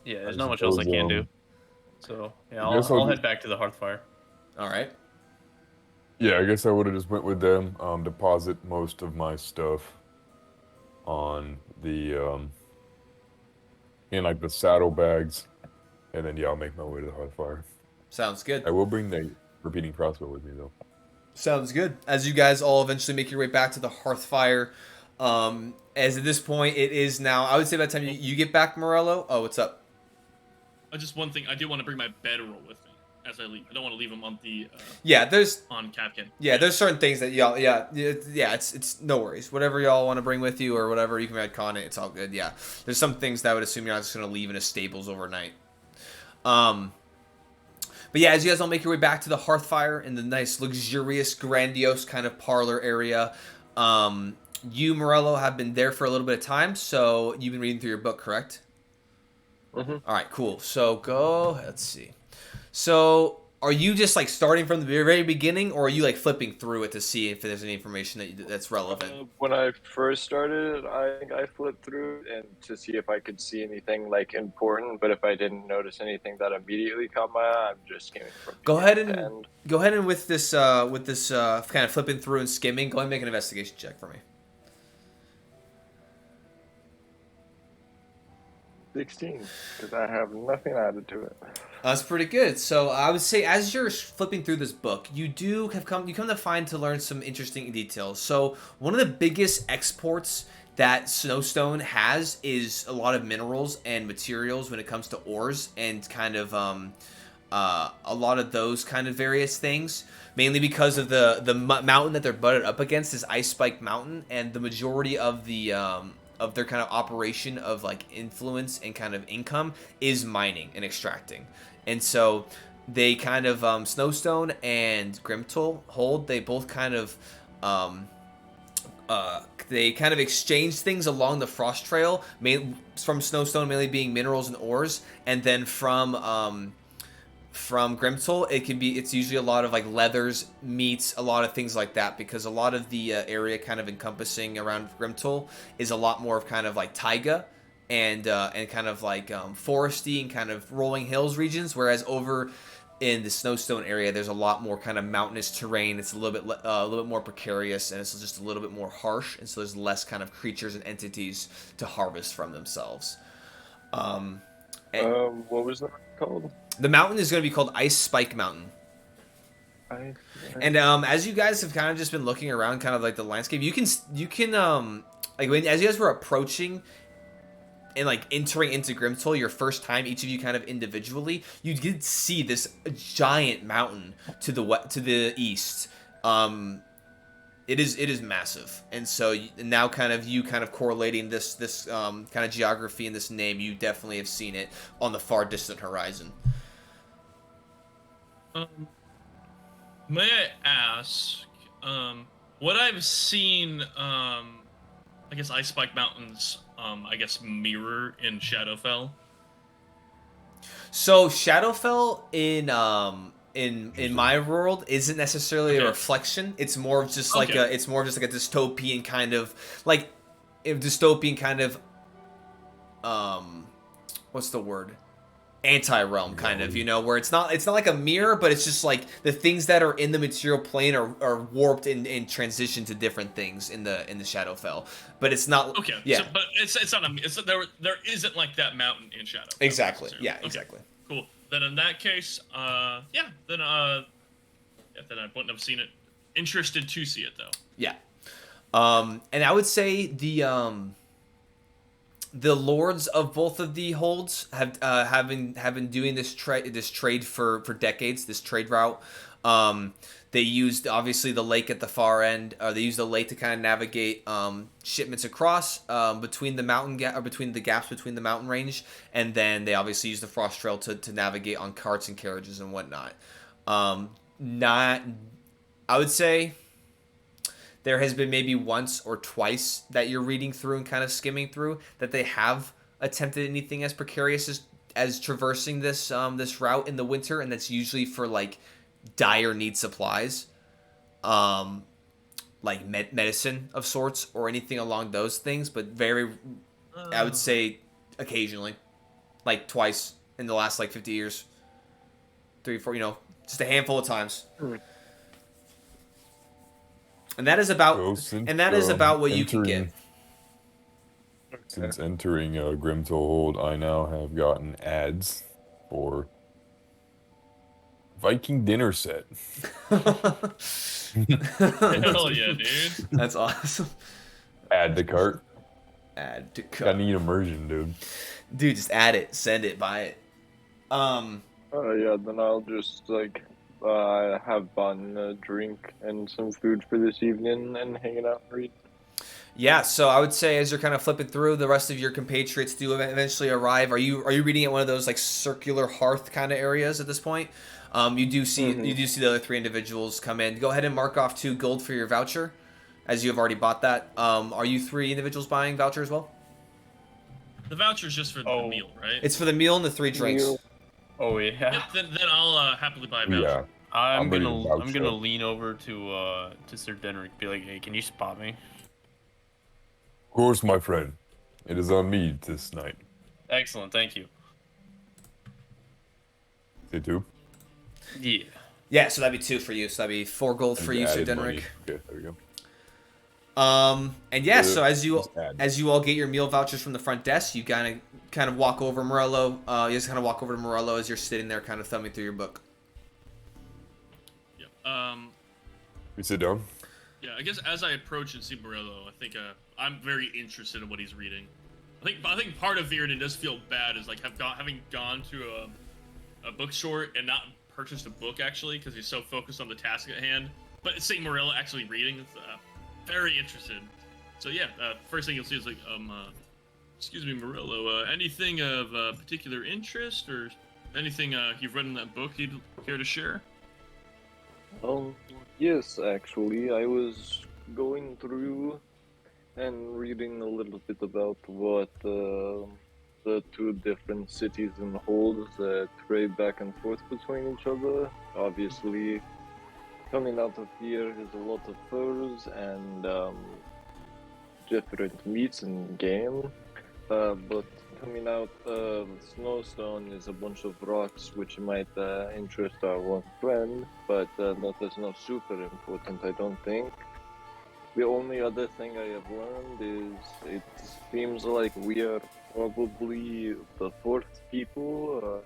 Yeah, there's not much else I can do. So yeah, I'll head back to the Hearthfire. All right. Yeah, I guess I would have just went with them. Deposit most of my stuff on the in like the saddlebags, and then yeah, I'll make my way to the Hearthfire. Sounds good. I will bring the repeating crossbow with me though. Sounds good. As you guys all eventually make your way back to the Hearthfire, as at this point it is now, I would say by the time you get back, Morello. Oh, what's up? Just one thing, I do want to bring my bedroll with me as I leave. I don't want to leave him on the Yeah, there's on Capcan. there's certain things that y'all it's no worries. Whatever y'all want to bring with you or whatever you can add con it. It's all good. Yeah, there's some things that I would assume you're not just gonna leave in a stables overnight. But yeah, as you guys all make your way back to the Hearthfire in the nice, luxurious, grandiose kind of parlor area, you, Morello, have been there for a little bit of time, so you've been reading through your book, correct? Mm-hmm. All right, cool. So let's see. So are you just like starting from the very beginning, or are you like flipping through it to see if there's any information that's relevant? When I first started, I think I flipped through and to see if I could see anything like important. But if I didn't notice anything that immediately caught my eye, I'm just skimming from Go ahead beginning to and end. with this kind of flipping through and skimming. Go ahead and make an investigation check for me. 16, because I have nothing added to it. That's pretty good. So I would say as you're flipping through this book, you come to find to learn some interesting details. So one of the biggest exports that Snowstone has is a lot of minerals and materials when it comes to ores and kind of a lot of those kind of various things. Mainly because of the mountain that they're butted up against is Ice Spike Mountain, and the majority of the of their kind of operation of like influence and kind of income is mining and extracting. And so they kind of Snowstone and Grimtoll Hold, they both kind of exchange things along the Frost Trail, from Snowstone mainly being minerals and ores, and then from Grimtoll, it's usually a lot of like leathers, meats, a lot of things like that, because a lot of the area kind of encompassing around Grimtoll is a lot more of kind of like taiga and kind of like foresty and kind of rolling hills regions, whereas over in the Snowstone area there's a lot more kind of mountainous terrain. It's a little bit more precarious, and it's just a little bit more harsh, and so there's less kind of creatures and entities to harvest from themselves. What was that called? The mountain is going to be called Ice Spike Mountain. And as you guys have kind of just been looking around kind of like the landscape, you can like as you guys were approaching and like entering into Grimtoll your first time, each of you kind of individually, you did see this giant mountain to the east. It is massive, and so now you correlating this kind of geography and this name, you definitely have seen it on the far distant horizon. May I ask, what I've seen, I guess Ice Spike Mountains, I guess mirror in Shadowfell? So Shadowfell in my world isn't necessarily a Okay. reflection. It's more of just like Okay. a dystopian kind of like a dystopian kind of what's the word? Anti-realm kind of, where it's not like a mirror, but it's just like the things that are in the material plane are warped and transitioned to different things in the Shadowfell. But it's not Okay. Yeah. So, but it's not there isn't like that mountain in Shadowfell. Exactly. necessarily. Yeah, Okay, exactly. Cool. Then in that case, then I wouldn't have seen it. Interested to see it though. Yeah. And I would say the lords of both of the holds have been doing this trade for decades. This trade route. They used obviously the lake at the far end. They used the lake to kind of navigate shipments across between the between the gaps between the mountain range, and then they obviously used the frost trail to navigate on carts and carriages and whatnot. I would say there has been maybe once or twice that you're reading through and kind of skimming through that they have attempted anything as precarious as traversing this route in the winter, and that's usually for like dire need supplies, like medicine of sorts or anything along those things. But I would say occasionally, like twice in the last like 50 years, 3, 4, just a handful of times. And that is about what you can get. Since entering Grimtoll Hold, I now have gotten ads for Viking dinner set. Hell yeah, dude. That's awesome. Add to cart. Add to I cart. need immersion, dude. Dude, just add it, send it, buy it. Yeah, then I'll just like have fun, drink, and some food for this evening, and hanging out and read. Yeah, so I would say as you're kind of flipping through, the rest of your compatriots do eventually arrive. Are you reading at one of those like circular hearth kind of areas at this point? You do see the other three individuals come in. Go ahead and mark off 2 gold for your voucher, as you have already bought that. Are you 3 individuals buying voucher as well? The voucher's just for the meal, right? It's for the meal and the 3 drinks. Meal. Oh yeah. Yep, then I'll happily buy a voucher. Yeah. I'm ready gonna to I'm vouch gonna up. lean over to Sir Denric, be like, hey, can you spot me? Of course, my friend. It is on me this night. Excellent, thank you. Say 2. Yeah. Yeah, so that'd be 2 for you. So that'd be 4 gold for you, Sir Added Denric. money. Okay, there we go. And yeah, so as you Just add. all get your meal vouchers from the front desk, you kind of walk over Morello. You just kind of walk over to Morello as you're sitting there, kind of thumbing through your book. Yeah. We sit down. Yeah, I guess as I approach and see Morello, I think I'm very interested in what he's reading. I think part of Virden does feel bad is like having gone to a bookstore and not purchased a book actually because he's so focused on the task at hand. But seeing Morello actually reading, is very interested. So yeah, first thing you'll see is like excuse me, Morello. Anything of particular interest or anything you've read in that book you'd care to share? Yes, actually, I was going through and reading a little bit about what the 2 different cities and holds trade back and forth between each other. Obviously, coming out of here is a lot of furs and different meats and game, but coming out of Snowstone is a bunch of rocks which might interest our one friend, but that is not super important, I don't think. The only other thing I have learned is it seems like we are probably the 4th people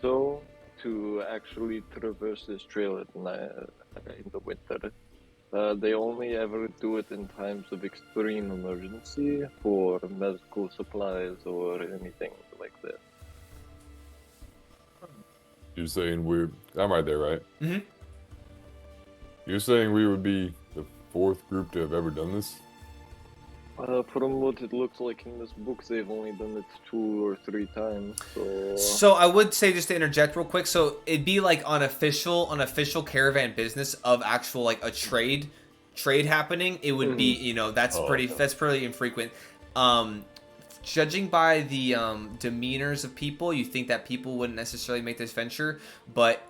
to actually traverse this trail in the winter. They only ever do it in times of extreme emergency for medical supplies or anything like that. You're saying I'm right there, right? Mm-hmm. You're saying we would be the 4th group to have ever done this? From what it looks like in this book, they've only done it 2 or 3 times. So I would say, just to interject real quick, so it'd be like on official caravan business of actual like a trade happening. It would be, that's pretty infrequent. Judging by the demeanors of people, you think that people wouldn't necessarily make this venture, but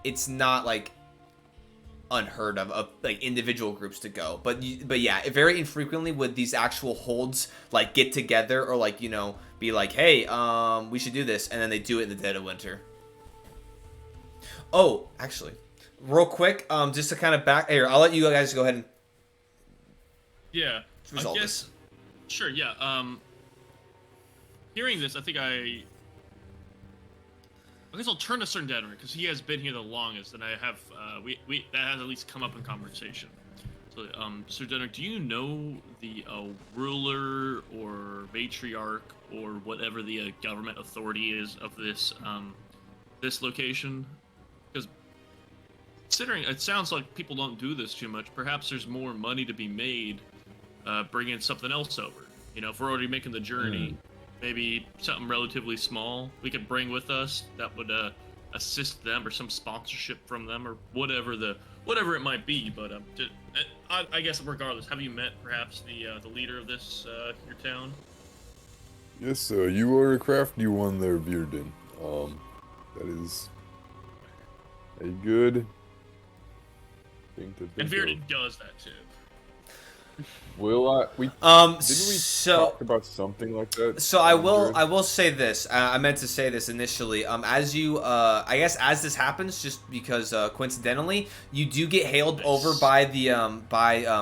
it's not like unheard of like individual groups to go, but yeah, very infrequently would these actual holds like get together or like be like, hey, we should do this, and then they do it in the dead of winter. Oh, actually, real quick, just to kind of back here, I'll let you guys go ahead and Yeah, resolve I this. guess. Sure. Yeah. Hearing this, I think I guess I'll turn to Sir Denric because he has been here the longest, and I have we that has at least come up in conversation. So, Sir Denric, do you know the ruler or matriarch or whatever the government authority is of this this location? Because considering it sounds like people don't do this too much, perhaps there's more money to be made bringing something else over. If we're already making the journey. Maybe something relatively small we could bring with us that would assist them, or some sponsorship from them, or whatever it might be. But I guess regardless, have you met perhaps the leader of this your town? Yes, you are a crafty one there, Virden. That is a good thing to think And Virden of. does that too. Didn't we talk about something like that? So I will say this. I meant to say this initially. As you, I guess, as this happens, just because coincidentally, you do get hailed over by the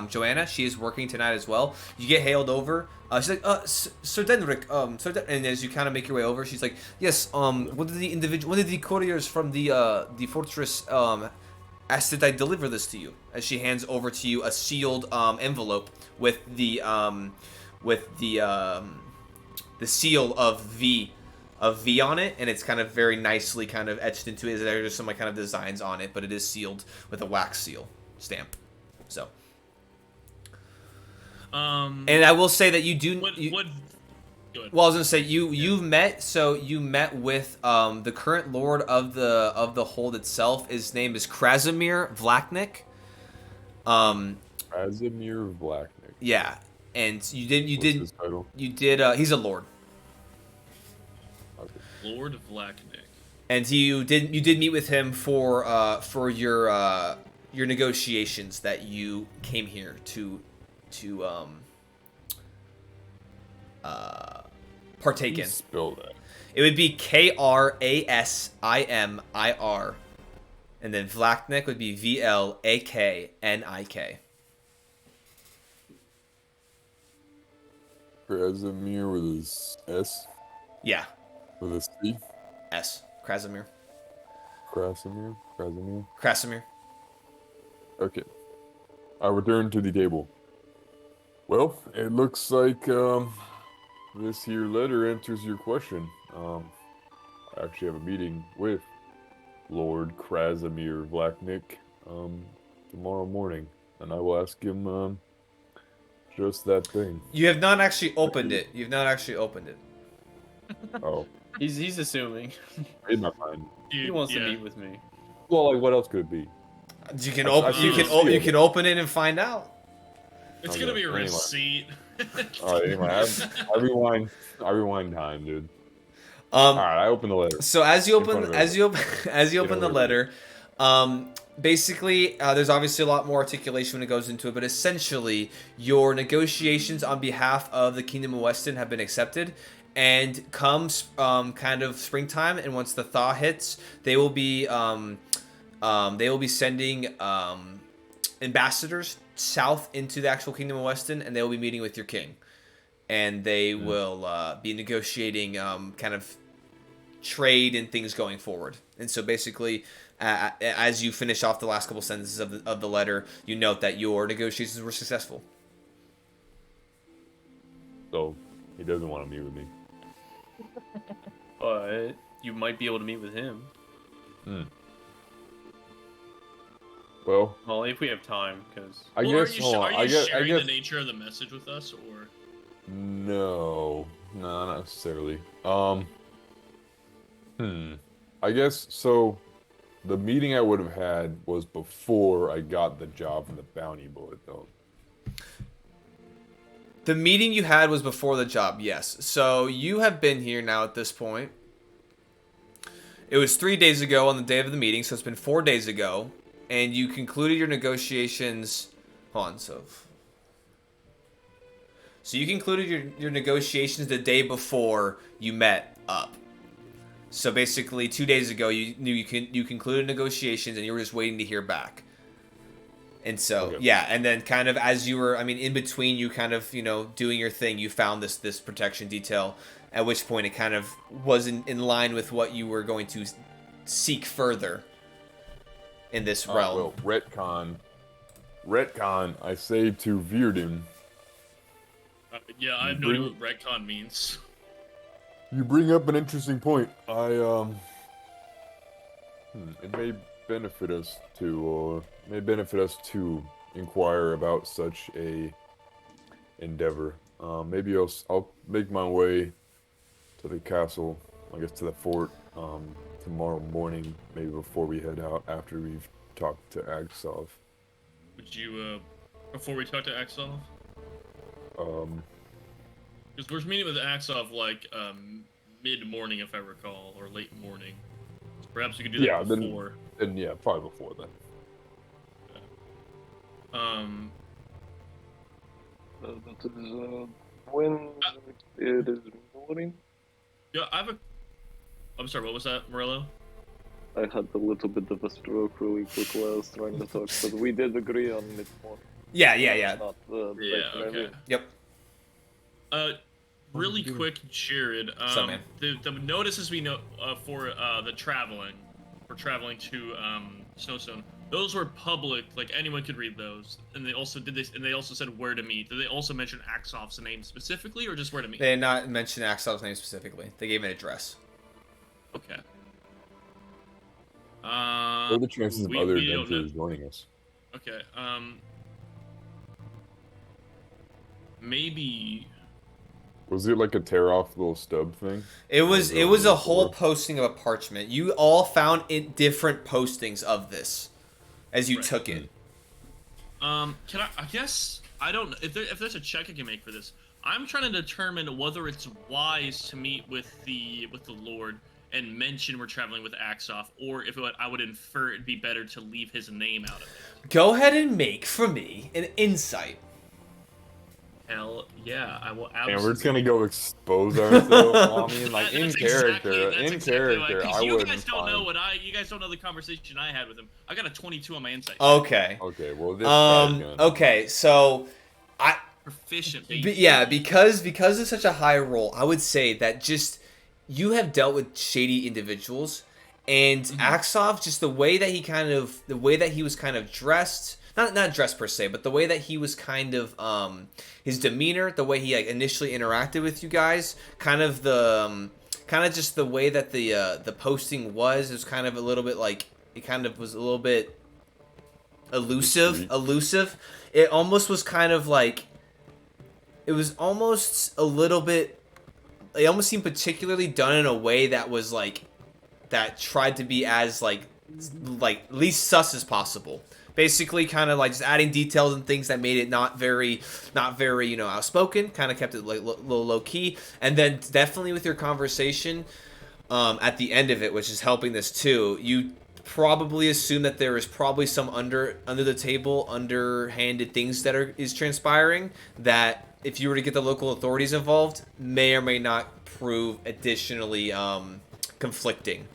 Joanna. She is working tonight as well. You get hailed over. She's like, Sir Denric, and as you kind of make your way over, she's like, yes, one of the couriers from the fortress ask that I deliver this to you. As she hands over to you a sealed envelope with the seal of V on it, and it's kind of very nicely kind of etched into it. There's some like kind of designs on it, but it is sealed with a wax seal stamp. So, and I will say that you do. Well, I was gonna say you've met with the current lord of the hold itself. His name is Krasimir Vlaknik. Krasimir Vlaknik. Yeah, and you What's did his title? he's a lord. Okay. Lord Vlaknik. And you did meet with him for your negotiations that you came here to partake in. Spell that. It would be Krasimir, and then Vlaknik would be Vlaknik. Krasimir with his S? Yeah, With a C? S. Krasimir. Krasimir? Okay. I return to the table. Well, it looks like this here letter answers your question. I actually have a meeting with Lord Krasimir Vlaknik tomorrow morning, and I will ask him just that thing. You have not actually opened it. Oh, He's assuming. in my mind. He wants to meet with me. Well, like, what else could it be? You can I open. see You the can seal. you can open it and find out. It's Okay, gonna be a anyway. receipt. Alright, anyway, I rewind time, dude. Alright, I open the letter. So as you In front open of the letter, basically there's obviously a lot more articulation when it goes into it, but essentially your negotiations on behalf of the Kingdom of Weston have been accepted. And comes kind of springtime, and once the thaw hits, they will be sending ambassadors south into the actual Kingdom of Weston, and they will be meeting with your king, and they will be negotiating kind of trade and things going forward. And so basically, as you finish off the last couple sentences of the letter, you note that your negotiations were successful. So, he doesn't want to meet with me. But you might be able to meet with him. Well, if we have time, because I guess. Are you sharing I guess. the nature of the message with us, or? No, not necessarily. I guess so. The meeting I would have had was before I got the job from the bounty bullet, though. The meeting you had was before the job, yes. So you have been here now at this point. It was 3 days ago on the day of the meeting, so it's been 4 days ago. And you concluded your negotiations... Hold on, so you concluded your negotiations the day before you met up. So basically, 2 days ago, you concluded negotiations, and you were just waiting to hear back. And so, Okay. yeah, and then kind of as you were, in between you kind of, doing your thing, you found this protection detail, at which point it kind of wasn't in line with what you were going to seek further in this realm. Well, retcon, I say to Virden. Yeah, I have no idea what retcon means. You bring up an interesting point. It may benefit us to inquire about such a endeavor. Maybe I'll make my way to the castle, I guess to the fort, tomorrow morning, maybe before we head out, after we've talked to Agsov. Would you, before we talk to Axov? Because we're meeting with Axov like mid-morning, if I recall, or late morning. So perhaps we could do that before. Then yeah, probably before then. That is when it is morning. Yeah, I'm sorry, what was that, Morello? I had a little bit of a stroke really quick while I was trying to talk, but we did agree on mid-morning. Yeah. Not Yeah, okay. Yep. Really quick, Jared. What's up, man? The notices we know for the traveling to Snowstone. Those were public, like anyone could read those. And they also did this, and they also said where to meet. Did they also mention Axoff's name specifically, or just where to meet? They did not mention Axel's name specifically. They gave an address. Okay. What are the chances of other we don't adventurers know. joining us? Okay. Maybe. Was it like a tear off little stub thing? It was a whole posting of a parchment. You all found different postings of this as you Right. took it. Can I guess I don't if there's a check I can make for this. I'm trying to determine whether it's wise to meet with the Lord and mention we're traveling with Axoff, or if I would infer it'd be better to leave his name out of it. Go ahead and make for me an insight. Hell yeah, I will absolutely. And we're just gonna go expose ourselves. I mean, like in That's character, exactly in character, right, I you wouldn't guys don't find. know you guys don't know the conversation I had with him. I got a 22 on my insight. Okay. Okay, well this guy's gonna... Okay, so Proficient, baby. yeah, because it's such a high roll, I would say that just you have dealt with shady individuals, and Axoff, just the way that he was kind of dressed, not dressed per se, but the way that he was kind of his demeanor, the way he like initially interacted with you guys, kind of just the way that the posting was kind of a little bit like it kind of was a little bit elusive. It almost was kind of like it was almost a little bit. It almost seemed particularly done in a way that was like that tried to be as like least sus as possible. Basically, kind of like just adding details and things that made it not very outspoken. Kind of kept it like little low key. And then definitely with your conversation at the end of it, which is helping this too. You probably assume that there is probably some under the table, underhanded things that is transpiring that if you were to get the local authorities involved, may or may not prove additionally conflicting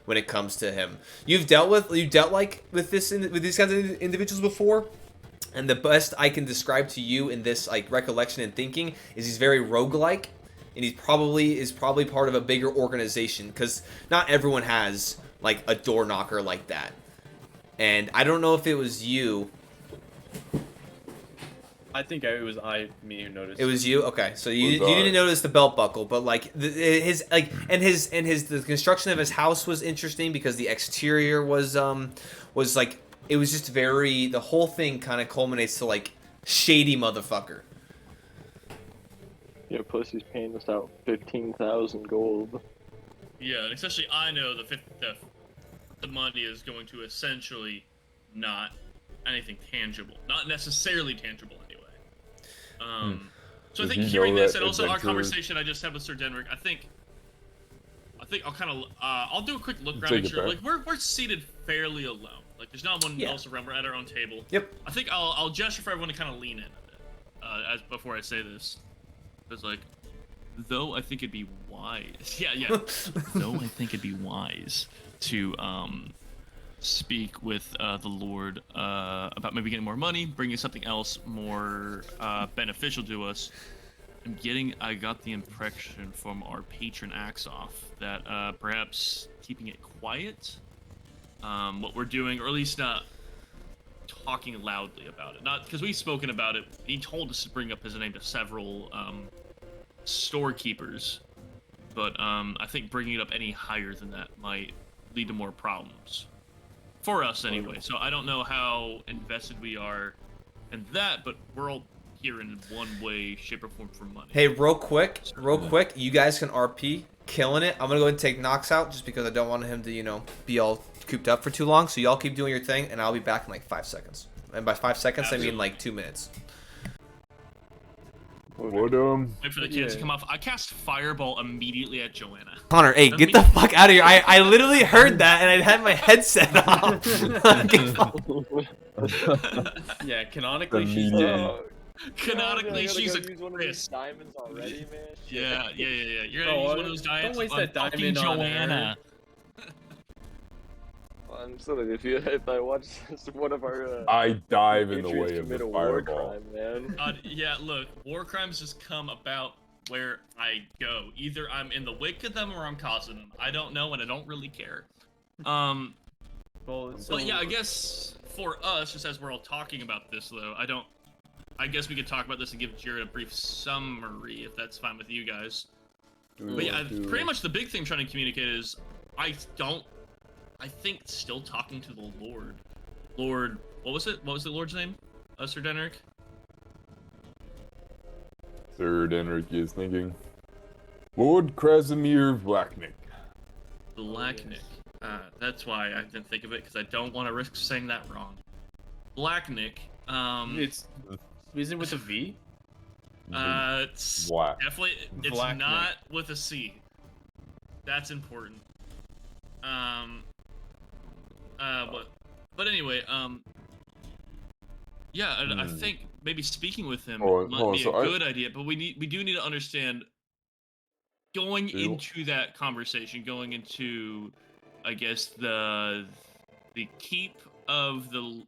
when it comes to him. You've dealt with these kinds of individuals before, and the best I can describe to you in this like recollection and thinking is he's very roguelike, and he's probably part of a bigger organization, because not everyone has like a door knocker like that. And I don't know if it was you. I think it was me who noticed. It was you? Okay. So you didn't notice the belt buckle, but like the construction of his house was interesting because the exterior was like it was just very, the whole thing kind of culminates to like shady motherfucker. Yeah, plus he's paying us out 15,000 gold. Yeah, and especially I know the money is going to essentially not anything tangible, not necessarily tangible anyway. So I Does think he hearing know this that and also our adventure- conversation I just had with Sir Denrick, I think I'll kind of I'll do a quick look around, Take make it sure back. like we're seated fairly alone. Like there's not one Yeah. else around. We're at our own table. Yep. I think I'll gesture for everyone to kind of lean in a bit as before I say this. It's like, though I think it'd be wise. Yeah. Though I think it'd be wise to speak with the Lord about maybe getting more money, bringing something else more beneficial to us. I got the impression from our patron Axoff that perhaps keeping it quiet, what we're doing, or at least not talking loudly about it. Not because we've spoken about it. He told us to bring up his name to several storekeepers, but I think bringing it up any higher than that might lead to more problems. For us, anyway. So I don't know how invested we are in that, but we're all here in one way, shape, or form for money. Hey, real quick, you guys can RP, killing it. I'm gonna go ahead and take Nox out just because I don't want him to, be all cooped up for too long. So y'all keep doing your thing, and I'll be back in like 5 seconds. And by 5 seconds, I mean like 2 minutes. What Wait for the kids to come off. I cast Fireball immediately at Joanna. Connor, hey, get the fuck out of here. I literally heard that, and I had my headset off. Yeah, canonically The she's media. dead. Canonically, she's a use one of these diamonds already, man. Yeah. You're gonna Bro, use one of those diets. don't waste on that fucking diamond on Joanna. I'm sorry if I watch one of our I dive in the patriots way of commit the a war fireball. crime, man. Yeah, look, war crimes just come about where I go. Either I'm in the wake of them or I'm causing them. I don't know, and I don't really care. Well, But yeah, I guess for us, just as we're all talking about this, though, I guess we could talk about this and give Jared a brief summary, if that's fine with you guys. But yeah, pretty much the big thing I'm trying to communicate is, I think still talking to the Lord. Lord, what was it? What was the Lord's name? Sir Denric? Sir Denric is thinking. Lord Krasimir Blacknick. Blacknick. That's why I didn't think of it, because I don't want to risk saying that wrong. Blacknick. Is it with a V? It's Black. definitely, it's Blacknick. not with a C. That's important. But anyway, yeah, I think maybe speaking with him might be a good idea, but we do need to understand going into that conversation, going into, I guess, the keep of the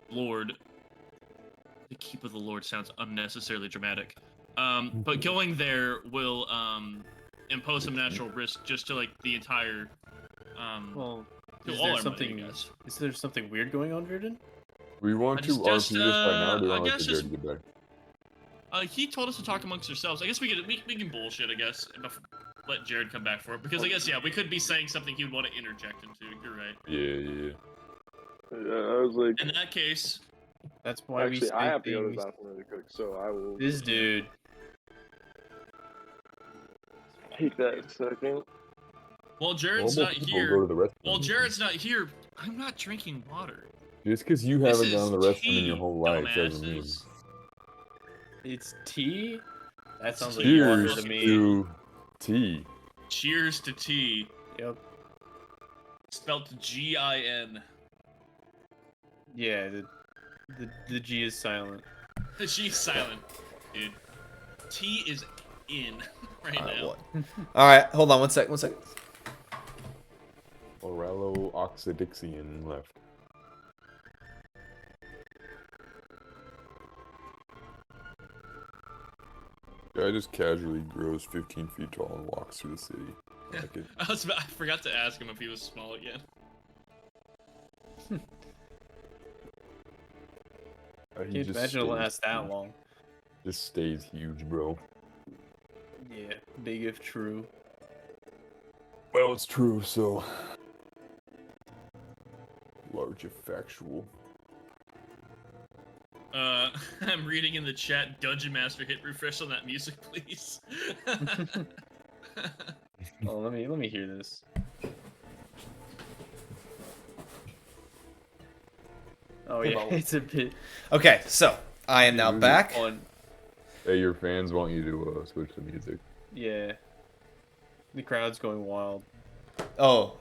Lord. The keep of the Lord sounds unnecessarily dramatic. But going there will impose some natural risk just to like the entire Well, to is all there our something? money, I guess. Is there something weird going on, Jordan? We want to RP this right now. They don't like to get back. He told us to talk amongst ourselves. I guess we can bullshit. I guess let Jared come back for it, because I guess we could be saying something he would want to interject into. You're right. Yeah. I was like. In that case, that's why actually, I have to go to the things. bathroom really quick, so I will. This dude. Take that a second. While Jared's Normal not people here, go to the restroom. while Jared's not here, I'm not drinking water. Just because you This haven't gone to the is restroom in your tea, whole life doesn't mean. dumbasses. It's tea? That sounds like Cheers water to me. to tea. Cheers to tea. Yep. Spelt G-I-N. Yeah, the G is silent. The G's silent, dude. T is in right now. All right, hold on one sec. Orello Oxidixian left. Guy just casually grows 15 feet tall and walks through the city. Like it. I forgot to ask him if he was small again. Can't imagine it'll last that long. Just stays huge, bro. Yeah, big if true. Well, it's true, so. Large if factual. I'm reading in the chat, Dungeon Master, hit refresh on that music, please. Oh, let me hear this. Oh yeah, it's a bit. Okay, so I am now back. Hey, your fans want you to switch the music. Yeah. The crowd's going wild. Oh.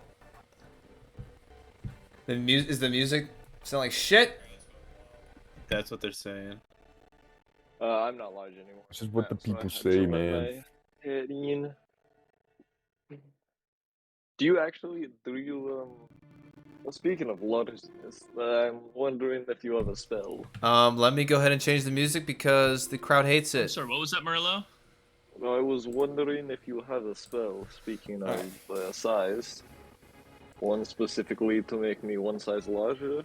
Is the music sound like shit? That's what they're saying. I'm not large anymore. This is what the So I people had say, to let man. my head in. Do you actually well, speaking of largeness, I'm wondering if you have a spell. Let me go ahead and change the music because the crowd hates I'm it. sorry, what was that, Merlot? I was wondering if you have a spell, speaking of size. One specifically to make me one size larger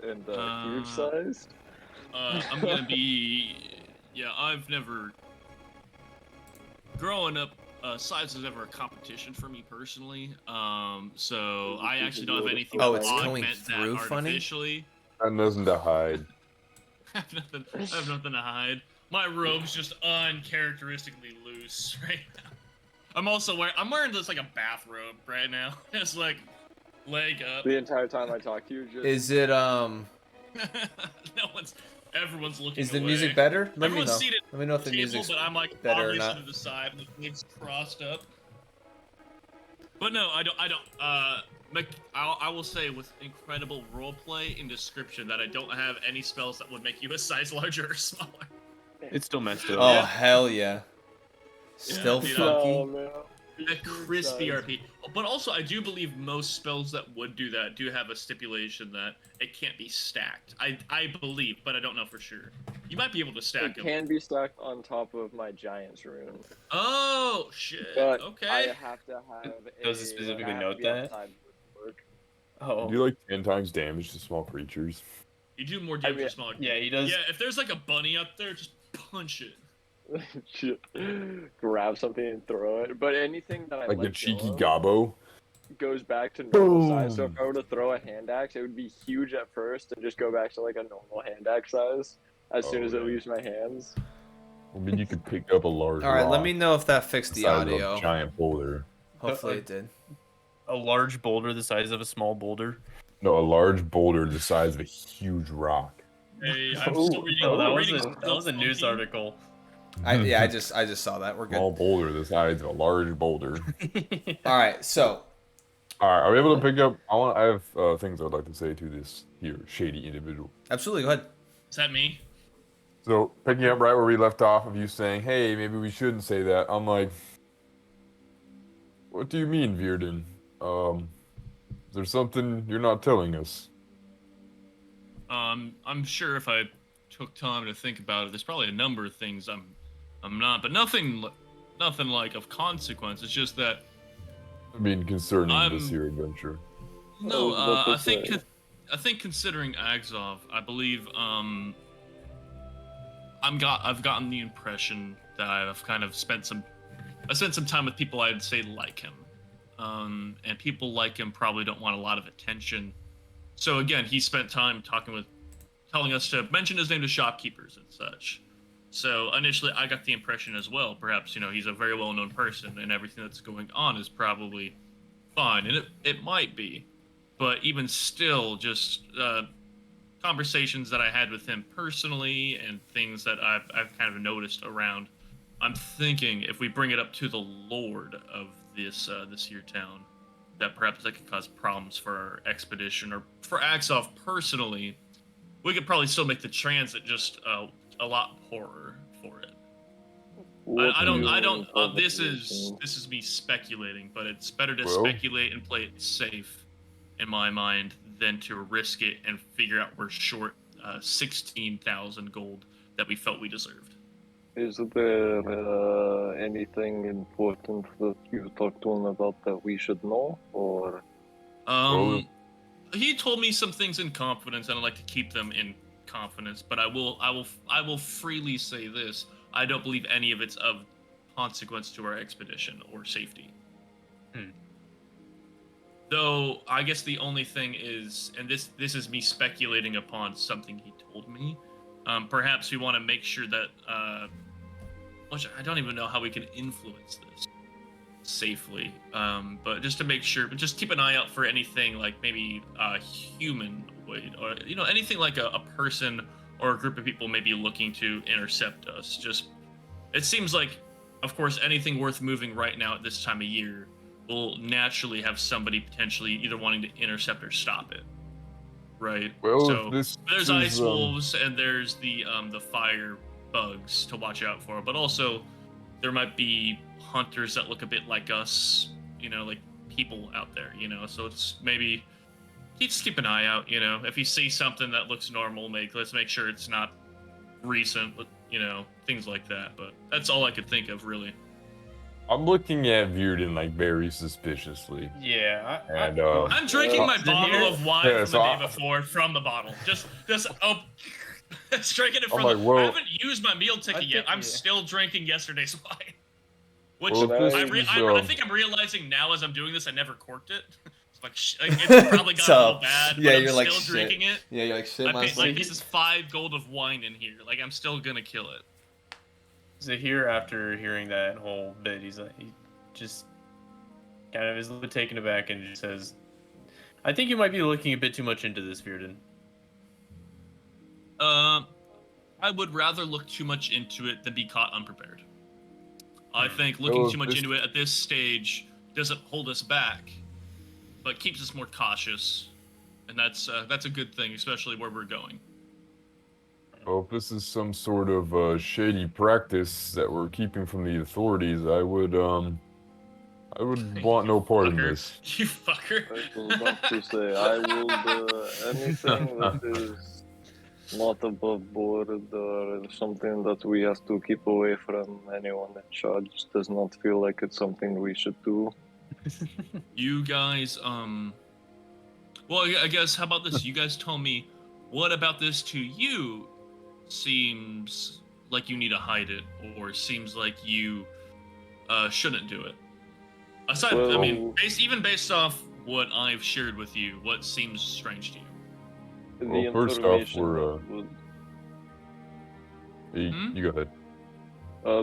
and huge sized. I'm gonna be... Yeah, I've never... Growing up, size was never a competition for me personally. So I actually don't have anything Oh, to it's going augment that through funny? artificially. Got nothing to hide. I have nothing to hide. My robe's just uncharacteristically loose right now. I'm wearing this like a bathrobe right now. It's like leg up. The entire time I talk to you, just Is it Everyone's looking. Is the away. music better? Let me Everyone's know. seated Let me know if the table, music's but I'm like better or obviously not. to the side and the legs crossed up. But no, I don't. I will say with incredible roleplay and description that I don't have any spells that would make you a size larger or smaller. It's still messed up. Oh hell yeah! Still dude, funky. Oh, man. A crispy RP. But also, I do believe most spells that would do that do have a stipulation that it can't be stacked. I believe, but I don't know for sure. You might be able to stack It them. can be stacked on top of my Giant's rune. Oh shit! But Okay. I have to have Does it specifically note that? outside work. Oh. Do like 10 times damage to small creatures. You do more damage to smaller. Yeah, he does. Yeah, if there's like a bunny up there, just punch it. Grab something and throw it. But anything that I Like the let cheeky go of gobbo. goes back to normal size. So if Boom. I were to throw a hand axe, it would be huge at first and just go back to like a normal hand axe size as soon as it yeah. leaves my hands. I mean, you could pick up a large All right, let rock me know if that fixed the the size of a audio. giant boulder. Hopefully it did. A large boulder the size of a small boulder. No, a large boulder the size of a huge rock. Hey, I'm still reading. Oh, that I'm was reading a that was a news Funky. article. I just saw that. We're Small good. boulder the size of a large boulder. All right, so All right, are we able to pick up? I have things I'd like to say to this here shady individual. absolutely go ahead. Is that me? So picking up right where we left off of you saying, "Hey, maybe we shouldn't say that." I'm like, "What do you mean, Virden? Is there something you're not telling us?" I'm sure if I took time to think about it, there's probably a number of things I'm not, but nothing like of consequence. It's just that I mean, concerning this I'm- here adventure. no, what I to think say? I think considering Agzov, I believe I've gotten the impression that I've kind of spent some time with people I'd say like him, and people like him probably don't want a lot of attention. So again, he spent time telling us to mention his name to shopkeepers and such. So initially, I got the impression as well. Perhaps he's a very well-known person, and everything that's going on is probably fine, and it might be, but even still, just conversations that I had with him personally and things that I've kind of noticed around. I'm thinking if we bring it up to the Lord of this here town, that perhaps that could cause problems for our expedition or for Axoff personally. We could probably still make the transit just a lot poorer for it. I don't. This is me speculating, but it's better to speculate and play it safe, in my mind, than to risk it and figure out we're short 16,000 gold that we felt we deserved. Is there anything important that you talked to him about that we should know, or? He told me some things in confidence, and I'd like to keep them in confidence. But I will freely say this: I don't believe any of it's of consequence to our expedition or safety. Though I guess the only thing is, and this is me speculating upon something he told me. Perhaps we want to make sure that, which I don't even know how we can influence this safely. But just to make sure, but just keep an eye out for anything like maybe humanoid or anything like a person or a group of people maybe looking to intercept us. Just it seems like, of course, anything worth moving right now at this time of year will naturally have somebody potentially either wanting to intercept or stop it. Right. Well, so this there's is, ice wolves and there's the fire bugs to watch out for, but also there might be hunters that look a bit like us, like people out there, So it's maybe just keep an eye out, If you see something that looks normal, let's make sure it's not recent, but things like that. But that's all I could think of, really. I'm looking at Virden like very suspiciously. Yeah. And I'm drinking my Is it bottle here? of wine Yeah, from so the I- day before from the bottle. Just drinking it I'm from. like, I well- haven't used my meal ticket yet. think I'm you- still drinking yesterday's wine. Which Well, if this I is, think I'm realizing now as I'm doing this, I never corked it. It's like it's probably got So, a little bad. yeah, but you're I'm like, still shit. drinking it. Yeah, you're like shit. I My paid, like this is 5 gold of wine in here. Like I'm still gonna kill it. So here, after hearing that whole bit, he just kind of is a little bit taken aback and just says, "I think you might be looking a bit too much into this, Virden." I would rather look too much into it than be caught unprepared. I think looking Well, too much this- into it at this stage doesn't hold us back, but keeps us more cautious, and that's a good thing, especially where we're going. well, if this is some sort of shady practice that we're keeping from the authorities, I would want no part in Fucker. this. You fucker. I was about to say, I will anything that is not above board or something that we have to keep away from anyone in charge does not feel like it's something we should do. You guys, Well, I guess, how about this? You guys tell me, what about this to you seems like you need to hide it, or seems like you shouldn't do it? Aside, I mean, Well- even based off what I've shared with you, what seems strange to you? The Well, first off, information we're, that was- you go ahead.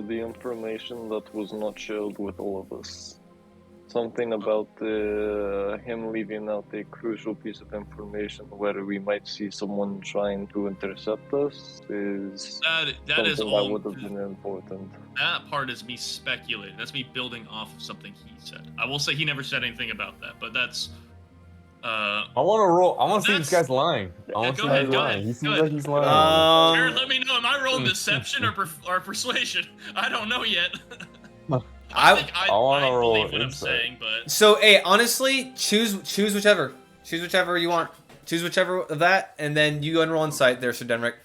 the information that was not shared with all of us. Something about him leaving out a crucial piece of information where we might see someone trying to intercept us is That is something all. that would have been important. That part is me speculating. That's me building off of something he said. I will say he never said anything about that, but that's. I want to roll. I want to see if this That's- guy's lying. I want to go see if ahead, he's go lying. ahead, He go seems ahead. like he's lying. Jared, let me know. Am I rolling deception or persuasion? I don't know yet. I think I wanna roll believe what insight. I'm saying, but So, hey, honestly, choose whichever. Choose whichever you want. Choose whichever of that, and then you go and roll insight there, Sir Denrick.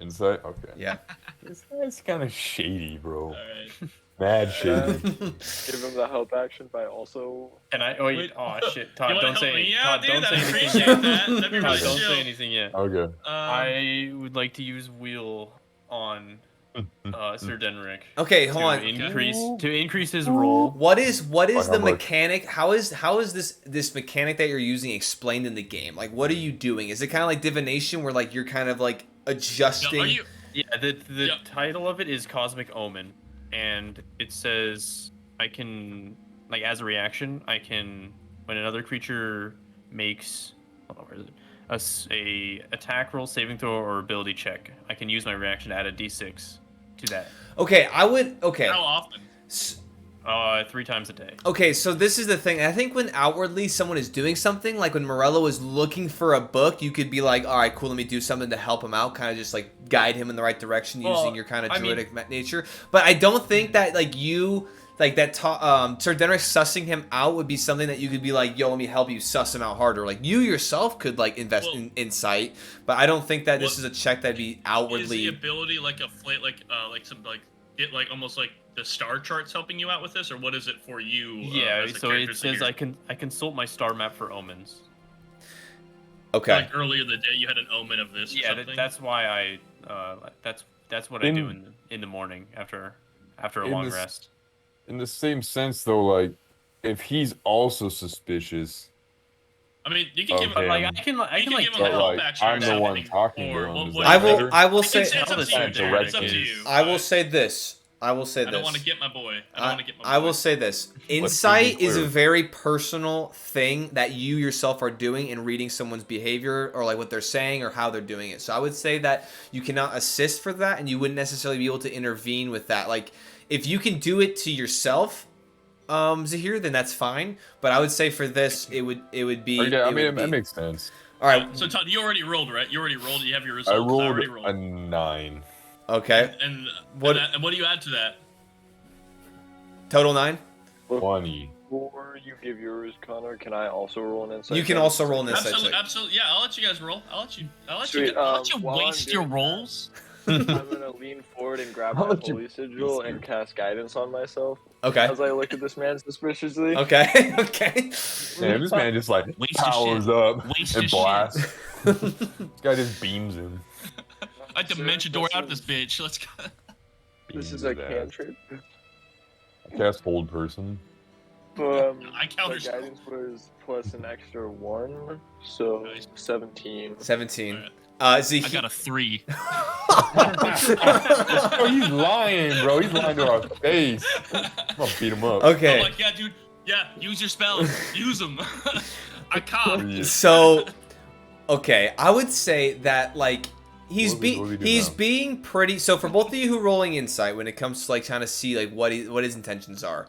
Insight? Okay. Yeah. This guy's kind of shady, bro. all right. Mad shady. Give him the help action by also. And I wait. Wait. Oh shit, You Todd, wanna don't help say. me out, Todd, dude? don't I'd say anything appreciate yet. that. That'd be Todd, really don't chill. say anything yet. Okay. I would like to use wheel on Sir Denrick Okay, hold to on. increase his roll. What is By the how much? mechanic? How is this mechanic that you're using explained in the game? Like, what are you doing? Is it kind of like divination, where like you're kind of like adjusting? Are you? Yeah, the Yeah. title of it is Cosmic Omen, and it says I can, like, as a reaction, I can, when another creature makes, hold on, where is it? A attack roll, saving throw, or ability check, I can use my reaction to add a d6 to that. Okay, I would. Okay. How often? 3 times a day. Okay, so this is the thing. I think when outwardly someone is doing something, like when Morello is looking for a book, you could be like, all right, cool, let me do something to help him out, kind of just like guide him in the right direction Well, using your kind of I mean- druidic nature. But I don't think that like you, like that, Sir Denrick sussing him out would be something that you could be like, yo, let me help you suss him out harder. Like you yourself could like invest Well- in insight, but I don't think that this Well, is a check that'd be Is outwardly. the ability like a flat, like some like it like almost like the star charts helping you out with this, or what is it for you? Yeah, as a so character it says here? I consult my star map for omens. Okay. Like earlier in the day, you had an omen of this. Or Yeah, something? that's why I that's what I do in the morning after a In long this- rest. In the same sense, though, like, if he's also suspicious, I mean, you can give Okay. him. Like I can You can like give him but a help like, action. I'm or the one something, talking or to him. Is what- that I will. better? I will It's, say. it's up to you, Direct Jared. It's up to is- you. I will say this. I will say I this. don't want to get my boy. I don't want to get my boy. I will say this. be Insight is a clear. very personal thing that you yourself are doing in reading someone's behavior or like what they're saying or how they're doing it. So I would say that you cannot assist for that and you wouldn't necessarily be able to intervene with that. Like if you can do it to yourself, Zahir, then that's fine. But I would say for this it would be Okay, I it mean, would it be- makes sense. all right. So Todd, you already rolled, right? You already rolled. You have your I results. rolled already a rolled. 9. Okay. And What- and what do you add to that? Total 9? 20. Before you give yours, Connor, can I also roll an insight? You can check? also roll an insight Absolutely, check. absolutely. Yeah, I'll let you guys roll. I'll let you Sweet, while I'm waste your doing rolls. I'm gonna lean forward and grab I'll my let you holy sigil and cast guidance on myself Okay. as I look at this man suspiciously. Okay. Okay. Damn, this man just like Waste your powers shit. up Waste and your blasts. This guy just beams him. I dimension door out this bitch. Let's go. This Beams is a his ass. cantrip. I cast hold person. I My counter. guidance was plus an extra 1, so Nice. 17. 17. Alright. I Zahir. got a 3. Oh, he's lying, bro. He's lying to our face. I'm gonna beat him up. Okay. I'm like, yeah, dude. Yeah, use your spells. Use them. I cop. Yeah. So, okay, I would say that like he's What was he doing he's now? being pretty. So for both of you who rolling insight, when it comes to like trying to see like what his intentions are,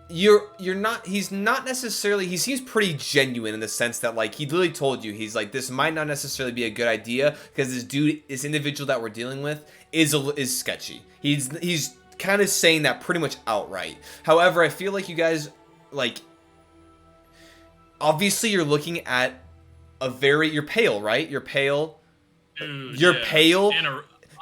you're not. He's not necessarily. He seems pretty genuine in the sense that like he literally told you he's like this might not necessarily be a good idea because this individual that we're dealing with is sketchy. He's kind of saying that pretty much outright. However, I feel like you guys like. Obviously, you're looking at you're pale, right? You're pale. Dude, You're yeah. pale. And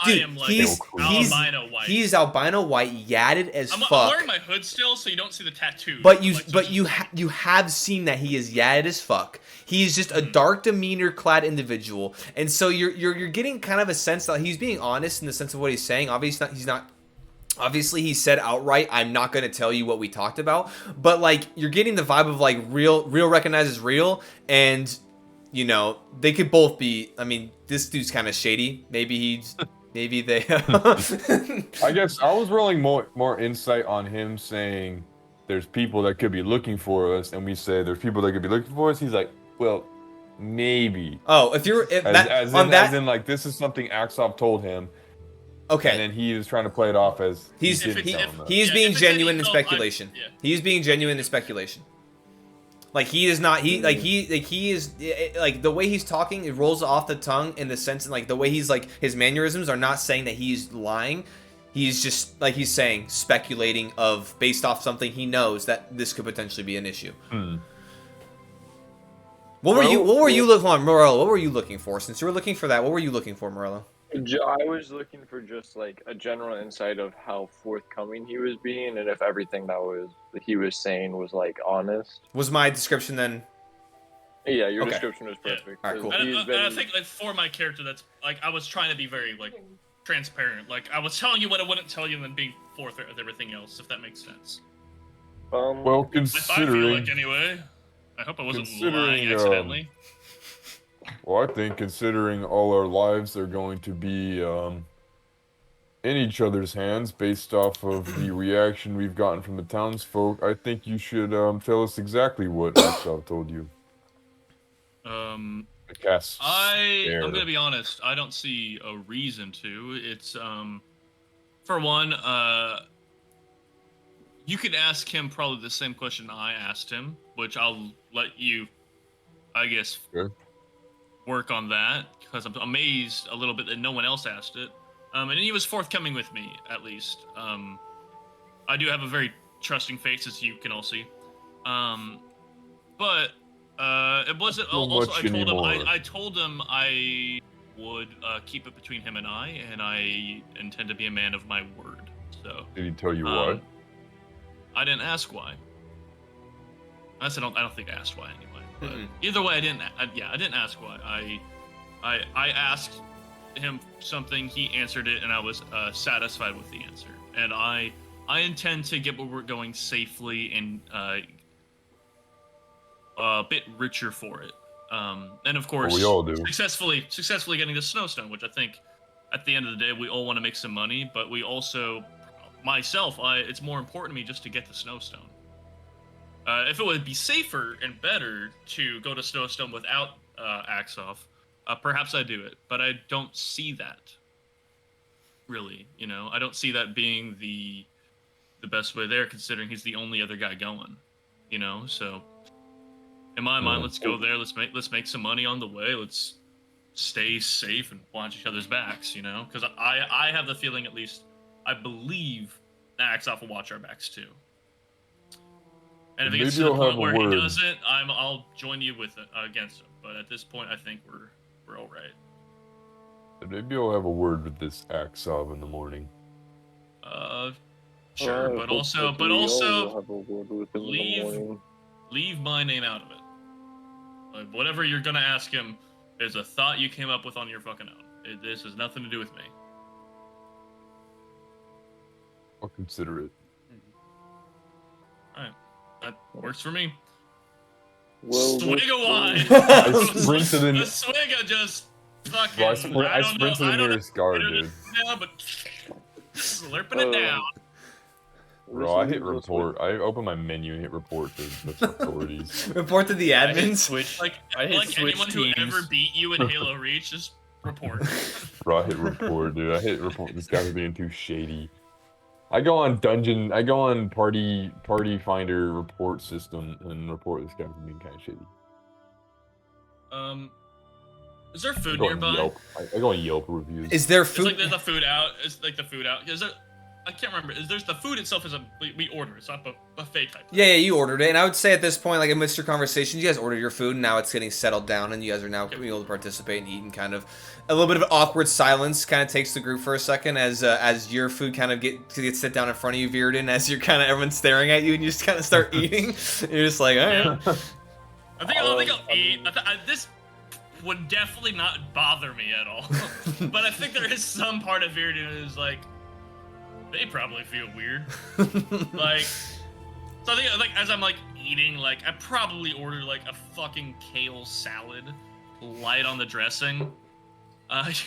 Dude, am like he's albino white. He's albino white, yadded as I'm fuck. wearing my hood still, so you don't see the tattoo. But you have seen that he is yadded as fuck. He's just a dark demeanor clad individual, and so you're getting kind of a sense that he's being honest in the sense of what he's saying. Obviously, he's not. Obviously, he said outright, "I'm not going to tell you what we talked about." But like, you're getting the vibe of like real recognizes real, and you know they could both be. I mean, this dude's kind of shady. Maybe they. I guess I was rolling more insight on him saying there's people that could be looking for us, and we say there's people that could be looking for us. He's like, well, maybe. Oh, if like this is something Axop told him. Okay. And then he was trying to play it off as he's being genuine in speculation. He's being genuine in speculation. Like he is not he is like the way he's talking, it rolls off the tongue in the sense, and like the way he's like his mannerisms are not saying that he's lying. He's just like he's saying speculating of based off something he knows that this could potentially be an issue. What were you looking for, Morello? What were you looking for? Since you were looking for that, what were you looking for, Morello? I was looking for just like a general insight of how forthcoming he was being, and if everything that he was saying was like honest. Was my description then? Yeah, your description was perfect. All right, cool. And I think like for my character, that's like I was trying to be very like transparent. Like I was telling you what I wouldn't tell you, and then being forthright with everything else, if that makes sense. Well, If I feel like anyway, I hope I wasn't lying accidentally. Well, I think considering all our lives are going to be in each other's hands based off of the reaction we've gotten from the townsfolk, I think you should tell us exactly what Axel told you. I'm gonna be honest. I don't see a reason to. It's for one, you could ask him probably the same question I asked him, which I'll let you, I guess. Okay. Work on that, because I'm amazed a little bit that no one else asked it. And he was forthcoming with me, at least. I do have a very trusting face, as you can all see. But it wasn't. Also, I told him I would keep it between him and I intend to be a man of my word. So. Did he tell you why? I didn't ask why. I don't think I asked why anyway. But either way, I didn't ask why. I asked him something, he answered it, and I was satisfied with the answer. And I intend to get where we're going safely and a bit richer for it. And of course, we all do. Successfully getting the snowstone, which I think at the end of the day we all want to make some money, but we also, myself, it's more important to me just to get the snowstone. If it would be safer and better to go to Snowstone without Axoff, perhaps I'd do it. But I don't see that. Really, you know, I don't see that being the best way there, considering he's the only other guy going. You know, so in my mind, let's go there. Let's make some money on the way. Let's stay safe and watch each other's backs. You know, because I have the feeling, at least I believe, Axoff will watch our backs too. And if it gets to the point where he doesn't, I'll join you with it against him. But at this point, I think we're all right. Maybe I'll have a word with this Axov in the morning. Sure, but also leave my name out of it. Like, whatever you're gonna ask him is a thought you came up with on your fucking own. This has nothing to do with me. I'll consider it. All right. That works for me. Well, swig a wine. I sprint to the swig just fucking. Bro, I sprint to the nearest guard, dude. Yeah, but slurping it down. Bro, I hit report. I open my menu and hit report to the authorities. Report to the admins. Like anyone who ever beat you in Halo Reach, just report. Bro, I hit report, dude. I hit report. This guy's being too shady. I go on party finder report system and report this guy's being kind of shady. Is there food nearby? I go on Yelp reviews. Is there food? It's like there's the food out. It's like the food out. Is there? I can't remember. There's the food itself is we order. It's not a buffet type. Yeah, you ordered it, and I would say at this point, like amidst your conversations, you guys ordered your food, and now it's getting settled down, and you guys are now able to participate and eat, and kind of a little bit of awkward silence kind of takes the group for a second as your food kind of gets set down in front of you, Viridin, as you're kind of everyone's staring at you, and you just kind of start eating. You're just like, all right. Yeah. I think I'll eat. This would definitely not bother me at all, but I think there is some part of Viridin who's like, they probably feel weird. Like, so I think, like, as I'm, like, eating, like, I probably order, like, a fucking kale salad, light on the dressing.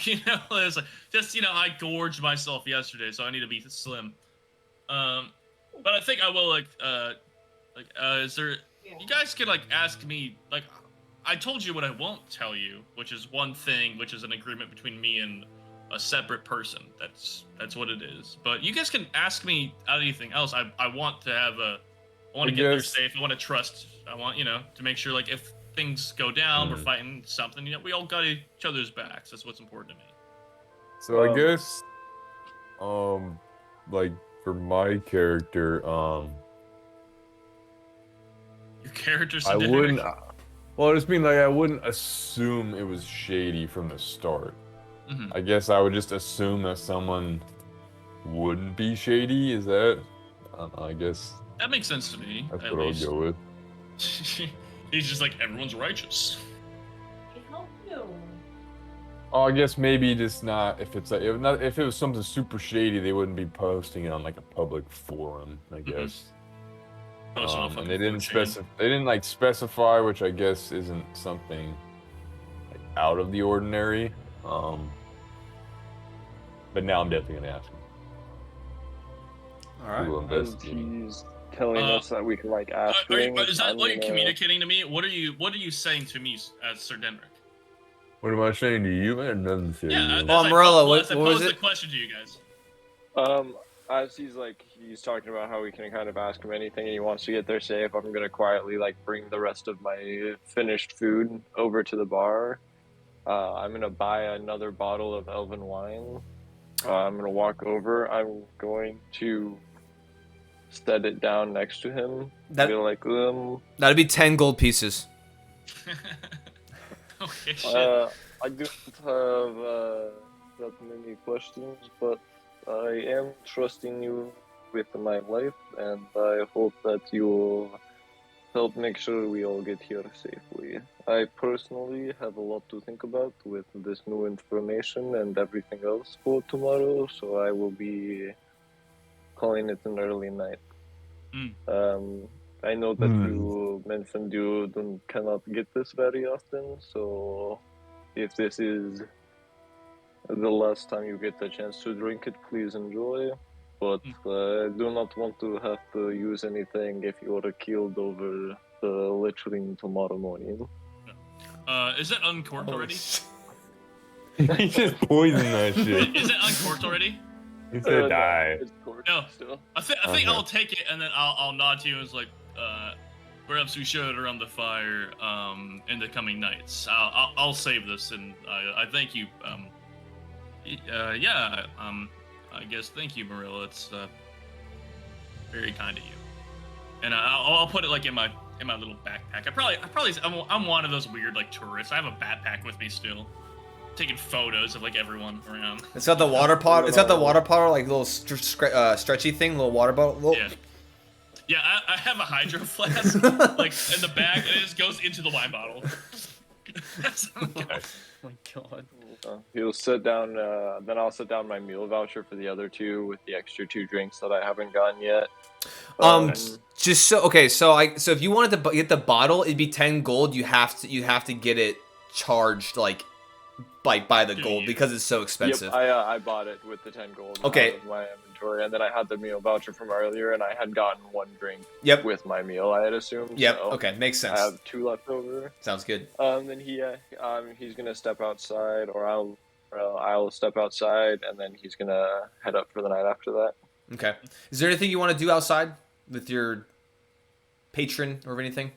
You know, it's like, just, you know, I gorged myself yesterday, so I need to be slim. But I think I will, is there, you guys could, like, ask me, like, I told you what I won't tell you, which is one thing, which is an agreement between me and a separate person. That's what it is. But you guys can ask me anything else. I want to have I want to get there safe. I want to trust. I want, you know, to make sure, like, if things go down, we're fighting something, you know, we all got each other's backs. That's what's important to me. So I guess, like for my character, your character's I wouldn't. Well, I just mean like I wouldn't assume it was shady from the start. Mm-hmm. I guess I would just assume that someone wouldn't be shady. Is that? I don't know, I guess that makes sense to me. that's at what least. I'll go with. He's just like, everyone's righteous. I help you. Oh, I guess maybe just not if it's like if it was something super shady, they wouldn't be posting it on like a public forum. I guess. And they didn't like specify, which I guess isn't something like out of the ordinary. But now I'm definitely gonna ask him. All right. And he's telling us that we can like ask things. Is that what you're communicating to me? What are you saying to me as Sir Denric? What am I saying to you? I had nothing to say. Yeah, Morello, what was the it? question to you guys. As he's talking about how we can kind of ask him anything and he wants to get there safe, I'm gonna quietly like bring the rest of my finished food over to the bar. I'm gonna buy another bottle of elven wine. I'm gonna walk over. I'm going to set it down next to him. That'd be 10 gold pieces. Okay, shit. I don't have that many questions, but I am trusting you with my life, and I hope that you will help make sure we all get here safely. I personally have a lot to think about with this new information and everything else for tomorrow, so I will be calling it an early night. I know that you mentioned you cannot get this very often, so if this is the last time you get the chance to drink it, please enjoy. But I do not want to have to use anything if you are killed over the littering tomorrow morning. Is it uncorked already? He just poisoned that shit. Is it uncorked already? He said die. It's corked No. still. I think I'll take it and then I'll nod to you and it's like, perhaps we should around the fire in the coming nights. I'll save this and I thank you. I guess thank you, Marilla. It's very kind of you. And I'll put it like in my little backpack. I'm one of those weird like tourists. I have a backpack with me still, taking photos of like everyone around. It's got the water pot. It's got the water bottle, like little stretchy thing, little water bottle. Yeah. Yeah, I have a hydro flask like in the bag, and it just goes into the wine bottle. Oh my god. He'll sit down, then I'll sit down my meal voucher for the other two with the extra 2 drinks that I haven't gotten yet. Just so if you wanted to get the bottle, it'd be 10 gold. You have to get it charged like by the gold because it's so expensive. Yep, I bought it with the 10 gold out of my inventory, and then I had the meal voucher from earlier, and I had gotten 1 drink with my meal, I had assumed. Yep, so okay, makes sense. I have 2 left over. Sounds good. Then he's gonna step outside, or I'll step outside, and then he's gonna head up for the night after that. Okay. Is there anything you want to do outside with your patron or anything?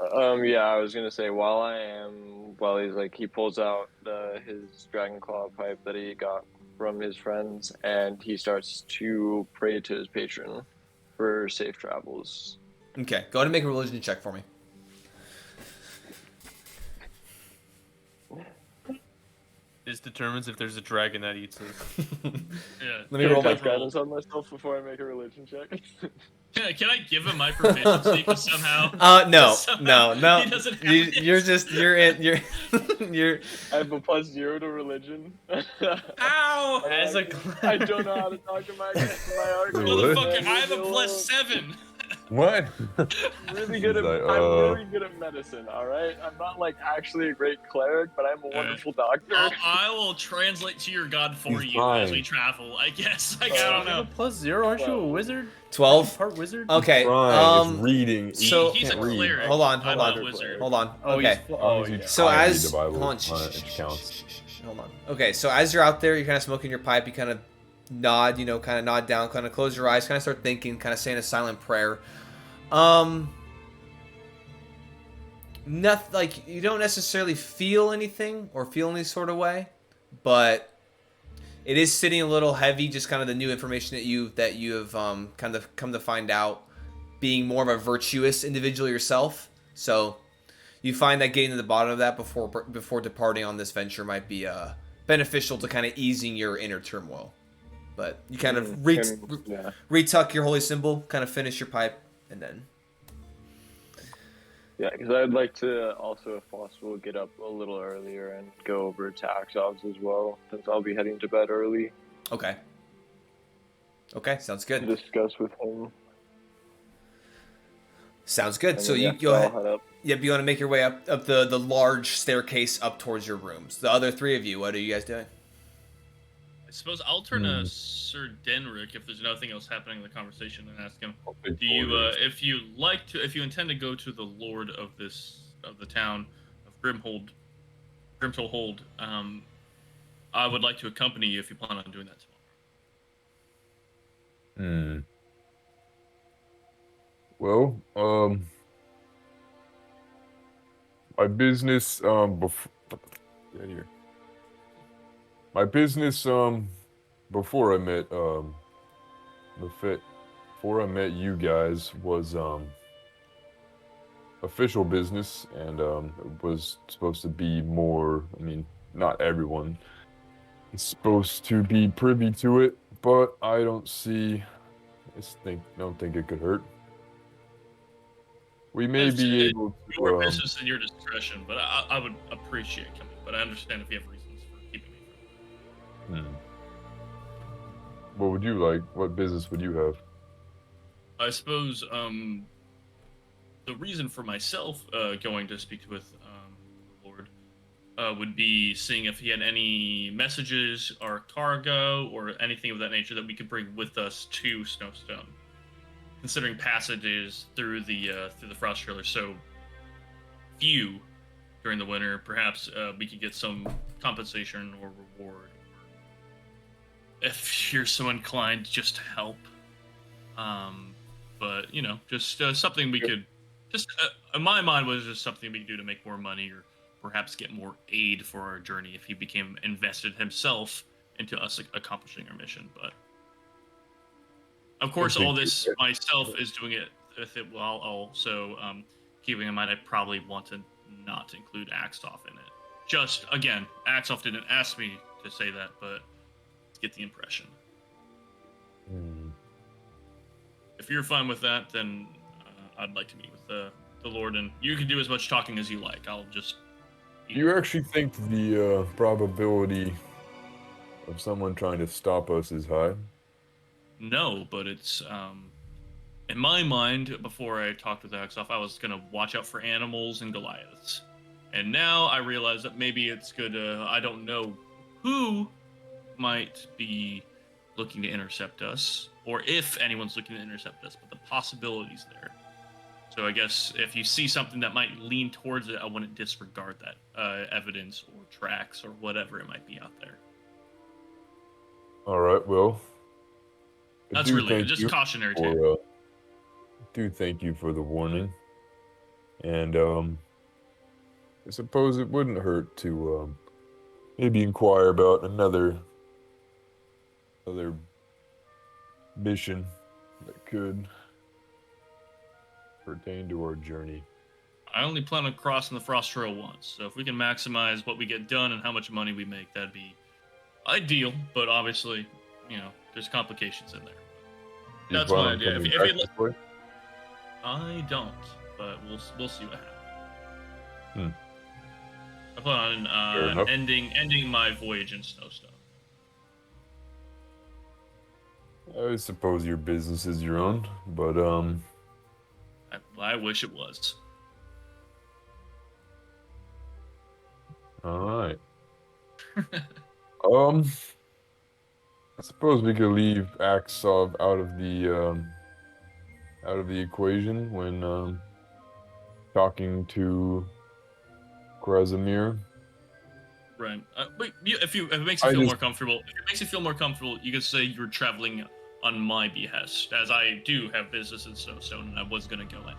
Yeah, I was gonna say while he pulls out his dragon claw pipe that he got from his friends, and he starts to pray to his patron for safe travels. Okay, go ahead and make a religion check for me. This determines if there's a dragon that eats us. Yeah. Let me roll my. Cast guidance on myself before I make a religion check. Can I give him my proficiency? Because somehow. No, somehow no. He doesn't have You're in. You're. I have a +0 to religion. Ow! As a I don't know how to talk to my argument. Motherfucker, I have a +7. What? I'm really good at medicine, alright? I'm not like actually a great cleric, but I'm a wonderful doctor. I will translate to your god for He's you as fine. we travel. I guess. Like, I don't know. +0? Aren't you a wizard? 12. Part wizard? Okay. Trying, it's reading. so- He's a can't read. clear. Hold on. I'm Hold a on. wizard. Hold on. Oh, Okay. Oh, you yeah. So try and read as the Bible, hold on, it counts. hold on. Okay, so as you're out there, you're kind of smoking your pipe. You kind of nod, kind of nod down, kind of close your eyes, kind of start thinking, kind of saying a silent prayer. Nothing like you don't necessarily feel anything or feel any sort of way, but it is sitting a little heavy. Just kind of the new information that you have kind of come to find out, being more of a virtuous individual yourself. So you find that getting to the bottom of that before departing on this venture might be beneficial to kind of easing your inner turmoil. But you kind of retuck your holy symbol, kind of finish your pipe, and then. Yeah, because I'd like to also, if possible, get up a little earlier and go over tax odds as well, since I'll be heading to bed early. Okay. Okay, sounds good. Discuss with him. Sounds good. And So then, you yeah, go ahead. I'll head up. Yep, you want to make your way up the large staircase up towards your rooms. The other three of you, what are you guys doing? I suppose I'll turn to Sir Denrick if there's nothing else happening in the conversation and ask him. Do you, if you intend to go to the Lord of the town of Grimtoll Hold, I would like to accompany you if you plan on doing that tomorrow. Well, my business my business before I met before I met you guys was official business, and it was supposed to be more. I mean, not everyone is supposed to be privy to it, but I don't think it could hurt. We may be able to. Your business and your discretion, but I would appreciate coming. But I understand if you have reasons for keeping me from it. What would you like? What business would you have? I suppose the reason for myself going to speak with the Lord would be seeing if he had any messages or cargo or anything of that nature that we could bring with us to Snowstone. Considering passages through the frost trailer so few during the winter, perhaps we could get some compensation or reward, if you're so inclined, just to help. But just something we could, just in my mind, was just something we could do to make more money, or perhaps get more aid for our journey if he became invested himself into us accomplishing our mission. But of course, all this myself is doing it with it while also keeping in mind I probably want to not include Axoff in it. Just, again, Axoff didn't ask me to say that, but get the impression. If you're fine with that, then I'd like to meet with the Lord, and you can do as much talking as you like. I'll just... Do you actually think the probability of someone trying to stop us is high? No, but it's in my mind. Before I talked with Axoff, I was gonna watch out for animals and Goliaths, and now I realize that maybe it's good. I don't know who might be looking to intercept us, or if anyone's looking to intercept us, but the possibility's there. So I guess if you see something that might lean towards it, I wouldn't disregard that evidence or tracks or whatever it might be out there. All right, well. That's really just cautionary tale. Do thank you for the warning, and I suppose it wouldn't hurt to maybe inquire about another other mission that could pertain to our journey. I only plan on crossing the Frost Trail once, so if we can maximize what we get done and how much money we make, that'd be ideal. But obviously, there's complications in there. You That's plan my on idea. coming If back you this way? I don't, but we'll see what happens. Hmm. I plan Fair on enough. ending my voyage in Snowstone. I suppose your business is your own, but I wish it was. all right. I suppose we could leave Axov out of the equation when talking to Krasimir. Right. But if it makes you I feel just- more comfortable, you can say you're traveling on my behest, as I do have business in Snowstone, and I was gonna go anyway.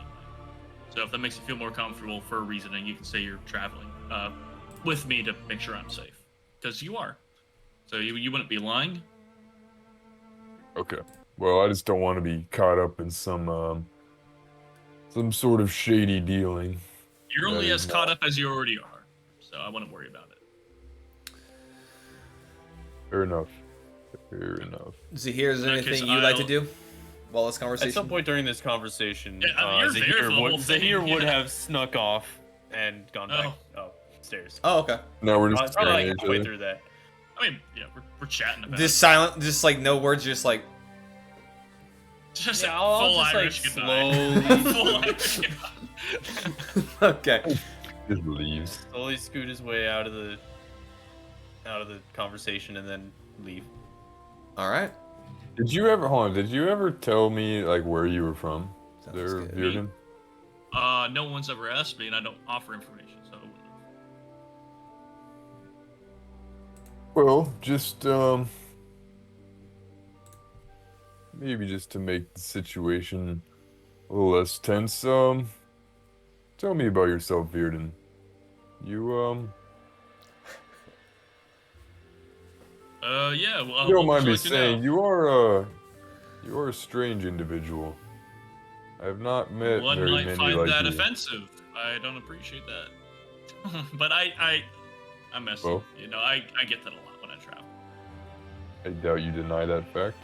So if that makes you feel more comfortable for reasoning, you can say you're traveling with me to make sure I'm safe, because you are. So you wouldn't be lying. Okay. Well, I just don't want to be caught up in some sort of shady dealing. You're That only is as caught up as you already are, so I wouldn't worry about it. Fair enough. Fair enough. Zahir, is there In that anything case, you'd like to I'll- do while this At conversation? some point during this conversation, Yeah, I mean, you're there for the whole thing, Zahir would yeah. have snuck off and gone back upstairs. Oh, okay. No, we're Probably just staring like at each halfway other. through that. I mean, yeah, we're chatting about Just it. silent, just like no words, just like Just Yeah, a I'll full just, Irish like, goodbye. slowly- Full Irish goodbye. okay. Just leaves. Slowly scoot his way out of the conversation and then leave. All right. Did you ever tell me like where you were from? Sounds There, good. Virgin? No one's ever asked me, and I don't offer information, so. Well, just maybe just to make the situation a little less tense, tell me about yourself, Virden. You Yeah. Well, you don't what mind would me you like to know? saying you are a strange individual. I have not met One very might many find like that you. offensive. I don't appreciate that. But I mess Well? up. I get that a lot when I travel. I doubt you deny that fact.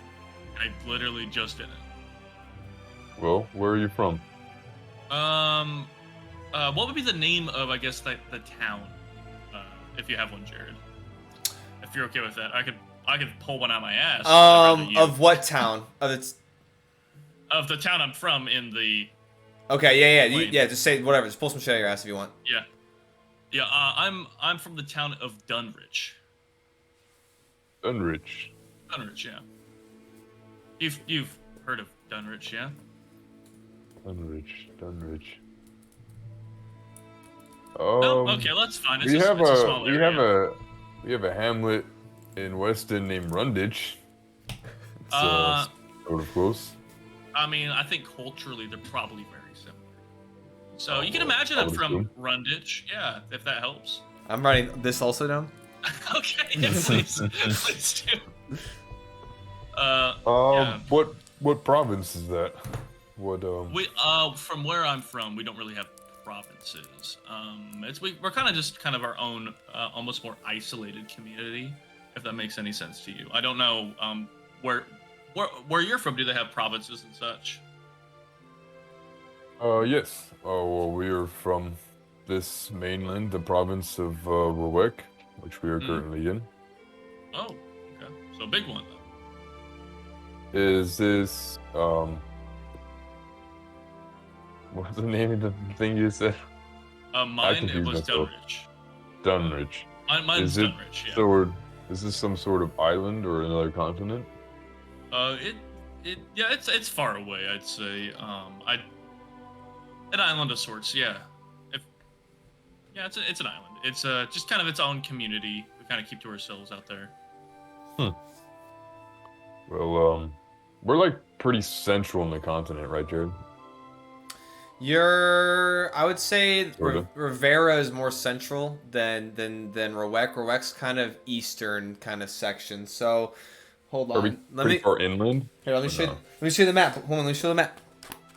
I literally just did it. Well, where are you from? What would be the name of, I guess, the town, if you have one, Jared? If you're okay with that, I could pull one out my ass. but I'd rather you- Of what town? of the town I'm from in the Okay, yeah. Wait. Yeah, just say whatever. Just pull some shit out of your ass if you want. yeah. I'm from the town of Dunwich. Dunwich. Dunwich, yeah. You've heard of Dunwich, yeah? Dunwich. Oh, okay, that's fine. It's we a, have it's a a small we area. have a hamlet in Weston named Runditch. It's sort of close. I mean, I think culturally they're probably very similar. So Oh, you can well, imagine I I'm would from assume. Runditch, yeah, if that helps. I'm writing this also down. Okay, yeah, please, please do. Yeah. What province is that? What We from where I'm from, we don't really have provinces. We're kind of our own, almost more isolated community, if that makes any sense to you. I don't know where you're from. Do they have provinces and such? Yes. Well, we are from this mainland, the province of Rowek, which we are currently in. Oh, okay, so a big one then. Is this what's the name of the thing you said? Mine it confused was myself. Dunwich. Dunwich. Mine's Is it Dunwich. Yeah. So is this some sort of island or another continent? It's far away. I'd say. An island of sorts. Yeah. It's an island. It's just kind of its own community. We kind of keep to ourselves out there. Well, we're like pretty central in the continent, right, Jared? I would say Sorta. Rivera is more central than Rowek. Rowek's kind of eastern kind of section. So Hold Are we on. Let pretty me far inland? here. Let me Or show. no? Let me show you the map. Hold on. Let me show you the map.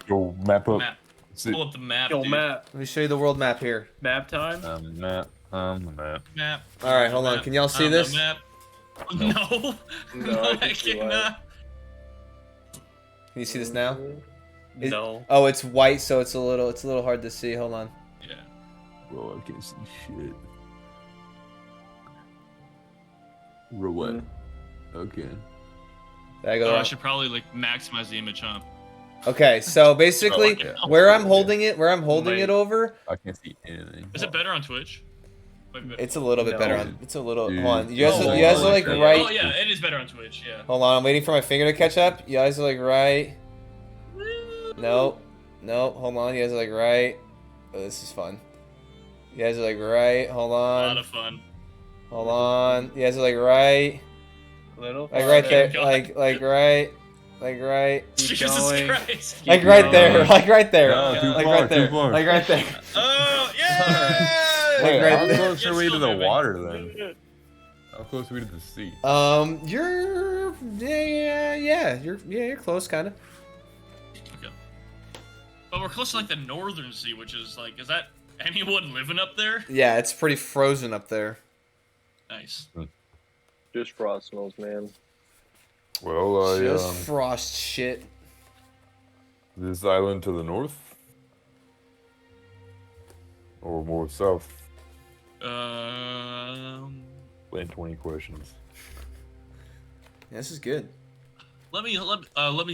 Go map up. Map. See, Pull up the map, Yo, dude. map. Let me show you the world map here. Map time. map. Map. Map. All right, hold on. Map. Can y'all see The this? Map. No. No. No, I can see cannot. Can you see this now? Is- No. Oh, it's white, so it's a little hard to see. Hold on. Yeah. Bro, I can't see shit. Real what? Okay. Did I go Oh, I wrong? should probably like maximize the image, huh? Okay, so basically, yeah. where I'm holding it over, I can't see anything. Is it better on Twitch? Might be better. it's a little bit No. better on. It's a little. Dude. Hold on. You guys, Oh, you guys are oh, like okay. right. Oh yeah, it is better on Twitch. Yeah. Hold on, I'm waiting for my finger to catch up. You guys are like right. Nope. Nope. Hold on. You guys are like right. Oh, this is fun. You guys are like right. Hold A lot on. of fun. Hold on. You guys are like right. Little. Like right there there. we go. Like right. Like right. Keep Jesus going. Christ. Like Keep right there. going. Like right there. No, too Like far, right there. too far. Like right there. Oh yeah. Like right how there. close are You're we to still the moving. water then? How close are we to the sea? You're you're close, kind of. Okay. But we're close to like the northern sea, which is like, is that anyone living up there? Yeah, it's pretty frozen up there. Nice. Just frost smells, man. Well, Just frost shit. this island to the north? Or more south? Land 20 questions. Yeah, this is good. Let me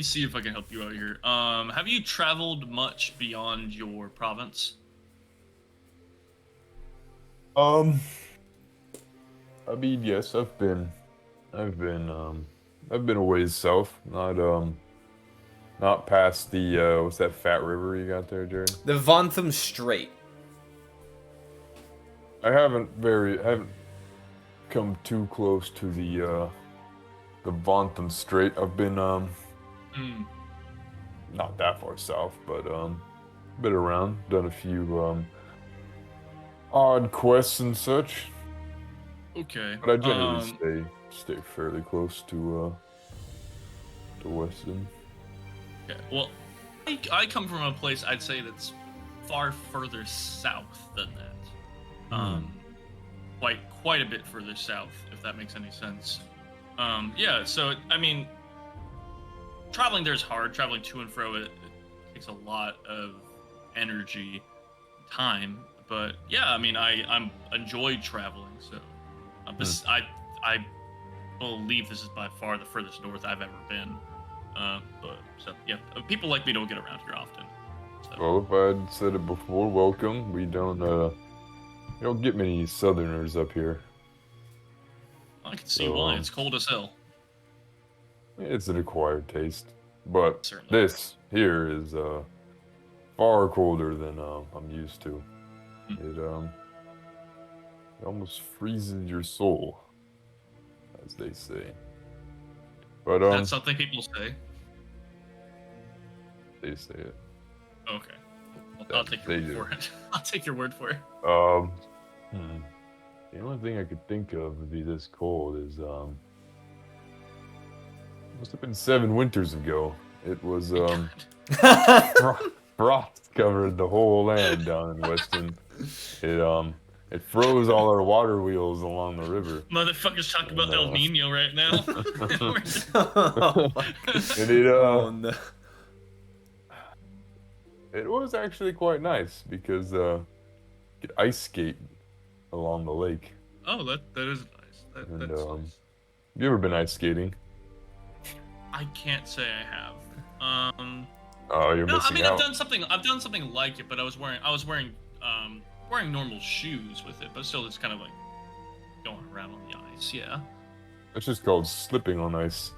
see if I can help you out here. Have you traveled much beyond your province? I mean, yes, I've been a ways south, not past the, what's that fat river you got there, Jared? The Vontham Strait. I haven't come too close to the Vontham Strait. I've been, Hmm. not that far south, but, been around, done a few, odd quests and such. Okay. But I generally stay fairly close to Weston. Okay. Well, I come from a place I'd say that's far further south than that. Quite a bit further south, if that makes any sense. Yeah. So I mean, traveling there is hard. Traveling to and fro it takes a lot of energy, time. But yeah, I mean, I enjoy traveling. So I believe this is by far the furthest north I've ever been. But so yeah, people like me don't get around here often. So. Well, if I'd said it before, welcome. We don't get many Southerners up here. I can see So, why. It's cold as hell. It's an acquired taste, but Certainly. this here is far colder than I'm used to. It almost freezes your soul, as they say. But That's something people say. they say it. Okay. Well, I'll take your They word do. for it. I'll take your word for it. The only thing I could think of would be this cold is must have been 7 winters ago. It was frost covered the whole land down in Weston. It froze all our water wheels along the river. Motherfuckers talk about El Nino right now. And it Oh no. it was actually quite nice because you could ice skate along the lake. Oh, that is nice. And That's nice. you ever been ice skating? I can't say I have. Oh, you're No, I missing mean out. I've done something like it, but I was wearing normal shoes with it, but still it's kind of like going around on the ice. Yeah. It's just called slipping on ice.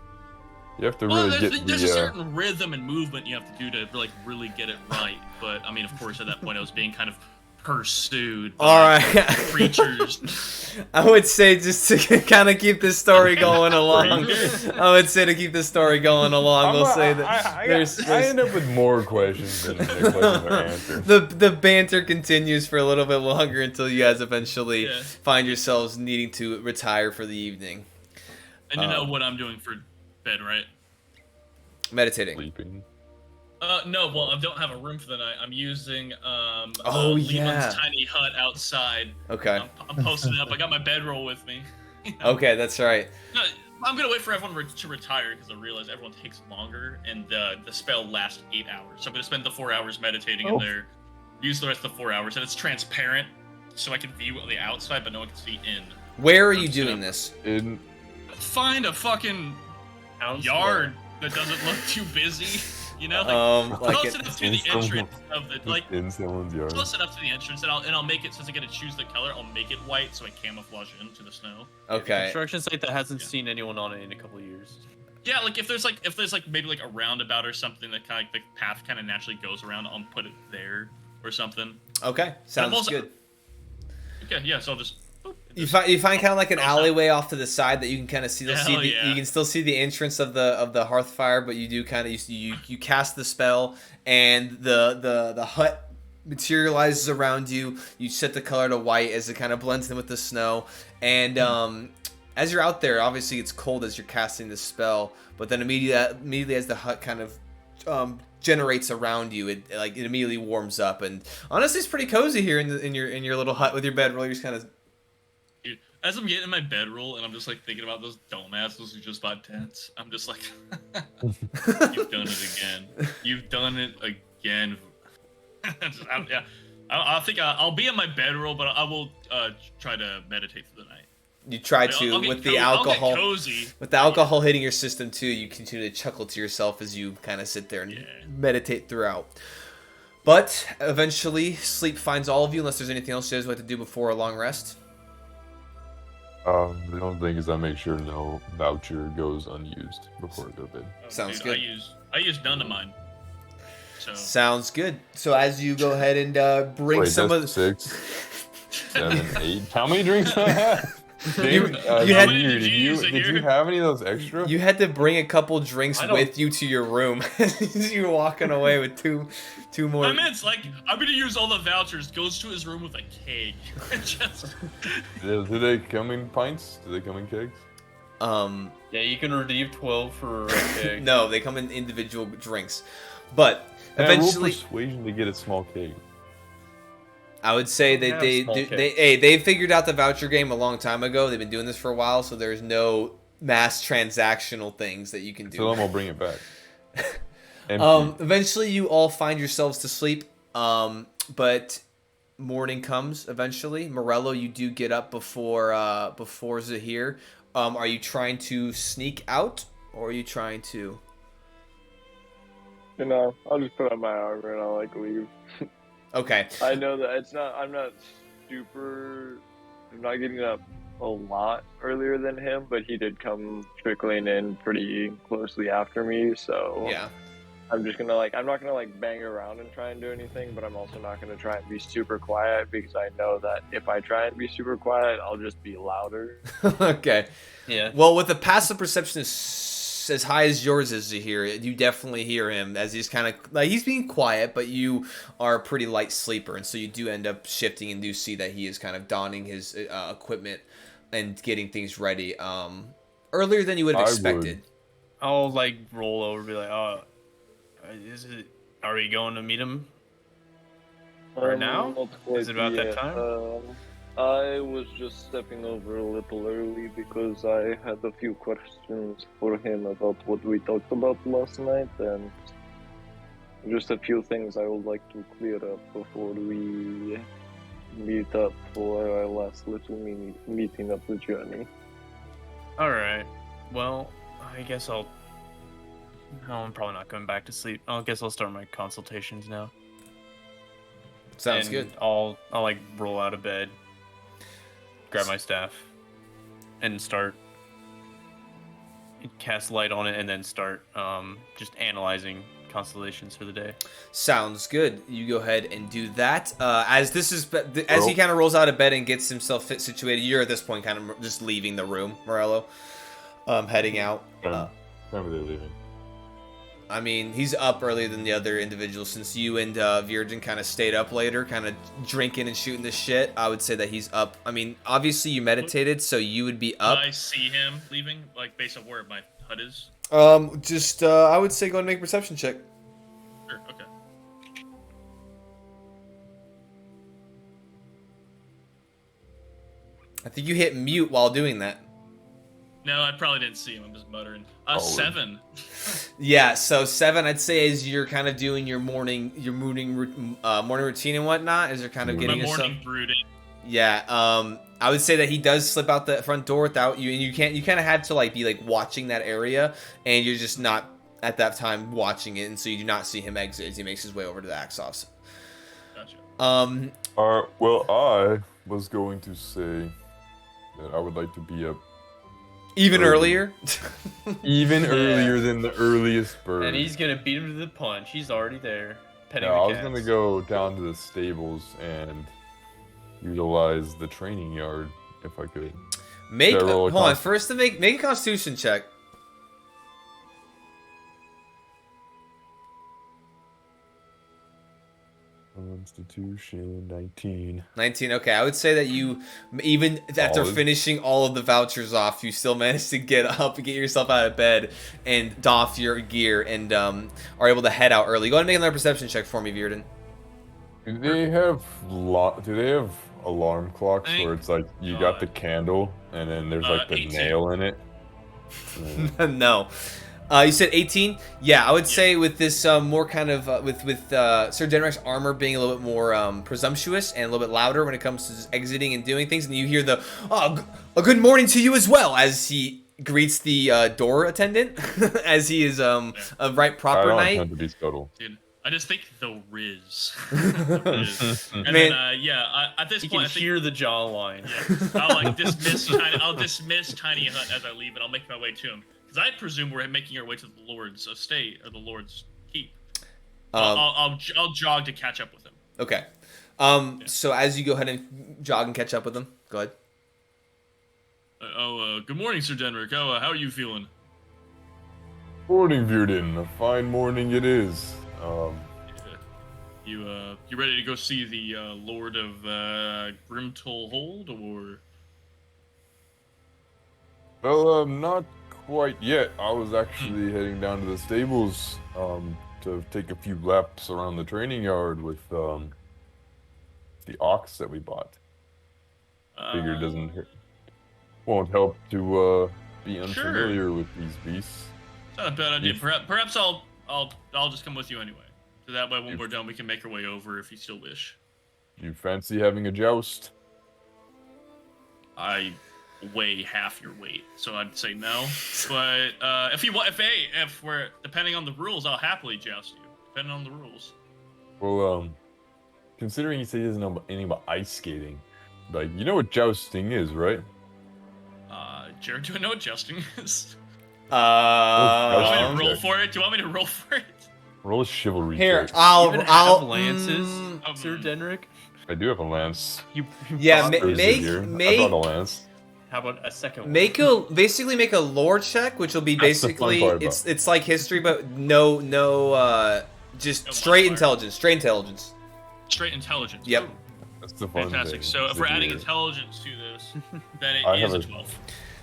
You have to Well, really there's a get the. certain rhythm and movement you have to do to like really get it right. But I mean, of course, at that point, I was being kind of pursued by All right. creatures. I would say just to kind of keep this story going along. I would say to keep this story going along. We'll say that I end up with more questions than questions or answers. the banter continues for a little bit longer until you guys eventually Yeah. find yourselves needing to retire for the evening. And you know what I'm doing for bed, right? Meditating. Sleeping. No. Well, I don't have a room for the night. I'm using Oh, yeah. Lehman's tiny hut outside. Okay. I'm posting it up. I got my bedroll with me. You know? Okay, that's right. No, I'm gonna wait for everyone to retire because I realize everyone takes longer, and the spell lasts 8 hours. So I'm gonna spend the 4 hours meditating in there, use the rest of the 4 hours, and it's transparent, so I can view on the outside, but no one can see in. Where are you doing this? In Find a fucking yard that doesn't look too busy. You know, like close enough to the entrance of the in someone's yard. close enough to the entrance, and I'll make it, since I get to choose the color, I'll make it white so I camouflage it into the snow. Okay. Construction site that hasn't seen anyone on it in a couple of years. Yeah, like if there's maybe like a roundabout or something that kind of like the path kind of naturally goes around, I'll put it there or something. Okay, sounds also- good. Okay, yeah, so I'll just. You find kind of like an alleyway off to the side that you can kind of see. Hell yeah. You can still see the entrance of the hearth fire, but you do kind of you cast the spell, and the hut materializes around you. You set the color to white as it kind of blends in with the snow, and as you're out there, obviously it's cold as you're casting the spell, but then immediately as the hut kind of generates around you, it immediately warms up, and honestly it's pretty cozy here in your little hut with your bedroll. You're just kind of. Dude, as I'm getting in my bedroll and I'm just like thinking about those dumbasses who just bought tents, I'm just like, you've done it again. You've done it again. I think I'll be in my bedroll, but I will try to meditate for the night. You try to with the alcohol. I'll get cozy. With the alcohol hitting your system too, you continue to chuckle to yourself as you kind of sit there and meditate throughout. But eventually, sleep finds all of you, unless there's anything else you guys would like to do before a long rest. The only thing is I make sure no voucher goes unused before I go to bed. Sounds good. I use none of mine. So. Sounds good. So as you go ahead and bring some of the 6, 7, 8. How many drinks do I have? You Did you have any of those extra? You had to bring a couple drinks with you to your room. You're walking away with two more. I mean, it's like, I'm gonna use all the vouchers. Goes to his room with a keg. Do they come in pints? Do they come in kegs? Yeah, you can redeem 12 for a keg. No, they come in individual drinks. But And eventually, I roll persuasion to get a small keg. I would say they figured out the voucher game a long time ago. They've been doing this for a while, so there's no mass transactional things that you can do. So then we'll bring it back. Eventually, you all find yourselves to sleep, but morning comes eventually. Morello, you do get up before Zahir. Are you trying to sneak out, or are you trying to? You know, I'll just put on my armor and I'll leave. Okay. I know that I'm not getting up a lot earlier than him, but he did come trickling in pretty closely after me, so yeah. I'm just gonna I'm not gonna bang around and try and do anything, but I'm also not gonna try and be super quiet because I know that if I try and be super quiet, I'll just be louder. Okay. Yeah. Well, with the passive perception as high as yours is to hear it, you definitely hear him as he's kind of he's being quiet, but you are a pretty light sleeper, and so you do end up shifting and do see that he is kind of donning his equipment and getting things ready earlier than you would have expected. I'll roll over and be like, are we going to meet him right now? Is it about that time? I was just stepping over a little early because I had a few questions for him about what we talked about last night, and just a few things I would like to clear up before we meet up for our last little meeting of the journey. Alright. Well, I guess I'm probably not going back to sleep. I guess I'll start my consultations now. Sounds and good. I'll roll out of bed, grab my staff, and cast light on it, and then start just analyzing constellations for the day. Sounds good. You go ahead and do that. As he kind of rolls out of bed and gets himself situated, you're at this point kind of just leaving the room, Morello, heading out. When are they leaving? I mean, he's up earlier than the other individuals. Since you and Virgin kind of stayed up later, kind of drinking and shooting the shit, I would say that he's up. I mean, obviously you meditated, so you would be up. Did I see him leaving, based on where my hut is? Just I would say go and make a perception check. Sure. Okay. I think you hit mute while doing that. No, I probably didn't see him. I'm just muttering. 7. Yeah, so 7, I'd say, as you're kind of doing your morning routine and whatnot, as you're kind of getting My yourself. morning brooding. Yeah, I would say that he does slip out the front door without you, and you kind of had to like be like watching that area, and you're just not at that time watching it, and so you do not see him exit as he makes his way over to the Axos. Gotcha. Well, I was going to say that I would like to be up Even earlier. even earlier than the earliest bird. And he's gonna beat him to the punch. He's already there. Petting Yeah, the I was cats. gonna go down to the stables and utilize the training yard if I could. Make Should I roll a hold on con- first to make a Constitution check. Constitution 19. 19. Okay, I would say that you, even after Solid. finishing all of the vouchers off, you still managed to get up and get yourself out of bed and doff your gear and are able to head out early. Go ahead and make another perception check for me, Virden. Do they have alarm clocks I think- where it's like you got the candle and then there's like the 18. nail in it? No. You said 18? Yeah, I would say with this more kind of with Sir Denrick's armor being a little bit more presumptuous and a little bit louder when it comes to just exiting and doing things, and you hear the a good morning to you as well as he greets the door attendant as he is a right I proper don't knight. intend to be scuttle. Dude, I just think the Riz. The Riz. And Man. then, at this He point, can I think hear the jawline. I'll dismiss Tiny Hut as I leave, and I'll make my way to him. Because I presume we're making our way to the Lord's estate or the Lord's keep. I'll jog to catch up with him. Okay. So as you go ahead and jog and catch up with him, go ahead. Good morning, Sir Denrick. How are you feeling? Morning, Virden. A fine morning it is. You ready to go see the Lord of Grimtoll Hold, or? Well, not quite yet. I was actually heading down to the stables to take a few laps around the training yard with the ox that we bought. Figure it doesn't won't help to be unfamiliar with these beasts. Not a bad idea. If- Perhaps I'll just come with you anyway. So that way, when we're done, we can make our way over if you still wish. You fancy having a joust? I weigh half your weight, so I'd say no. But if we're depending on the rules, I'll happily joust you. Depending on the rules. Well, considering he said he doesn't know anything about ice skating, like, you know what jousting is, right? Jared, do I know what jousting is? Um, Do you want me to Okay. roll for it? Do you want me to roll for it? Roll a chivalry here, check. I'll Even I'll have lances, mm, Sir Denrick. I do have a lance. Yeah, bought ma- those. make- I make- brought a lance. How about a second one? make a lore check, which will be That's the fun basically part about it's like history, but no just No straight modifier. intelligence, straight intelligence. Straight intelligence. Yep. Ooh, That's the fun fantastic. thing. So if we're adding Here. intelligence to this, then it I is have a a- 12.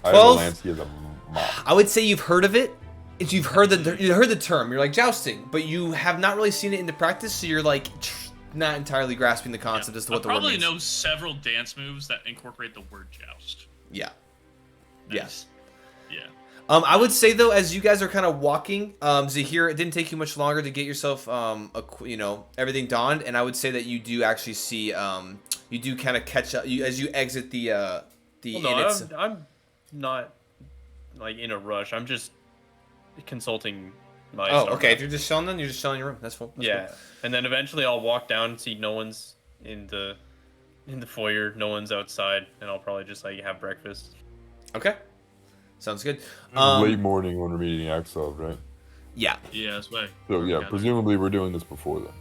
I have a 12? lance. He has a mop. I would say you've heard of it. You've heard the term. You're like jousting, but you have not really seen it into practice. So you're like not entirely grasping the concept as to I what the word probably means. know several dance moves that incorporate the word joust. Yeah. Yes. Yeah. I would say though, as you guys are kind of walking, Zahir, it didn't take you much longer to get yourself, everything donned, and I would say that you do actually see, you do kind of catch up as you exit the Well, inn. no, I'm not like in a rush. I'm just consulting my. Oh, star okay. map. If you're just chilling, then you're just chilling in your room. That's cool. That's Yeah, and then eventually I'll walk down and see no one's in the foyer, no one's outside, and I'll probably just like have breakfast. cool. Okay. Sounds good. Late morning when we're meeting Axov, right? Yeah. Yeah, that's right. So yeah, Got it. presumably we're doing this before then.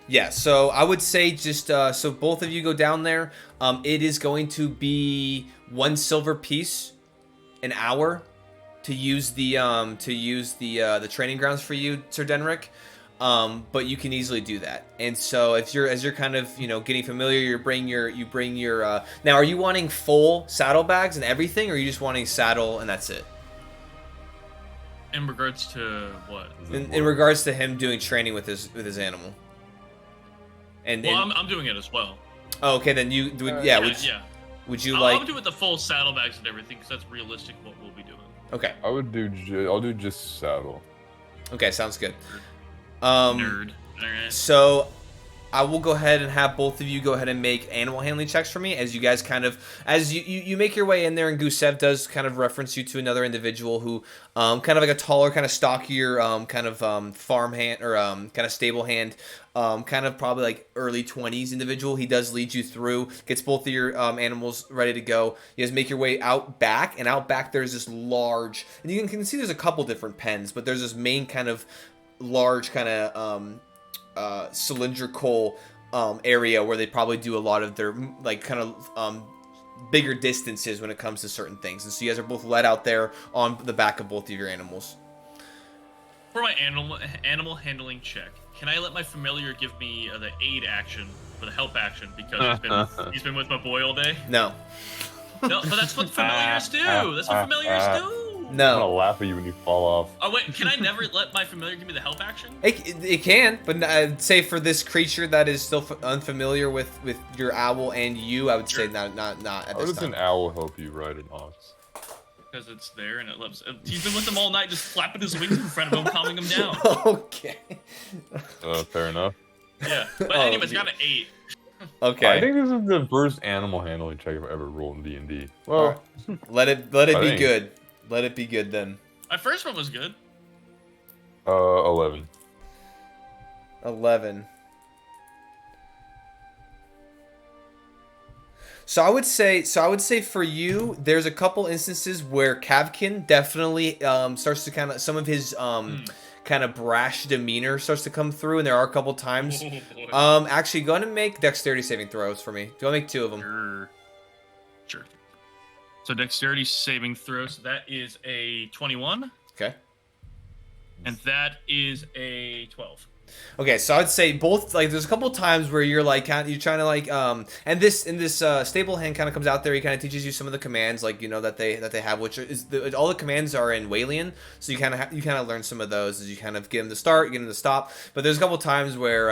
Yeah, so I would say just so both of you go down there. It is going to be 1 silver piece an hour to use the training grounds for you, Sir Denrick. But you can easily do that. And so as you're kind of getting familiar, you bring your now. Are you wanting full saddlebags and everything, or are you just wanting saddle and that's it? In regards to what? In regards to him doing training with his animal. And, Well, I'm doing it as well. oh, okay, then you would yeah. Would you like? I'll do it with the full saddlebags and everything because that's realistic what we'll be doing. Okay. I'll do just saddle. Okay, sounds good. Nerd. All right. So I will go ahead and have both of you go ahead and make animal handling checks for me as you guys kind of, as you make your way in there, and Gusev does kind of reference you to another individual who, kind of like a taller, kind of stockier, kind of farm hand or kind of stable hand, kind of probably like early 20s individual. He does lead you through, gets both of your animals ready to go. You guys make your way out back, and out back there's this large, and you can see there's a couple different pens, but there's this main kind of large kind of cylindrical area where they probably do a lot of their like kind of bigger distances when it comes to certain things. And so you guys are both led out there on the back of both of your animals. For my animal handling check, can I let my familiar give me the aid action or the help action because he's been with my boy all day? No. No, but that's what familiars do. That's what familiars do. I'm gonna No. laugh at you when you fall off. Oh wait, can I never let my familiar give me the help action? It can, but I'd say for this creature that is still unfamiliar with your owl and you, I would say not at How this does time. an owl help you ride an ox? Because it's there and it loves. He's been with him all night, just flapping his wings in front of him, calming him down. Okay. Fair enough. Yeah, but Oh, anyways, got an 8. Okay. I think this is the first animal handling check I've ever rolled in D&D. Well, Let it I be think. good. Let it be good then. My first one was good. 11. 11. So I would say for you, there's a couple instances where Kavkin definitely starts to kind of, some of his kind of brash demeanor starts to come through, and there are a couple times. Oh, boy. Actually, go ahead and make dexterity saving throws for me. Do I make 2 of them? Sure. So dexterity saving throw. So that is a 21, Okay. and that is a 12. Okay, so I'd say both. Like, there's a couple times where you're like, you're trying to like, and this stable hand kind of comes out there. He kind of teaches you some of the commands, like that they have, which is all the commands are in Walian. So you kind of learn some of those as you kind of get him to start, get him to stop. But there's a couple times where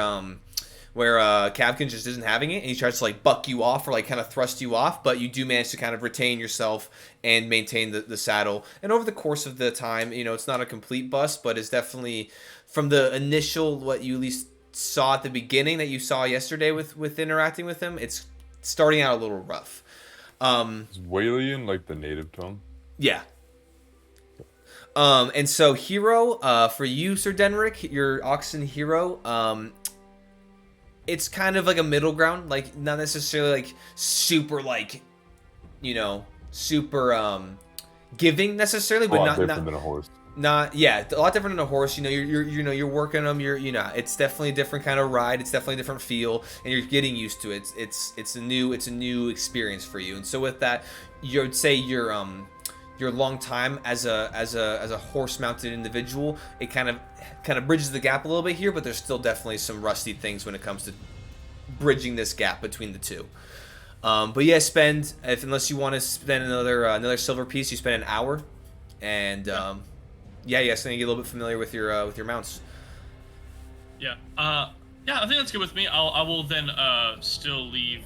Kavkin just isn't having it, and he tries to like buck you off or like kind of thrust you off, but you do manage to kind of retain yourself and maintain the saddle. And over the course of the time, it's not a complete bust, but it's definitely from the initial what you at least saw at the beginning that you saw yesterday with interacting with him, it's starting out a little rough. Is Walian like the native tongue? Yeah. And so hero, for you, Sir Denrick, your oxen hero, it's kind of like a middle ground, like not necessarily like super like, super giving necessarily, but a lot not different than a horse. Not a lot different than a horse. You're working them. It's definitely a different kind of ride. It's definitely a different feel, and you're getting used to it. It's a new experience for you. And so with that, you would say your long time as a horse mounted individual, it kind of bridges the gap a little bit here, but there's still definitely some rusty things when it comes to bridging this gap between the two. But yeah, unless you want to spend another silver piece, you spend an hour, and you guys can get a little bit familiar with your mounts. Yeah. I think that's good with me. I will then still leave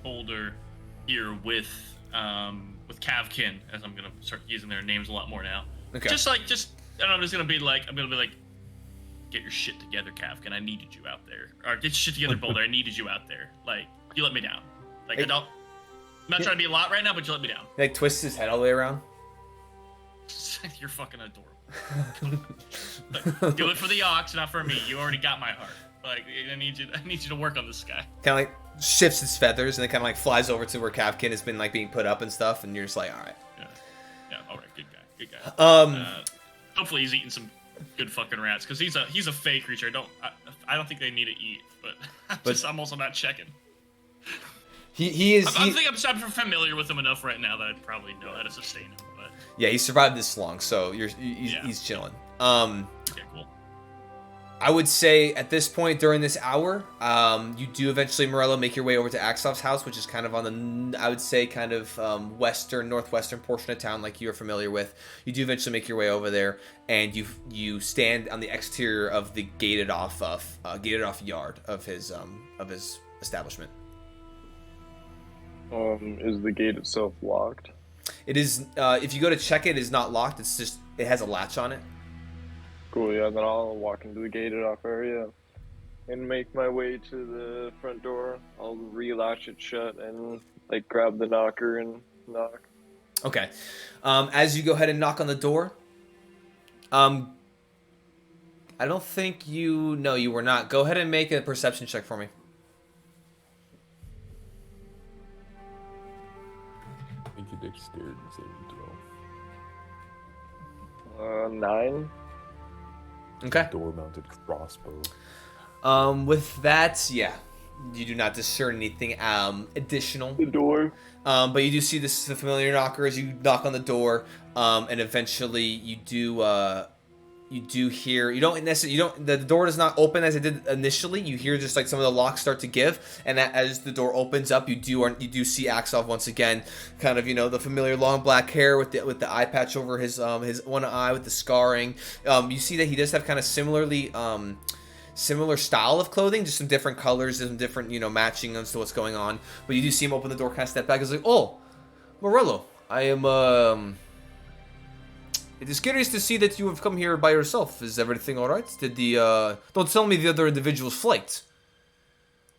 Boulder here with Kavkin, as I'm gonna start using their names a lot more now. Okay. I don't know. I'm gonna be like, get your shit together, Kavkin. I needed you out there. Or get your shit together, Boulder. I needed you out there. Like, you let me down. Like, Hey. I'm not trying to be a lot right now, but you let me down. He, like, twists his head all the way around. You're fucking adorable. Like, do it for the ox, not for me. You already got my heart. Like, I need you to work on this guy. Kind of like shifts his feathers and then kind of like flies over to where Kavkin has been like being put up and stuff, and you're just like, all right. Yeah. All right. Good guy. Hopefully he's eating some good fucking rats because he's a fey creature. I don't think they need to eat, but I'm also not checking. He is. I think I'm familiar with him enough right now that I'd probably know how to sustain him. But Yeah, he survived this long, so he's chilling. okay, cool. I would say at this point during this hour, you do eventually, Morello, make your way over to Axov's house, which is kind of on the, I would say, kind of northwestern portion of town, like you're familiar with. You do eventually make your way over there, and you stand on the exterior of the gated off yard of his establishment. Is the gate itself locked? It is. If you go to check it, it is not locked. It's just it has a latch on it. Cool, yeah, then I'll walk into the gated off area and make my way to the front door. I'll relatch it shut and like grab the knocker and knock. Okay. As you go ahead and knock on the door, I don't think you. No, you were not. Go ahead and make a perception check for me. Make a dexterity saving throw. 9. Okay. Door-mounted crossbow. With that, yeah, you do not discern anything additional. The door. But you do see the familiar knocker as you knock on the door, and eventually you do hear. You don't necessarily. The door does not open as it did initially. You hear just like some of the locks start to give, and as the door opens up, you do see Axov once again, kind of the familiar long black hair with the eye patch over his one eye with the scarring. You see that he does have kind of similar style of clothing, just some different colors and different matching as to what's going on. But you do see him open the door, kind of step back. He's like, "Oh, Morello, I am It is curious to see that you have come here by yourself. Is everything alright? Don't tell me the other individual's flight."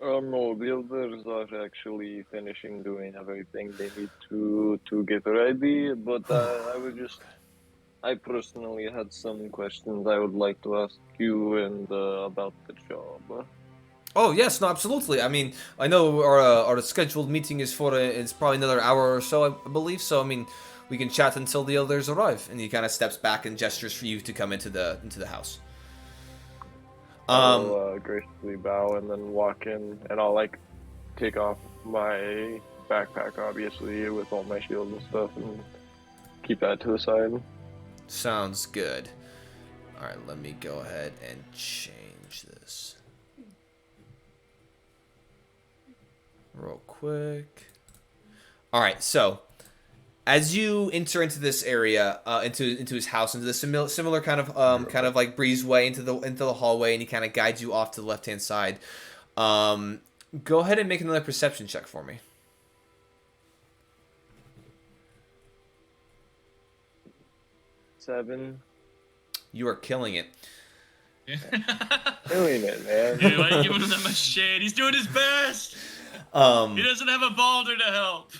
No, the others are actually finishing doing everything they need to get ready, but I personally had some questions I would like to ask you and about the job. Oh yes, no, absolutely. I mean, I know our scheduled meeting is for it's probably another hour or so, I believe. So I mean, we can chat until the others arrive. And he kind of steps back and gestures for you to come into the house. I'll gracefully bow and then walk in, and I'll like take off my backpack, obviously, with all my shields and stuff, and keep that to the side. Sounds good. All right, let me go ahead and change this real quick. All right, so as you enter into this area, into his house, into the similar kind of like breezeway into the hallway, and he kind of guides you off to the left hand side. Go ahead and make another perception check for me. 7. You are killing it. Doing it, man. Dude, why are you giving him that much shade? He's doing his best. He doesn't have a Balder to help.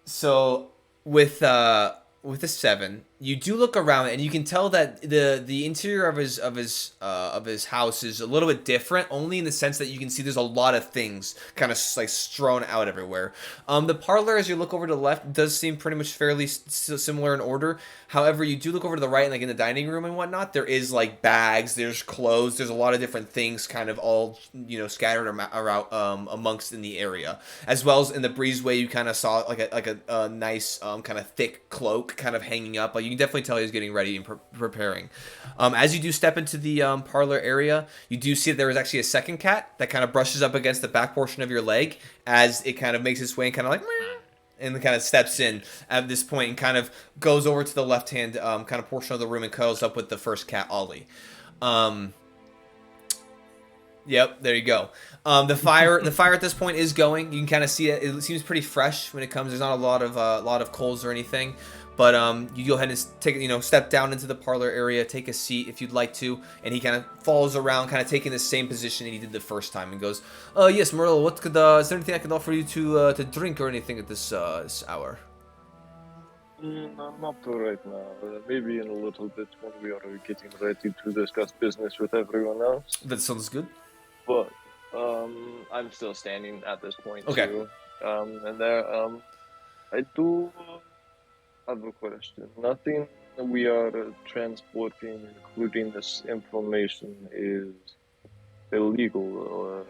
So with a 7, you do look around and you can tell that the interior of his house is a little bit different, only in the sense that you can see there's a lot of things kind of like strewn out everywhere. The parlor, as you look over to the left, does seem pretty much fairly similar in order. However, you do look over to the right, and like in the dining room and whatnot, there is like bags, there's clothes, there's a lot of different things kind of all scattered around amongst in the area, as well as in the breezeway. You kind of saw like a nice kind of thick cloak kind of hanging up. Like you can definitely tell he's getting ready and preparing. As you do step into the parlor area, you do see that there is actually a second cat that kind of brushes up against the back portion of your leg as it kind of makes its way and kind of like and kind of steps in at this point and kind of goes over to the left hand kind of portion of the room and cuddles up with the first cat, Ollie. Yep, there you go. The fire at this point is going. You can kind of see it. It seems pretty fresh when it comes. There's not a lot of coals or anything. But you go ahead and take step down into the parlor area, take a seat if you'd like to, and he kind of follows around, kind of taking the same position that he did the first time, and goes, "Yes, Morello, what could is there anything I can offer you to drink or anything at this hour?" Not right now. Maybe in a little bit when we are getting ready to discuss business with everyone else. That sounds good. But I'm still standing at this point Okay. too. And there, I do have a question. Nothing we are transporting, including this information, is illegal or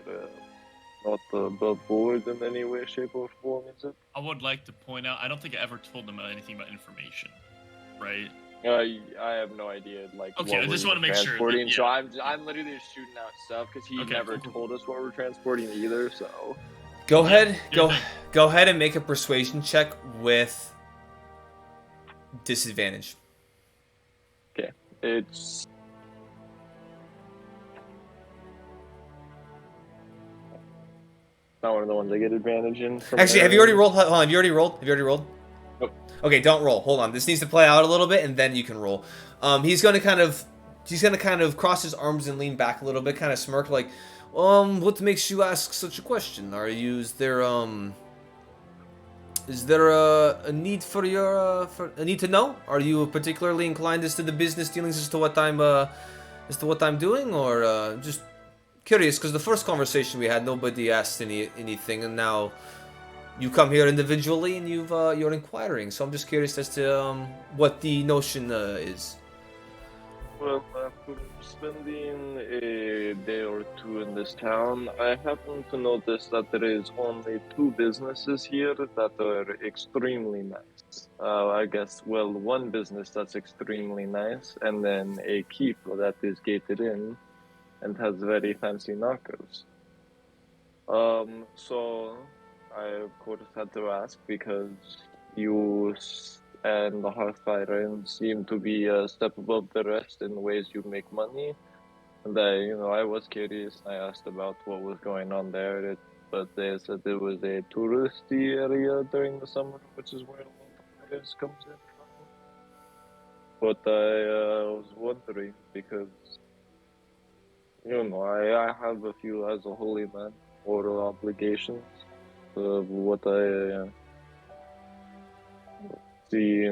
not above board in any way, shape, or form, is it? I would like to point out, I don't think I ever told them anything about information, right? I have no idea, like, Okay, what I just we're want to make sure. transporting. That, So yeah. I'm literally just shooting out stuff because he Okay, never cool. told us what we're transporting either. So Go Yeah, ahead. do your thing. Go ahead and make a persuasion check with disadvantage. okay, it's not one of the ones I get advantage in. From Actually, have you already rolled? Hold on, have you already rolled? Have you already rolled? Nope. Okay, don't roll. Hold on. This needs to play out a little bit, and then you can roll. He's gonna kind of cross his arms and lean back a little bit, kind of smirk, like, what makes you ask such a question? Is there a need for for a need to know? Are you particularly inclined as to the business dealings as to what I'm doing, or just curious? Because the first conversation we had, nobody asked anything, and now you come here individually and you're inquiring. So I'm just curious as to what the notion is. Well, after spending a day or two in this town, I happen to notice that there is only two businesses here that are extremely nice. I guess, well, one business that's extremely nice, and then a keep that is gated in and has very fancy knockers. So I of course had to ask because and the Hearthfire seem to be a step above the rest in the ways you make money. And I was curious. I asked about what was going on there, but they said it was a touristy area during the summer, which is where a lot of tourists comes in from. But I was wondering because, I have a few as a holy man moral obligations of what I see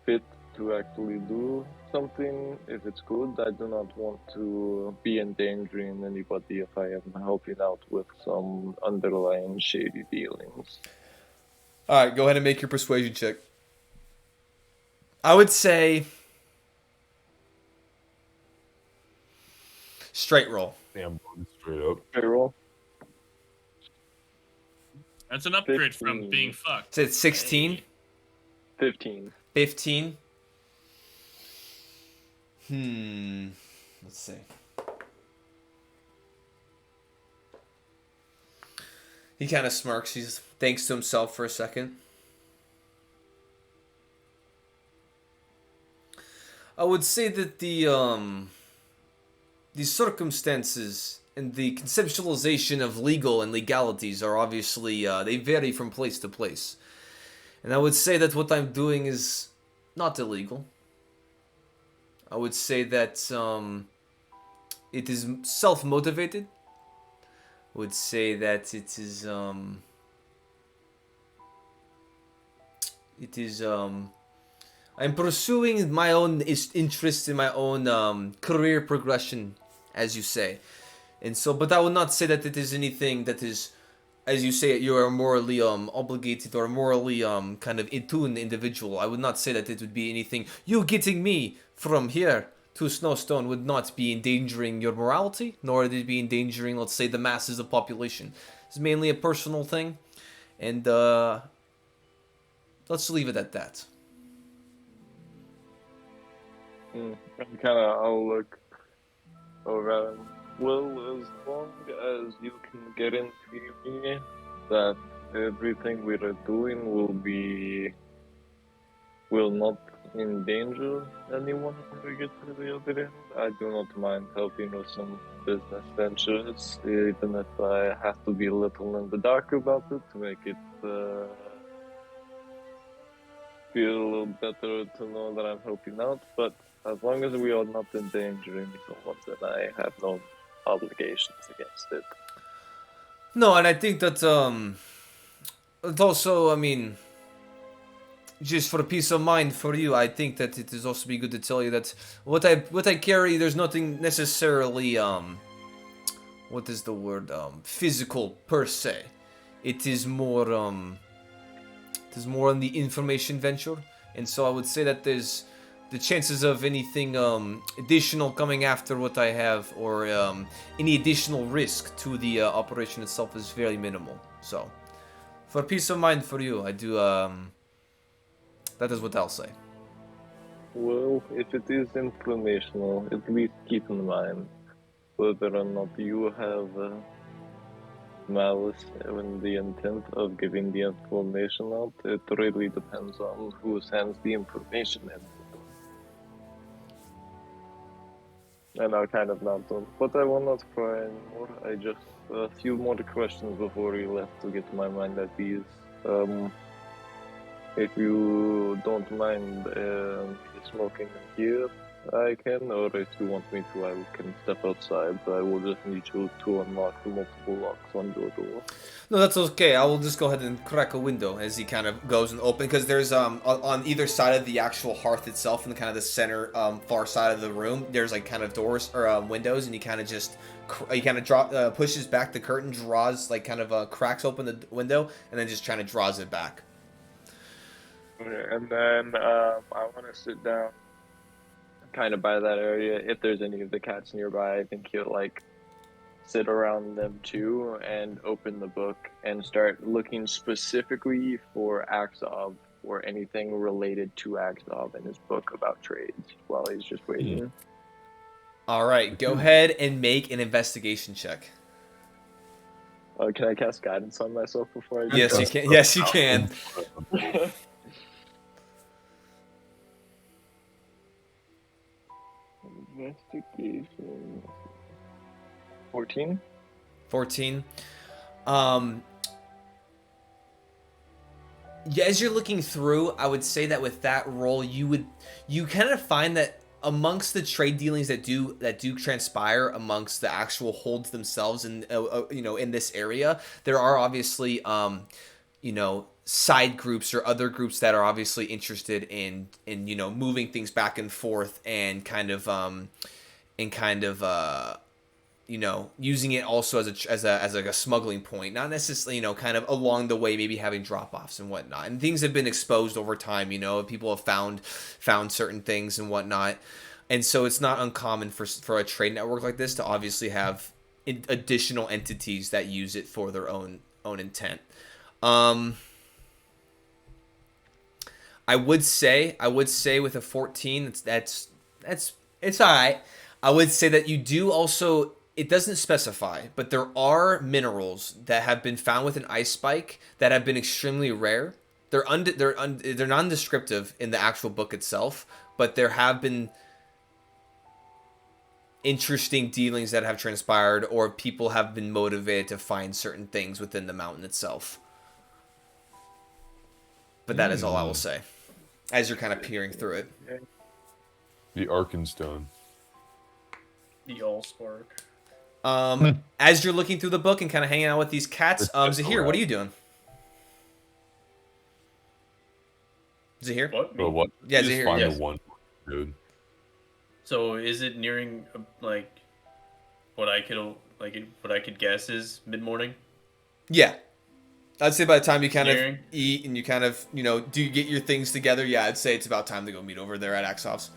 fit to actually do something. If it's good, I do not want to be endangering anybody if I am helping out with some underlying shady dealings. All right, go ahead and make your persuasion check. I would say straight roll. Damn, straight up. Okay, roll. That's an upgrade 15. from being fucked. Is it 16? Hey. 15. 15? Let's see. He kind of smirks. He thanks to himself for a second. I would say that the circumstances and the conceptualization of legal and legalities are obviously they vary from place to place. And I would say that what I'm doing is not illegal. I would say that it is self-motivated. I would say that it is I'm pursuing my own interest in my own career progression, as you say. And so, but I would not say that it is anything that is, as you say, you are morally obligated or morally kind of in tune individual. I would not say that it would be anything. You getting me from here to Snowstone would not be endangering your morality, nor would it be endangering, let's say, the masses of population. It's mainly a personal thing, and let's leave it at that. I'll look around. Well, as long as you can guarantee me that everything we are doing will not endanger anyone when we get to the other end, I do not mind helping with some business ventures, even if I have to be a little in the dark about it to make it feel a little better to know that I'm helping out. But as long as we are not endangering someone, then I have no obligations against it. No, and I think that it also, I mean, just for peace of mind for you, I think that it is also be good to tell you that what I carry, there's nothing necessarily what is the word, physical per se. It is more on the information venture, and so I would say that there's the chances of anything additional coming after what I have, or any additional risk to the operation itself is very minimal. So, for peace of mind for you, I do. That is what I'll say. Well, if it is informational, at least keep in mind whether or not you have malice and the intent of giving the information out. It really depends on who sends the information in. And I kind of not done, but I will not pry anymore. I just a few more questions before we left to get my mind at ease. If you don't mind smoking here, I can, or if you want me to, I can step outside. I will just need you to unlock the multiple locks on your door. No, that's okay. I will just go ahead and crack a window as he kind of goes and open, because there's on either side of the actual hearth itself, in the kind of the center far side of the room, there's like kind of doors or windows, and he kind of just pushes back the curtain, draws like kind of cracks open the window, and then just kind of draws it back. Okay, and then I want to sit down kind of by that area. If there's any of the cats nearby, I think he'll like sit around them too and open the book and start looking specifically for Axov or anything related to Axov in his book about trades while he's just waiting. All right, go ahead and make an investigation check. Can I cast guidance on myself before I do Yes, you that? can. Yes, you can. Investigation. 14. 14. Yeah, as you're looking through, I would say that with that roll, you kind of find that amongst the trade dealings that do transpire amongst the actual holds themselves, and in this area, there are obviously side groups or other groups that are obviously interested in moving things back and forth and kind of using it also as a smuggling point, not necessarily, kind of along the way, maybe having drop-offs and whatnot. And things have been exposed over time, people have found certain things and whatnot. And so it's not uncommon for a trade network like this to obviously have additional entities that use it for their own intent. I would say with a 14, it's all right. I would say that you do also, it doesn't specify, but there are minerals that have been found with an ice spike that have been extremely rare. They're non-descriptive in the actual book itself, but there have been interesting dealings that have transpired, or people have been motivated to find certain things within the mountain itself. But that is all I will say, as you're kind of peering through it. The Arkenstone. The Allspark. As you're looking through the book and kind of hanging out with these cats, Zahir, what are you doing? Zahir? What? But what? Yeah, Just Zahir, find yes. the one, dude. So is it nearing what I could guess is mid-morning? Yeah. I'd say by the time you kind Nearing? of eat and you kind of, do get your things together, yeah, I'd say it's about time to go meet over there at Axov's.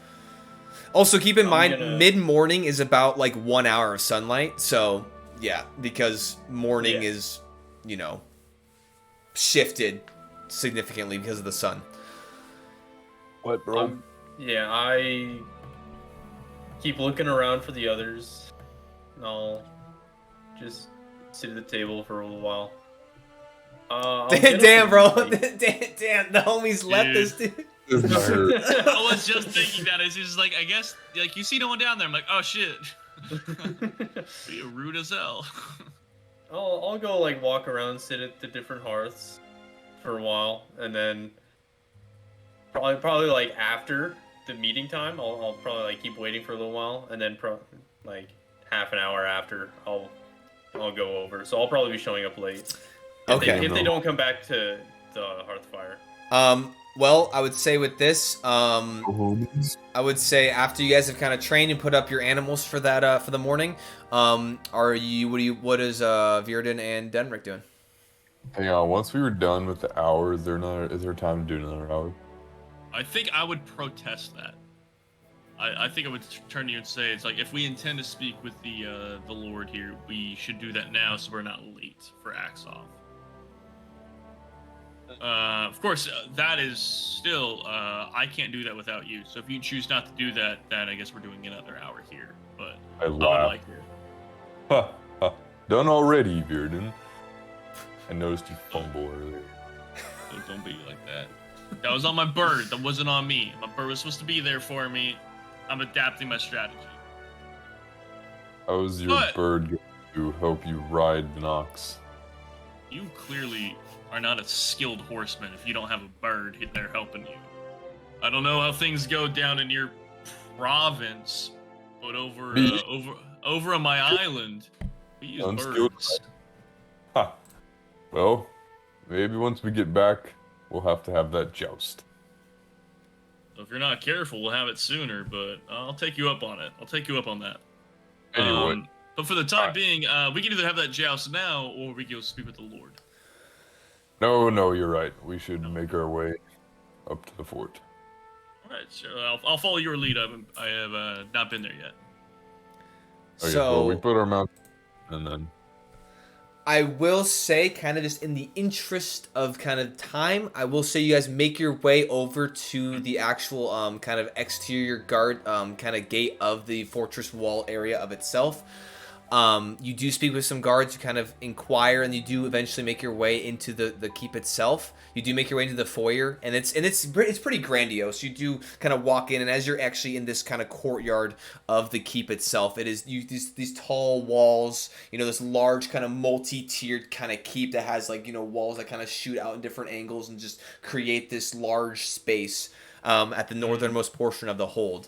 Also, keep in mind, mid-morning is about, 1 hour of sunlight. So, yeah, because morning is, shifted significantly because of the sun. What, bro? Yeah, I keep looking around for the others. And I'll just sit at the table for a little while. Damn, bro. Damn, the homies left this dude. I was just thinking that. It's just I guess, you see no one down there. I'm like, oh shit. Be rude as hell. I'll go walk around, sit at the different hearths for a while, and then probably after the meeting time, I'll probably keep waiting for a little while, and then half an hour after I'll go over. So I'll probably be showing up late. If they don't come back to the hearth fire. Well, I would say with this, I would say after you guys have kind of trained and put up your animals for that for the morning, what is Virden and Denrick doing? Hang on, once we were done with the hour, is there time to do another hour? I think I would protest that. I think I would turn to you and say, it's if we intend to speak with the Lord here, we should do that now so we're not late for Axov. Of course, that is still, I can't do that without you. So if you choose not to do that, then I guess we're doing another hour here. But I I would laugh. like to. Ha, ha. Done already, Bearden. I noticed you fumble earlier. Don't be like that. That was on my bird. That wasn't on me. My bird was supposed to be there for me. I'm adapting my strategy. How is your But- bird going to help you ride the ox? You clearly are not a skilled horseman if you don't have a bird there helping you. I don't know how things go down in your province, but over on my island, we use Unskilled birds. Ha. Well, maybe once we get back, we'll have to have that joust. So if you're not careful, we'll have it sooner. But I'll take you up on it. I'll take you up on that. Anyway. But for the time being, we can either have that joust now, or we can go speak with the Lord. No, you're right. We should make our way up to the fort. All right, so I'll follow your lead. I have not been there yet. Okay, So well, we put our mount and then... I will say, kind of just in the interest of kind of time, I will say you guys make your way over to the actual kind of exterior guard kind of gate of the fortress wall area of itself. You do speak with some guards, you kind of inquire, and you do eventually make your way into the keep itself. You do make your way into the foyer, and it's pretty grandiose. You do kind of walk in, and as you're actually in this kind of courtyard of the keep itself, it is these tall walls, this large kind of multi-tiered kind of keep that has walls that kind of shoot out in different angles and just create this large space at the northernmost portion of the hold.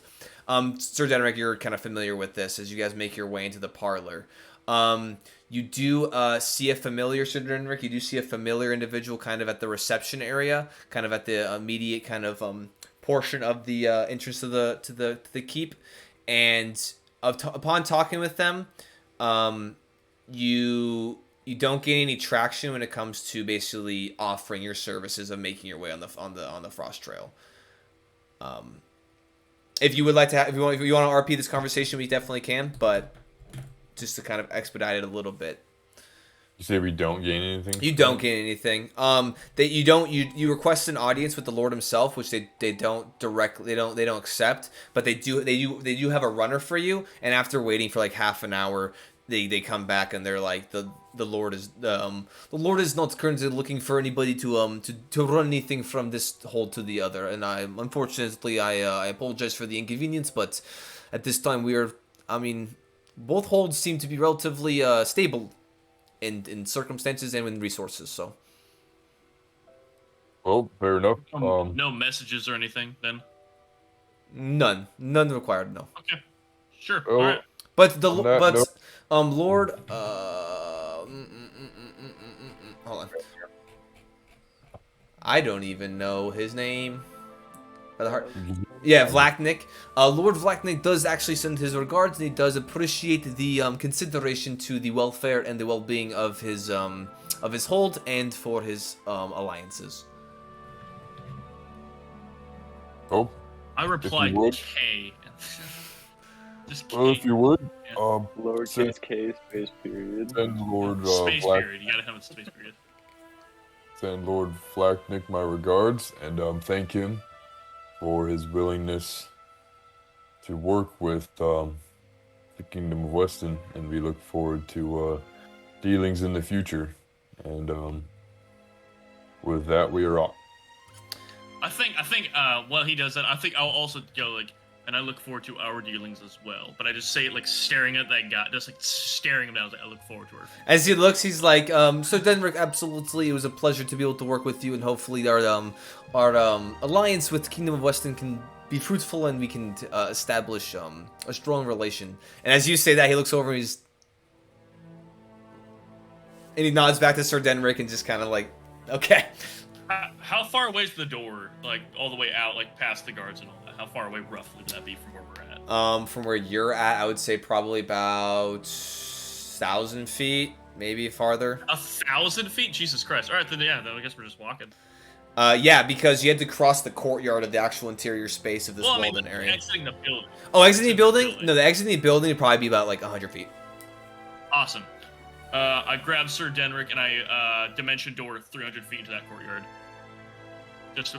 Sir Denrick, you're kind of familiar with this as you guys make your way into the parlor. You do see a familiar, Sir Denrick. You do see a familiar individual kind of at the reception area, kind of at the immediate kind of portion of the entrance to the keep. And upon talking with them, you don't gain any traction when it comes to basically offering your services of making your way on the Frost Trail. If you would like to if you want to RP this conversation, we definitely can, but just to kind of expedite it a little bit. You say we don't gain anything? You don't gain anything. You request an audience with the Lord himself, which they don't directly they don't accept, but they do have a runner for you, and after waiting for like half an hour, they come back and they're like the Lord is not currently looking for anybody to run anything from this hold to the other, and unfortunately I apologize for the inconvenience, but at this time both holds seem to be relatively stable in circumstances and in resources, so. Well, fair enough. No messages or anything then? None required, no. Okay, sure. Well, All right. But Lord, hold on. I don't even know his name. Yeah, Vlaknik. Lord Vlaknik does actually send his regards, and he does appreciate the consideration to the welfare and the well-being of his hold and for his alliances. Oh, I replied would. K. Just K. well, if you would, Lowercase K space period. send Lord space Black, period. You gotta have a space period. send Lord Flacknick my regards, and thank him for his willingness to work with the Kingdom of Weston, and we look forward to dealings in the future. And with that, we are off. I think while he does that, I think I'll also go and I look forward to our dealings as well. But I just say it staring at that guy, just staring him down. I look forward to our future. As he looks, he's like, "So Denrick, absolutely, it was a pleasure to be able to work with you, and hopefully our alliance with the Kingdom of Weston can be fruitful, and we can establish a strong relation." And as you say that, he looks over and he nods back to Sir Denrick and just kind of like, "Okay." How far away is the door? All the way out, past the guards and all that. How far away roughly would that be from where we're at? From where you're at, I would say probably about 1,000 feet, maybe farther. 1,000 feet? Jesus Christ! All right, then I guess we're just walking. Yeah, because you had to cross the courtyard of the actual interior space of this Walden area. Exiting the building. Oh, exiting the building? No, the exiting the building would probably be about 100 feet. Awesome. I grab Sir Denrick and I dimension door 300 feet into that courtyard. Just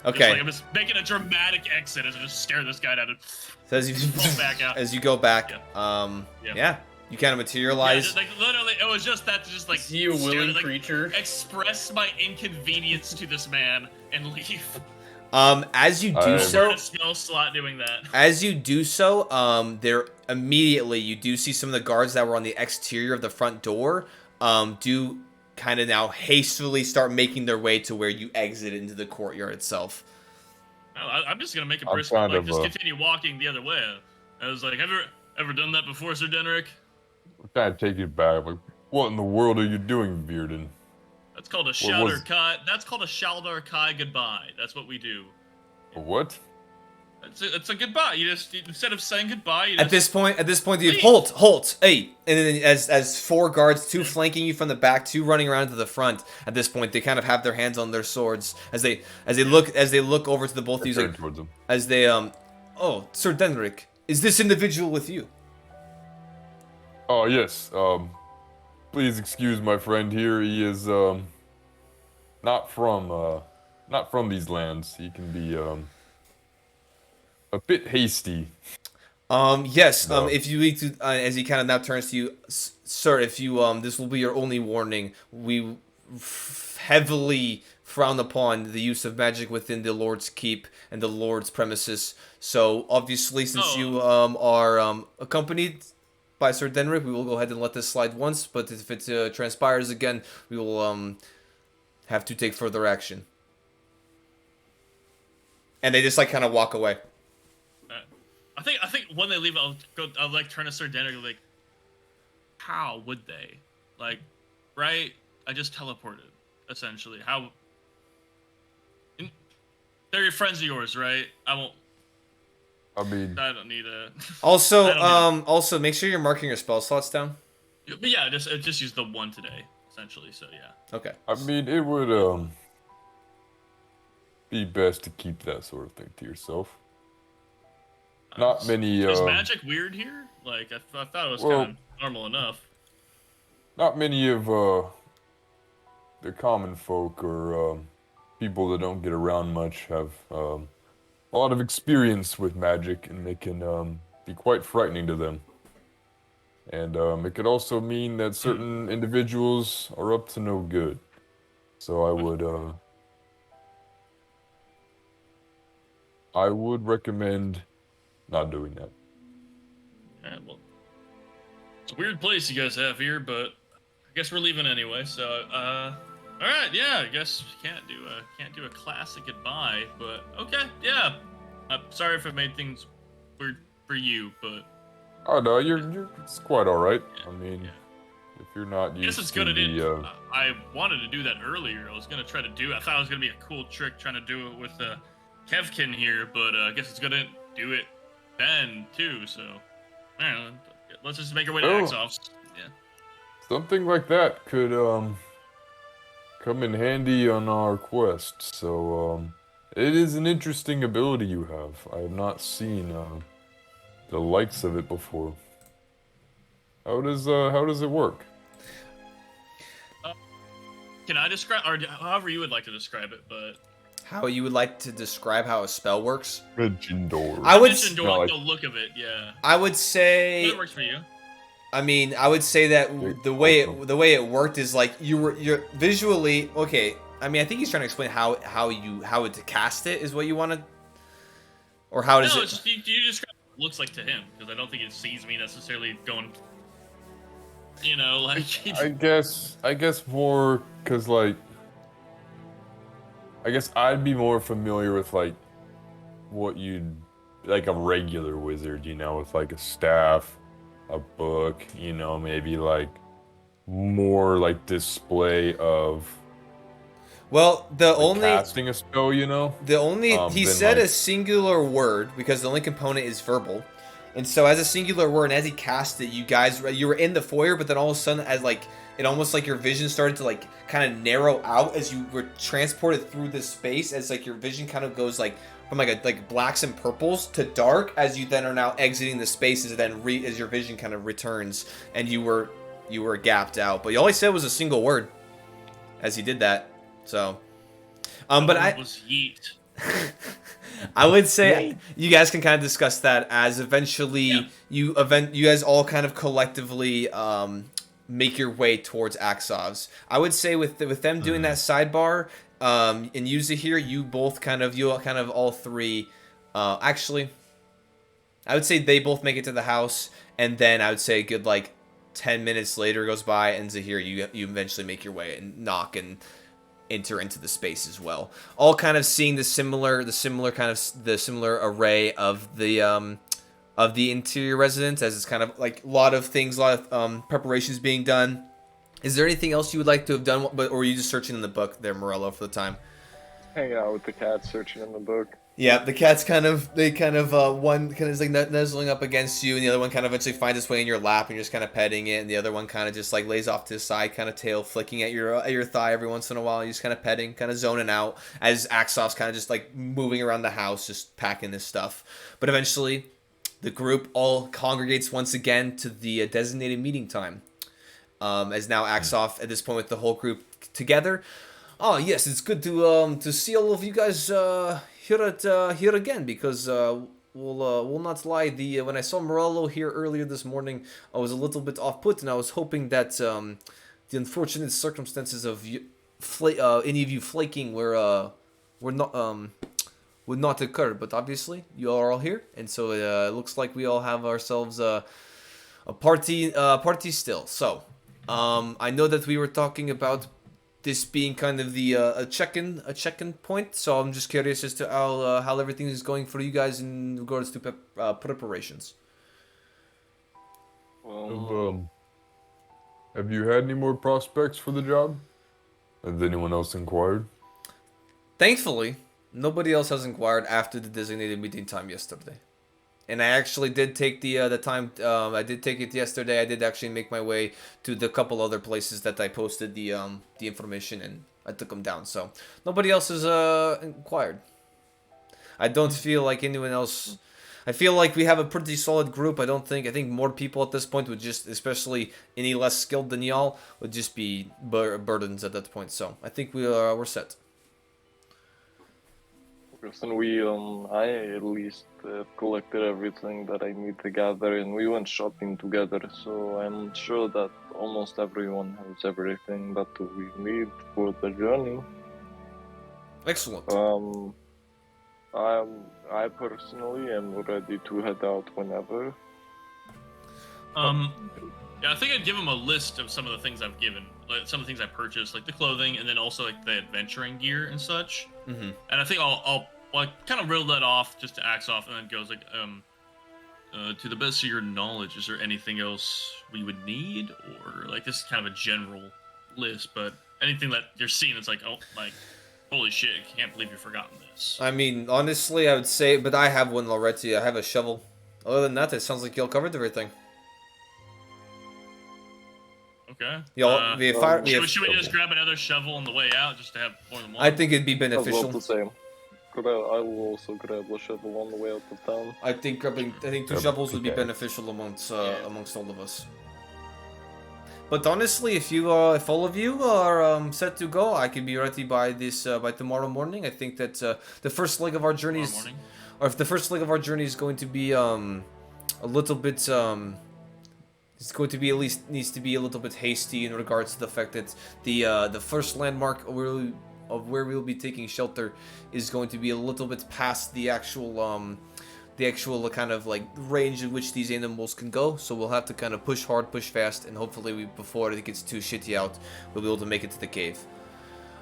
Okay. I'm just making a dramatic exit as I just stare this guy down and So as you fall back out. as you go back, Yeah. yeah, you kind of Yeah, materialize. just, like literally, it was just that to just like Is he a willing like, creature? express my inconvenience to this man and leave. As you do I'm- We're so, in a spell slot doing that. there immediately you do see some of the guards that were on the exterior of the front door, do kind of now hastily start making their way to where you exit into the courtyard itself. I'm just gonna make a I'm brisk, kind like of, just continue walking the other way. I was like, ever done that before, Sir Denrick? I'm trying to take it back. Like, what in the world are you doing, Bearden? That's called a was- Shaldar Kai. That's called a Shaldar Kai goodbye. That's what we do. A what? It's a goodbye. Instead of saying goodbye, you At just this point, you Hey. halt, hey, and then as four guards, two flanking you from the back, two running around to the front. At this point, they kind of have their hands on their swords as they look over to the both of you, Turn like, towards him. as they oh, Sir Denrick, is this individual with you? Oh yes. Please excuse my friend here. He is not from these lands. He can be a bit hasty. Yes. No. If you need to, as he kind of now turns to you, sir, if you this will be your only warning. We heavily frown upon the use of magic within the Lord's keep and the Lord's premises. So obviously, since you are accompanied by Sir Denrick, we will go ahead and let this slide once. But if it transpires again, we will have to take further action. And they just like kind of walk away. I think when they leave, I'll like turn to Sir Denrick and like, how would they? Like, right? I just teleported, essentially. How? They're your friends of yours, right? I won't. I mean, I don't need a. Also, I don't also make sure you're marking your spell slots down. But yeah, just use the one today, essentially. So yeah. Okay. it would be best to keep that sort of thing to yourself. Not many. Is magic weird here? Like I thought it was well- kind of normal enough. Not many of the common folk or people that don't get around much have a lot of experience with magic, and it can be quite frightening to them. And it could also mean that certain individuals are up to no good. So I would recommend not doing that. Yeah, well, it's a weird place you guys have here, but I guess we're leaving anyway. So, all right, yeah, I guess we can't do a classic goodbye, but okay, yeah. I'm sorry if I made things weird for you, but Oh no, it's quite all right. I mean, yeah. if you're not I guess used it's to good I did. the I wanted to do that earlier. I was gonna try to do it. I thought it was gonna be a cool trick trying to do it with Kevkin here, but I guess it's gonna do it then too. So, I don't know. Let's just make our way to Oh. Axoffs. Yeah. something like that could come in handy on our quest. So it is an interesting ability you have. I have not seen the likes of it before. How does it work? Can I describe, or however you would like to describe it, but How you would like to describe how a spell works? Legendor. I would mentioned no, like like- the look of it, yeah. I would say But it works for you. I mean, I would say that the way it worked is like you're visually okay. I mean, I think he's trying to explain how to cast it is what you want to, or how does No, it? it's just you describe what it looks like to him, because I don't think it sees me necessarily going. You know, like I guess more because like I guess I'd be more familiar with like what you'd like a regular wizard, you know, with like a staff, a book, you know, maybe like more like display of Well, the like, only casting a spell, you know. he then, said like- a singular word because the only component is verbal. And so as a singular word, and as he cast it, you were in the foyer, but then all of a sudden, as like it almost like your vision started to like kind of narrow out as you were transported through this space, as like your vision kind of goes like from like blacks and purples to dark, as you then are now exiting the spaces, then as your vision kind of returns, and you were gapped out. But all he said was a single word as he did that. So But That I one was yeet. I would say you guys can kind of discuss that as eventually you guys all kind of collectively make your way towards Axov's. I would say with them doing that sidebar and Yuza here, you all three actually I would say they both make it to the house, and then I would say a good like 10 minutes later goes by, and Zahir, you eventually make your way and knock and enter into the space as well. All kind of seeing the similar array of the interior residence, as it's kind of like a lot of preparations being done. Is there anything else you would like to have done, or are you just searching in the book there, Morello, for the time? Hang out with the cat, searching in the book. Yeah, the cat's one kind of is like nuzzling up against you, and the other one kind of eventually finds its way in your lap, and you're just kind of petting it, and the other one kind of just like lays off to the side, kind of tail flicking at your thigh every once in a while. You're just kind of petting, kind of zoning out as Axov's kind of just like moving around the house, just packing this stuff. But eventually, the group all congregates once again to the designated meeting time. As now Axov at this point with the whole group together. Oh yes, it's good to see all of you guys here again, because we'll not lie. When I saw Morello here earlier this morning, I was a little bit off put, and I was hoping that the unfortunate circumstances of any of you flaking would not occur. But obviously, you are all here, and so it looks like we all have ourselves a party still. So I know that we were talking about this being kind of the a check-in point, so I'm just curious as to how everything is going for you guys in regards to preparations. Well, Have you had any more prospects for the job? Has anyone else inquired? Thankfully, nobody else has inquired after the designated meeting time yesterday. And I actually did take the time. I did take it yesterday. I did actually make my way to the couple other places that I posted the information, and I took them down. So nobody else has inquired. I don't feel like anyone else. I feel like we have a pretty solid group. I think more people at this point would just, especially any less skilled than y'all, would just be burdens at that point. So I think we're set. and I at least collected everything that I need to gather, and we went shopping together, so I'm sure that almost everyone has everything that we need for the journey. Excellent. I personally am ready to head out whenever. Yeah, I think I'd give him a list of some of the things I've given, like some of the things I purchased, like the clothing, and then also like the adventuring gear and such. Mm-hmm. And I think I'll kind of reel that off just to axe off, and then goes like, to the best of your knowledge, is there anything else we would need, or like this is kind of a general list, but anything that you're seeing, it's like, oh, like, holy shit, I can't believe you've forgotten this. I mean, honestly, I would say, but I have one already. I have a shovel. Other than that, it sounds like y'all covered everything. Okay. Should we just grab another shovel on the way out just to have more than one? I think it'd be As well beneficial. the same. I will also grab a shovel on the way out of town. I think two shovels would be beneficial amongst all of us. But honestly, if all of you are set to go, I can be ready by tomorrow morning. I think that the first leg of our journey is, or if the first leg of our journey is going to be a little bit it's going to be needs to be a little bit hasty in regards to the fact that the first landmark of where we'll be taking shelter is going to be a little bit past the actual kind of like range in which these animals can go. So we'll have to kind of push hard, push fast, and hopefully before it gets too shitty out, we'll be able to make it to the cave.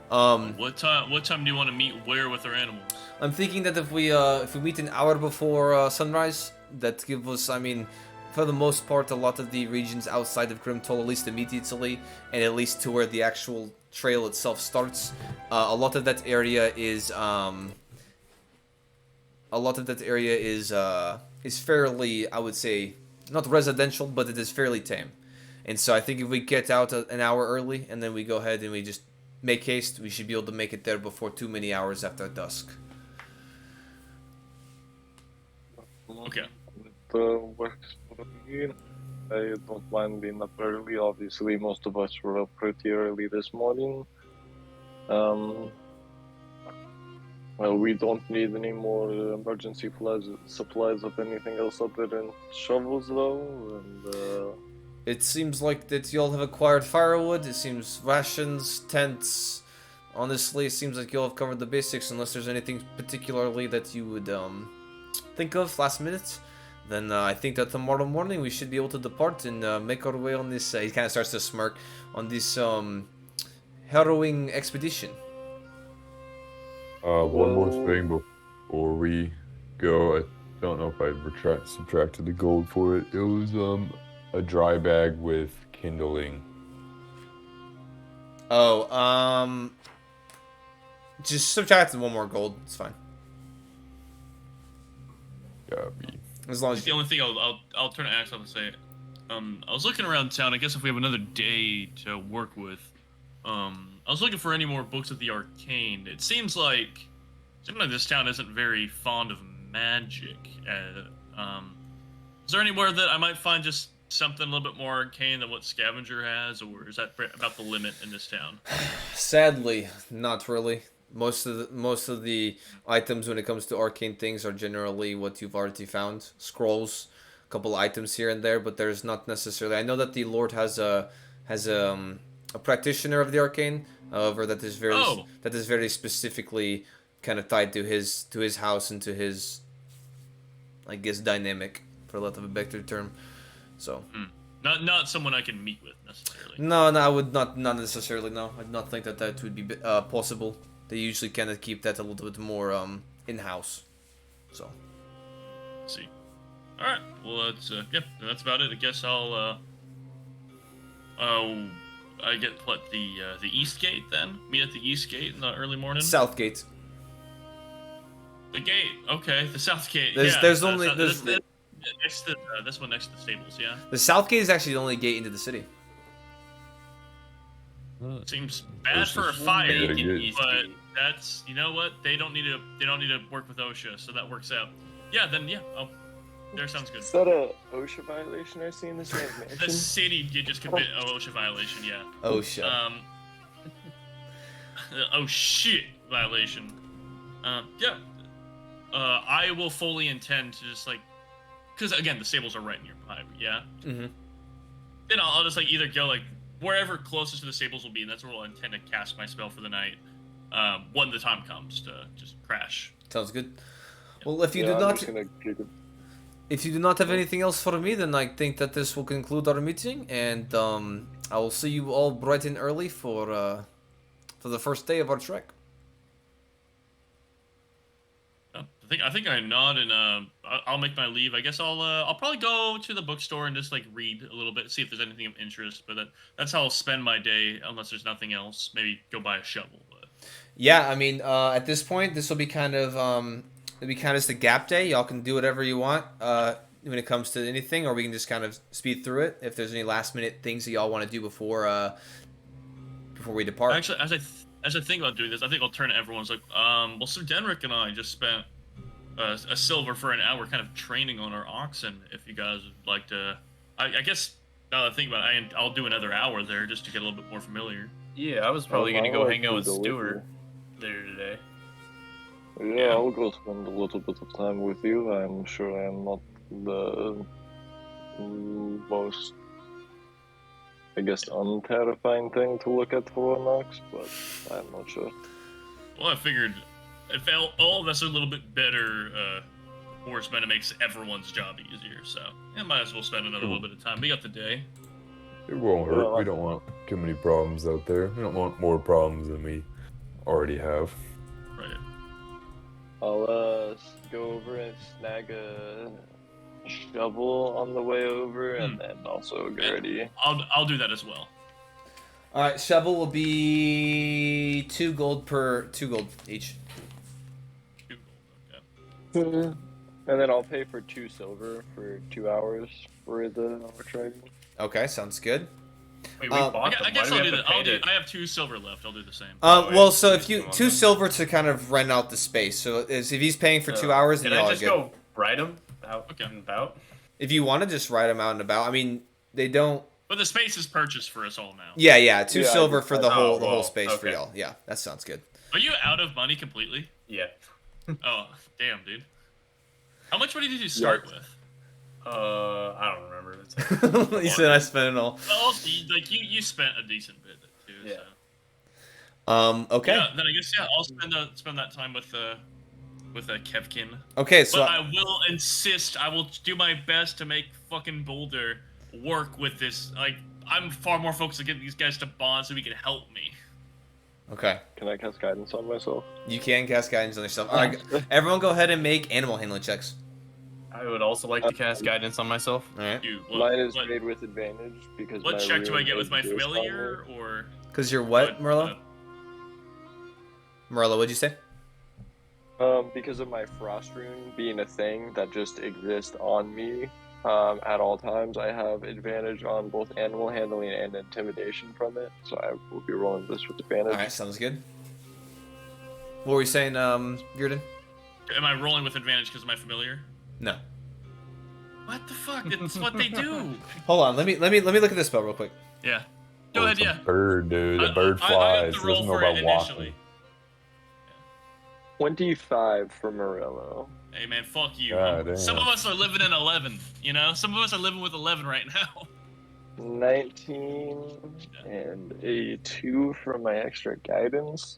What time do you want to meet where with our animals? I'm thinking that if we meet an hour before sunrise, that gives us, I mean, for the most part, a lot of the regions outside of Grimtoll, at least immediately, and at least to where the actual trail itself starts, a lot of that area is fairly, I would say, not residential, but it is fairly tame. And so I think if we get out an hour early and then we go ahead and we just make haste, we should be able to make it there before too many hours after dusk. Okay. It works for me. I don't mind being up early. Obviously, most of us were up pretty early this morning. Well, we don't need any more emergency supplies of anything else other than shovels, though. And It seems like that y'all have acquired firewood. It seems rations, tents. Honestly, it seems like y'all have covered the basics. Unless there's anything particularly that you would think of last minute, then I think that tomorrow morning we should be able to depart and make our way on this. He kind of starts to smirk on this harrowing expedition. One more Well- thing before we go. I don't know if I subtracted the gold for it. It was a dry bag with kindling. Oh, just subtract one more gold. It's fine. Copy. As long as The only thing I'll turn to Axel and say, I was looking around town. I guess if we have another day to work with, I was looking for any more books of the arcane. It seems like this town isn't very fond of magic. Is there anywhere that I might find just something a little bit more arcane than what Scavenger has, or is that about the limit in this town? sadly, not really. Most of the items when it comes to arcane things are generally what you've already found. Scrolls, a couple items here and there, but there's not necessarily. I know that the Lord has a practitioner of the arcane, however, that is very specifically kind of tied to his house and to his, I guess, dynamic, for lack of a better term. So. Not someone I can meet with necessarily. No, I would not necessarily. No, I do not think that would be possible. They usually kind of keep that a little bit more in house. So. Let's see. All right. Well, that's about it. I guess I get the east gate then. Meet at the east gate in the early morning. South gate. The gate. Okay, the south gate. There's only next to this one next to the stables. Yeah. the south gate is actually the only gate into the city. Seems bad This for a is fight, pretty good. but that's what they don't need to work with OSHA, so that works out. Yeah. Then yeah. Oh, there sounds good. Is that a OSHA violation I see in this man's The mansion? city did just commit an OSHA violation. Yeah. Oh shit. Oh shit violation. Yeah. I will fully intend to just because again the stables are right nearby. Yeah. Mm-hmm. Then I'll just either go wherever closest to the stables will be, and that's where I'll intend to cast my spell for the night. When the time comes to just crash. Sounds good. Well, if you I'm do not, just gonna keep it. if you do not have anything else for me, then I think that this will conclude our meeting, and I will see you all bright and early for the first day of our trek. I think I nod and I'll make my leave. I guess I'll probably go to the bookstore and just read a little bit, see if there's anything of interest. But that's how I'll spend my day unless there's nothing else. Maybe go buy a shovel. But... Yeah, I mean, at this point, this will be kind of it'll be kind of just a gap day. Y'all can do whatever you want when it comes to anything, or we can just kind of speed through it if there's any last minute things that y'all want to do before we depart. Actually, as I think about doing this, I think I'll turn to everyone's well, Sir Denrick and I just spent a silver for an hour kind of training on our oxen. If you guys would like to, I guess now that I think about it, I'll do another hour there just to get a little bit more familiar. Yeah, I was probably gonna I'd go like hang out to with go with Stuart there today. Yeah, I'll go spend a little bit of time with you. I'm sure I'm not the most, I guess, unterrifying thing to look at for an ox, but I'm not sure. Well, I figured if all of us are a little bit better horsemen, it makes everyone's job easier. So yeah, might as well spend another little bit of time. We got the day. It won't hurt. We don't want too many problems out there. We don't want more problems than we already have. Right. I'll go over and snag a shovel on the way over, and then also get ready. I'll do that as well. All right, shovel will be 2 gold each. 2 gold, okay. And then I'll pay for 2 silver for 2 hours for the training. Okay, sounds good. Wait, we bought them. I guess Why I'll do do we that. have to pay to- I have 2 silver left. I'll do the same. Well, so if you 2 silver to kind of rent out the space. So if he's paying for 2 hours, then Can y'all I are just good. go ride them out Okay. and about? If you want to just ride them out and about, I mean, they don't. But the space is purchased for us all now. Yeah, 2 Yeah, silver I- for the oh, whole well, space for okay. y'all. Yeah, that sounds good. Are you out of money completely? Yeah. Oh, damn, dude. How much money did you start with? I don't remember. It's like He said I spent it all. Well, also, you spent a decent bit too. Yeah. So. Okay. Yeah, then I guess I'll spend that time with Kevkin. Okay, so But I will insist. I will do my best to make fucking Boulder work with this. Like, I'm far more focused on getting these guys to bond so we can help me. okay. Can I cast guidance on myself? You can cast guidance on yourself. All right, everyone, go ahead and make animal handling checks. I would also like to cast guidance on myself. All right. Dude, Mine is made with advantage because what my check do I rune get with is my based on familiar me. or? Because you're what, Merlo? Merlo, what'd you say? Because of my frost rune being a thing that just exists on me at all times, I have advantage on both animal handling and intimidation from it. So I will be rolling this with advantage. All right, sounds good. What were you saying, Bearden? Am I rolling with advantage because of my familiar? No. What the fuck? It's what they do. Hold on. Let me look at this spell real quick. Yeah. Go ahead. It's a Yeah. bird, dude. A bird I flies. have to He roll doesn't know for it about initially. walking. 25 for Morello. Hey man, fuck you. God damn. Some of us are living in 11. You know, some of us are living with 11 right now. 19 and a 2 for my extra guidance.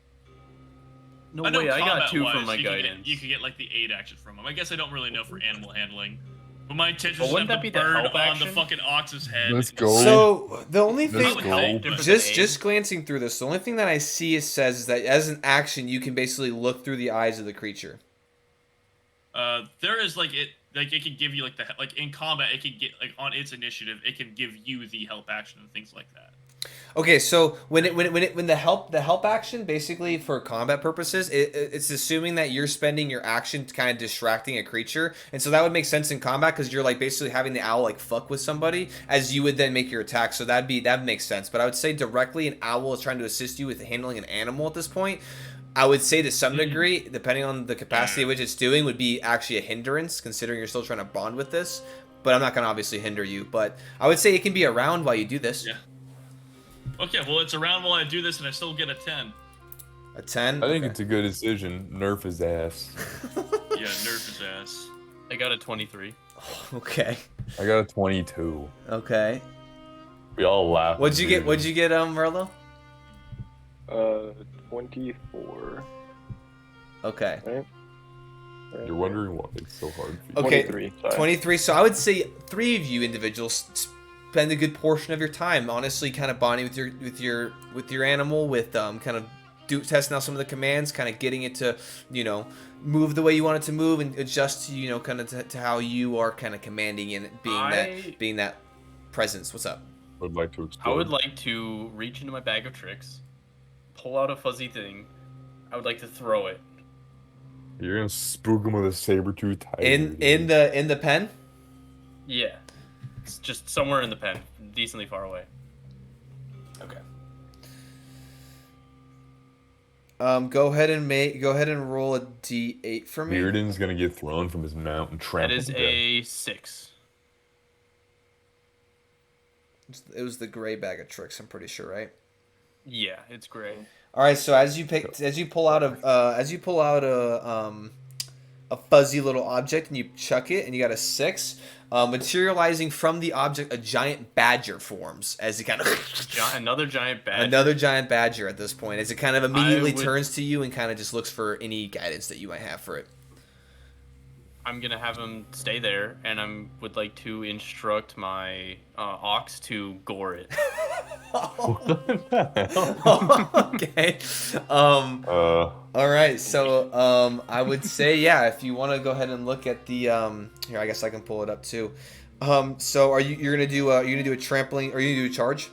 No I know way, I got 2 combat-wise, from my you guidance. you could get like the 8 action from them. I guess I don't really know for animal handling. But my intention Well, is to wouldn't have that the be the bird help on action? the fucking ox's head. Let's go. So the only Let's thing, go. Different than aid. just glancing through this, the only thing that I see it says is that as an action, you can basically look through the eyes of the creature. There is like it can give you like in combat it can get like on its initiative it can give you the help action and things like that. Okay, so when the help action basically for combat purposes, it's assuming that you're spending your action to kind of distracting a creature, and so that would make sense in combat because you're like basically having the owl like fuck with somebody as you would then make your attack. So that makes sense. But I would say directly an owl is trying to assist you with handling an animal at this point. I would say to some degree, depending on the capacity of which it's doing, would be actually a hindrance considering you're still trying to bond with this. But I'm not going to obviously hinder you. But I would say it can be around while you do this. Yeah. Okay, well it's around while I do this and I still get a 10. A 10? I think it's a good decision. Nerf his ass. Yeah, nerf his ass. I got a 23. Okay. I got a 22. Okay. We all laugh. What'd you get, Merlo? 24. Okay. Right? You're wondering why it's so hard for you. Okay. 23. Sorry. 23. So I would say 3 of you individuals spend a good portion of your time, honestly, kind of bonding with your animal, with kind of testing out some of the commands, kind of getting it to, move the way you want it to move and adjust to, kind of to how you are kind of commanding and being that presence. What's up? Would like to explore. I would like to reach into my bag of tricks, pull out a fuzzy thing. I would like to throw it. You're gonna spook him with a saber-tooth tiger. In the pen? Yeah. It's just somewhere in the pen, decently far away. Okay. Go ahead and roll a d8 for me. Bearden's gonna get thrown from his mount and That trampled is to death. a 6. It was the gray bag of tricks, I'm pretty sure, right? Yeah, it's gray. All right, so as you pull out a fuzzy little object and you chuck it and you got a 6, materializing from the object a giant badger forms as it kind of Another giant badger. another giant badger at this point as it kind of immediately I would- turns to you and kind of just looks for any guidance that you might have for it. I'm gonna have him stay there, and I would like to instruct my ox to gore it. Okay. All right. So I would say if you want to go ahead and look at the here, I guess I can pull it up too. So you're gonna do a trampling, or you gonna do a charge?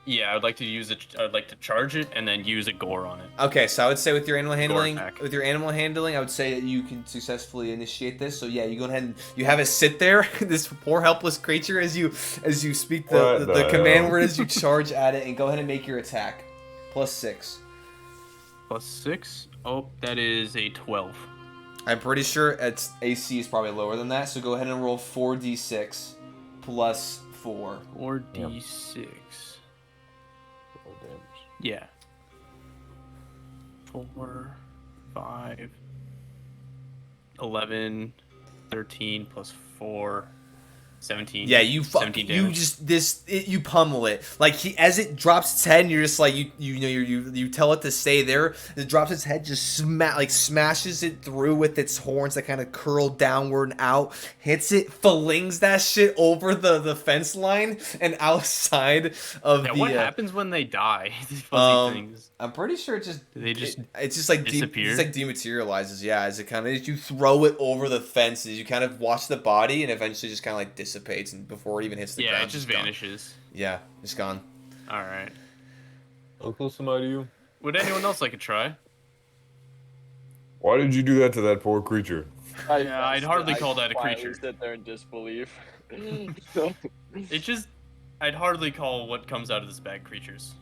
Yeah, I'd like to use it. I'd like to charge it and then use a gore on it. Okay, so I would say with your animal handling, attack. I would say that you can successfully initiate this. So yeah, you go ahead and you have it sit there, this poor helpless creature, as you speak the command word as you charge at it, and go ahead and make your attack. +6. +6. Oh, that is a 12. I'm pretty sure its AC is probably lower than that. So go ahead and roll 4d6 plus 4. 4d6. Yeah. 4 5, 11, 13 plus 4, 17. Yeah, you 17 you damage. just you pummel it like as it drops its head, and you're just like you tell it to stay there. It drops its head, just smashes it through with its horns that kind of curl downward and out. Hits it, flings that shit over the fence line and outside of Yeah, the. what happens when they die? These fuzzy things. I'm pretty sure it just They just it's just like disappear? it's like dematerializes. Yeah, as it kind of you throw it over the fences, you kind of watch the body, and eventually just kind of like dissipates, and before it even hits the ground, Yeah, it just it's gone. vanishes. Yeah, it's gone. All right. Uncle, somebody you? Would anyone else like a try? Why did you do that to that poor creature? Yeah, I'd hardly call that a quietly creature. sit there in disbelief. It just, I'd hardly call what comes out of this bag creatures.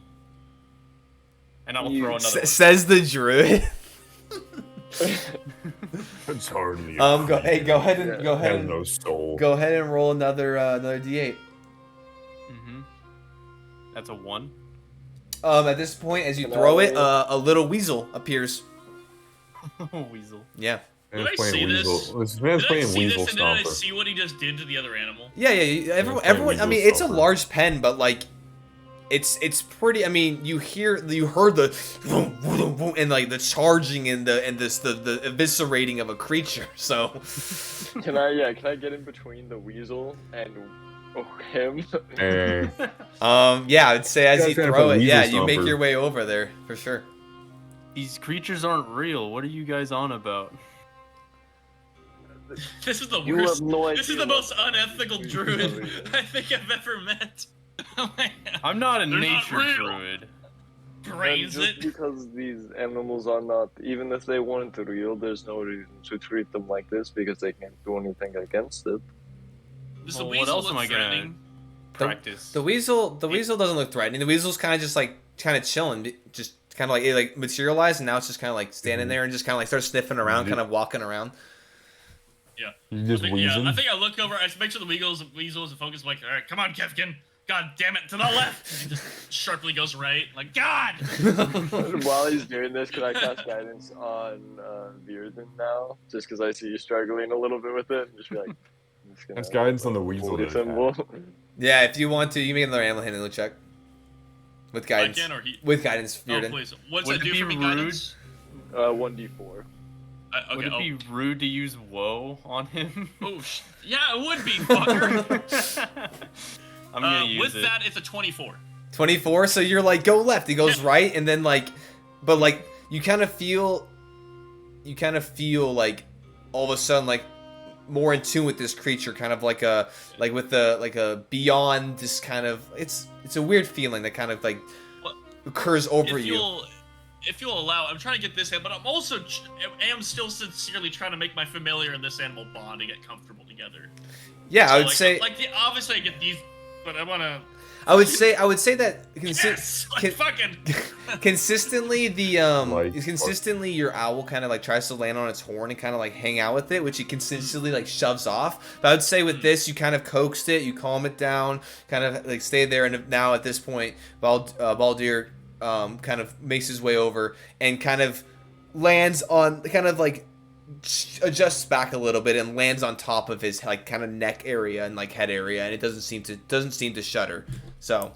And I will throw another one. Says the druid. It's hardly. Go ahead and go ahead Has and no soul. go ahead and roll another D8. Mm-hmm. That's a 1. At this point, as you Can throw I- it, a little weasel appears. Weasel. Yeah. Did Man's I see playing this? Weasel. This man's Did I playing see Weasel this and then I Stomper. see what he just did to the other animal? Yeah. Everyone. I mean, it's a Weasel large pen, but like, it's pretty. I mean, you heard the vroom, vroom, vroom, and like the charging and the eviscerating of a creature. So. Can I get in between the weasel and him? Eh. Yeah, I'd say as You you guys gotta throw put it, yeah, Weasel you make Stomper. your way over there for sure. These creatures aren't real. What are you guys on about? This is the You worst. have no This is idea the most what- unethical druid I think I've ever met. I'm not a They're not nature real. druid. Brains just it. because these animals are not, even if they weren't real, there's no reason to treat them like this because they can't do anything against it. Does the Well, what weasel else look am I gonna- threatening? Practice. The weasel doesn't look threatening. The weasel's kind of just like chilling, just kind of like it like materialized, and now it's just kind of like standing there and just kind of like starts sniffing around, kind of walking around. Yeah. You just wheezing? I think I look over. I make sure the weasel is in focus. I'm like, all right, come on, Kevkin. God damn it, to the left. And he just sharply goes right. Like, God. While he's doing this, can I cast guidance on Bearden now? Just because I see you struggling a little bit with it. Just be like, I'm just gonna That's guidance on the weasel. holy to symbol. Yeah, if you want to, you make another animal handling check with guidance. Again, or he. With guidance, Oh, Bearden. please. What's Would it it do be for me, rude? guidance? 1d4. Okay, Would it be rude to use woe on him? Yeah, it would be, fucker. I'm gonna use with it. that, it's a 24. 24. So you're like, go left. He goes right, and then like, but like you kind of feel like all of a sudden like more in tune with this creature, kind of like a beyond this kind of it's a weird feeling that kind of like Well, occurs over if you. If you'll allow, I'm trying to get this in, but I'm also am still sincerely trying to make my familiar and this animal bond and get comfortable together. Yeah, So, I would like, say obviously I get these, but I want to. I would say that Yes, like fucking. consistently Like, consistently your owl kind of like tries to land on its horn and kind of like hang out with it, which it consistently like shoves off. But I would say with this, you kind of coaxed it, you calm it down, kind of like stay there, and now at this point, Baldir kind of makes his way over and kind of lands on, kind of like adjusts back a little bit and lands on top of his like kind of neck area and like head area, and it doesn't seem to shudder. So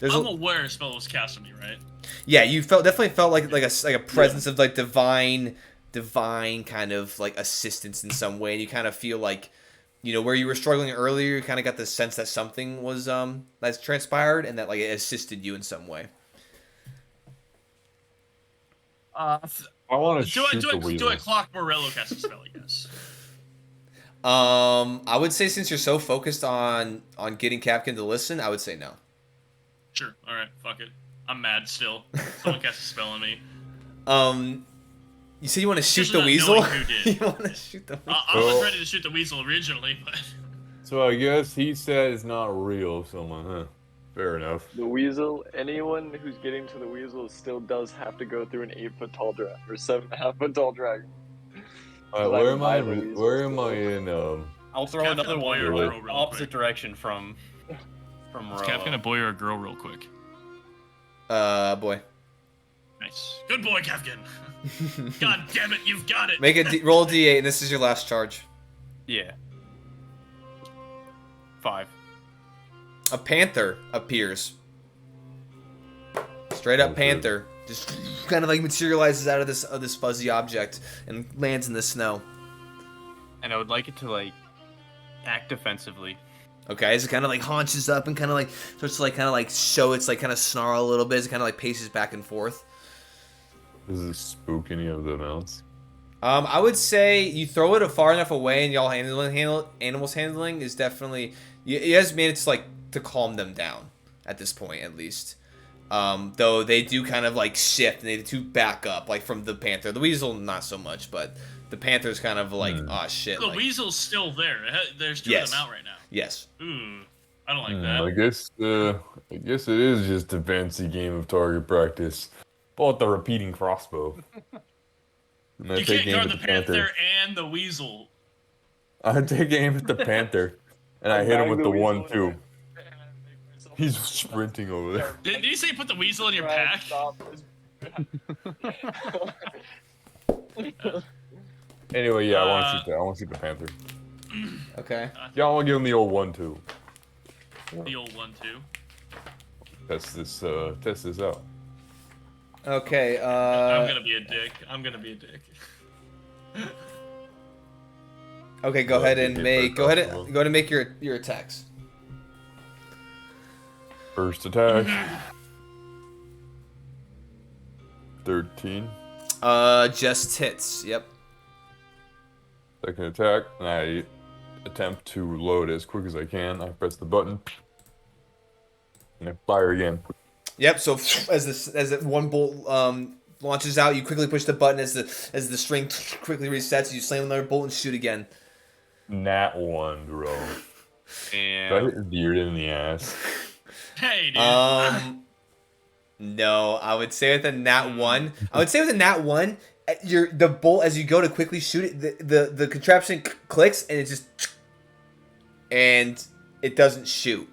there's I'm aware a spell was cast on me, right? yeah, you definitely felt like a presence of like divine kind of like assistance in some way, and you kind of feel like, you know, where you were struggling earlier, you kind of got the sense that something was that's transpired and that like it assisted you in some way. I want to Do shoot the I weasel. clock Morello cast a spell? I guess. I would say since you're so focused on getting Capkin to listen, I would say no. Sure. All right. Fuck it. I'm mad still. Someone cast a spell on me. You say you want to shoot Especially the not weasel? knowing who did. You want to shoot the weasel? I was ready to shoot the weasel originally, but So I guess he said it's not real. So I'm like, huh. Fair enough. The weasel, anyone who's getting to the weasel still does have to go through an 8-foot tall dragon or 7.5-foot tall dragon. Where am I? the weasel Where am still. I in? I'll throw Captain another one Boyer in real the opposite quick. direction from is Captain a Morello. boy or a girl, real quick? Boy. Nice. Good boy, Kevkin. God damn it, you've got it. Make a roll a d8, and this is your last charge. Yeah. 5. A panther appears. Straight up Okay. panther. Just kind of like materializes out of this fuzzy object and lands in the snow. And I would like it to like act defensively. Okay, as it kind of like haunches up and kind of like starts to like kind of like show its like kind of snarl a little bit as it kind of like paces back and forth. Does it spook any of the mounts? I would say you throw it far enough away, and y'all animals handling is definitely you guys managed to like to calm them down at this point at least. Though they do kind of like shift and they do back up like from the panther. The weasel not so much, but the panther's kind of like oh shit. The Like, weasel's still there. There's 2 Yes. of them out right now. yes. Ooh, I don't like that. I guess it is just a fancy game of target practice. Bought the repeating crossbow. And I You take can't aim guard at the panther and the weasel. I take aim at the panther, and I hit him with the 1-2. He's sprinting over there. Did you say put the weasel in your pack? Anyway, yeah, I want to shoot that. I want to shoot the panther. Okay. Yeah, I want to give him the old 1-2. The old 1-2. Test this out. Okay. I'm gonna be a dick. I'm gonna be a dick. Okay. Go ahead and make your attacks. First attack. 13. Just hits. Yep. Second attack, and I attempt to load as quick as I can. I press the button, and I fire again. Yep. So as one bolt launches out, you quickly push the button as the string quickly resets. You slam another bolt and shoot again. Nat 1, bro. And Did I hit Beard in the ass? Hey, dude. No, I would say with a nat 1. I would say with a nat 1, the bolt as you go to quickly shoot it, the contraption clicks and it doesn't shoot.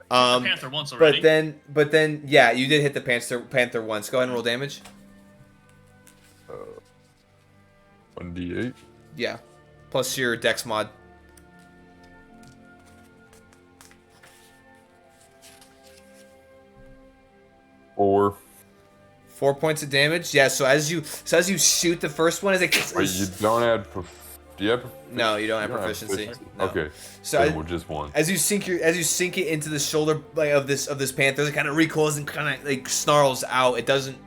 The panther once already. But then, yeah, you did hit the panther once. Go ahead and roll damage. 1d8. Yeah, plus your dex mod. Or 4 points of damage. Yeah. So as you shoot the first one, wait, you don't add. Do you have? No, you don't have You don't have proficiency. proficiency. No. Okay. So Then we're just one. as you sink it into the shoulder of this panther, it kind of recoils and kind of like snarls out. It doesn't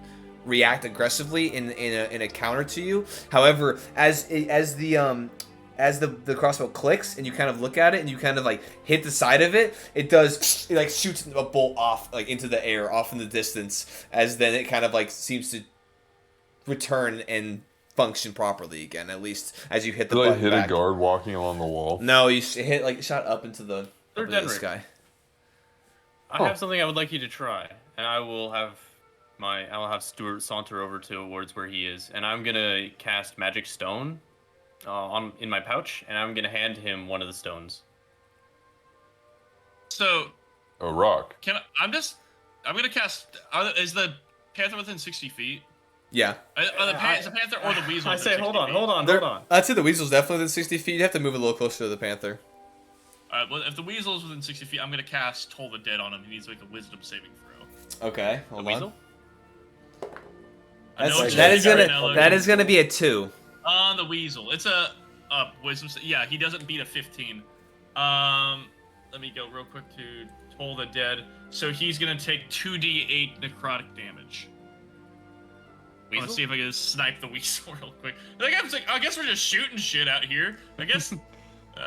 react aggressively in a counter to you. However, as the crossbow clicks and you kind of look at it and you kind of like hit the side of it, it like shoots a bolt off like into the air, off in the distance. As then it kind of like seems to return and function properly again. At least as you hit the Did I button hit back. a guard walking along the wall? No, you shot up into the sky. I have something I would like you to try, and I will have Stuart saunter over towards where he is, and I'm gonna cast Magic Stone in my pouch, and I'm gonna hand him one of the stones. So A rock. I'm gonna cast. Is the panther within 60 feet? Yeah. Is the panther or the weasel? I within say, 60 hold on, feet? hold on, There- hold on. I'd say the weasel's definitely within 60 feet. You'd have to move a little closer to the panther. Alright, well, if the weasel is within 60 feet, I'm gonna cast Toll the Dead on him. He needs to make a wisdom saving throw. Okay, The hold weasel? on. I know what That you're is thinking gonna right now, Logan. be a 2. On the weasel. It's a wisdom. Yeah, he doesn't beat a 15. Let me go real quick to Toll the Dead. So he's gonna take 2d8 necrotic damage. I want to see if I can snipe the weasel real quick. I guess we're just shooting shit out here. I guess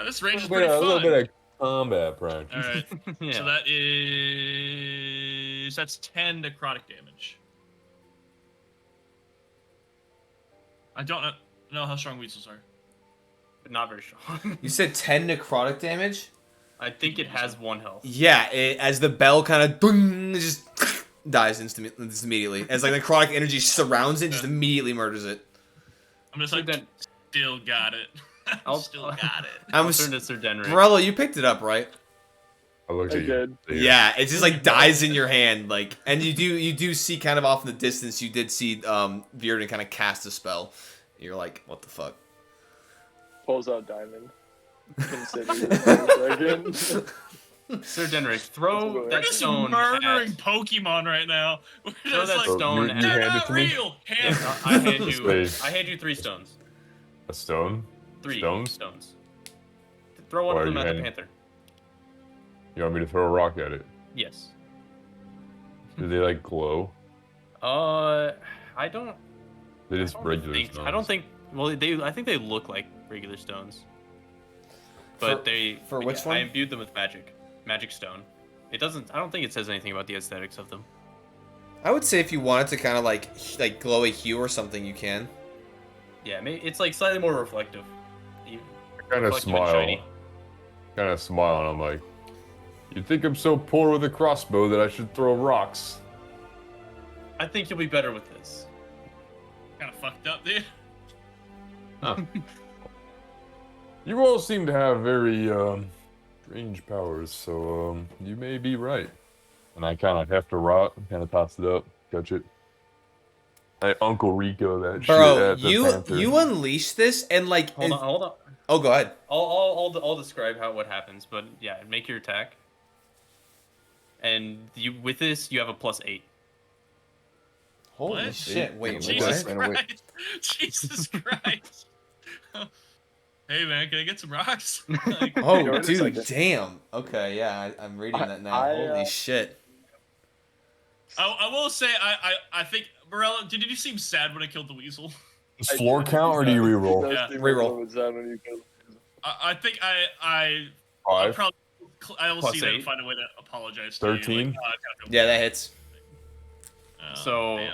this range is pretty A little fun. bit of combat practice. All right. Yeah. So that's 10 necrotic damage. I don't know how strong weasels are. But not very strong. You said 10 necrotic damage? I think it has 1 health. Yeah, as the bell kind of it just dies immediately. As like necrotic energy surrounds it, just immediately murders it. I'm just like, Then- still got it. I'll- Still got it. I'm I'll turn to Sir Denric. Morello, you picked it up, right? I looked at you. Again. Yeah, it just like dies in your hand, like, and you do see kind of off in the distance. You did see Virden kind of cast a spell. You're like, what the fuck? Pulls out diamond. Consider it for a second. Sir Denric, throw We're We're that just stone murdering at... Pokemon right now. We're Throw just that like, stone you at... they're hand it not to me? real. Yeah, Hand I hand you 3 stones. A stone? 3 Stones? stones. Throw one Why of are them you at the handing- panther. You want me to throw a rock at it? Yes. Do they like glow? I don't... They just I don't regular think, stones. I don't think... Well, I think they look like regular stones. But For which one? I imbued them with magic. Magic stone. It doesn't... I don't think it says anything about the aesthetics of them. I would say if you wanted to kind of like glow a hue or something, you can. Yeah, it's like slightly more reflective. You- I kind of reflective and shiny. smile, and I'm like, you think I'm so poor with a crossbow that I should throw rocks? I think you'll be better with this. kind of fucked up, dude. You all seem to have very strange powers, so you may be right. And I kind of heft a rock, kind of toss it up, catch it. I Uncle Rico that Bro, shit at the you panther. unleash this and like. Hold on. Oh, go ahead. I'll describe what happens, but yeah, make your attack. And with this, you have a +8. Holy What? shit! Wait, Jesus what? Christ. Jesus Christ. Hey, man, can I get some rocks? Like, Oh, Wait a dude, second. damn. Okay, yeah, I'm reading that now. Holy shit. I will say, I think, Morello, did you seem sad when I killed the weasel? Does floor count, or do you reroll? Yeah. Reroll. I think I'll 5? probably, I will see that and +8. find a way to apologize to 13? you. Like, I gotta feel Yeah, that hits. bad. So, man.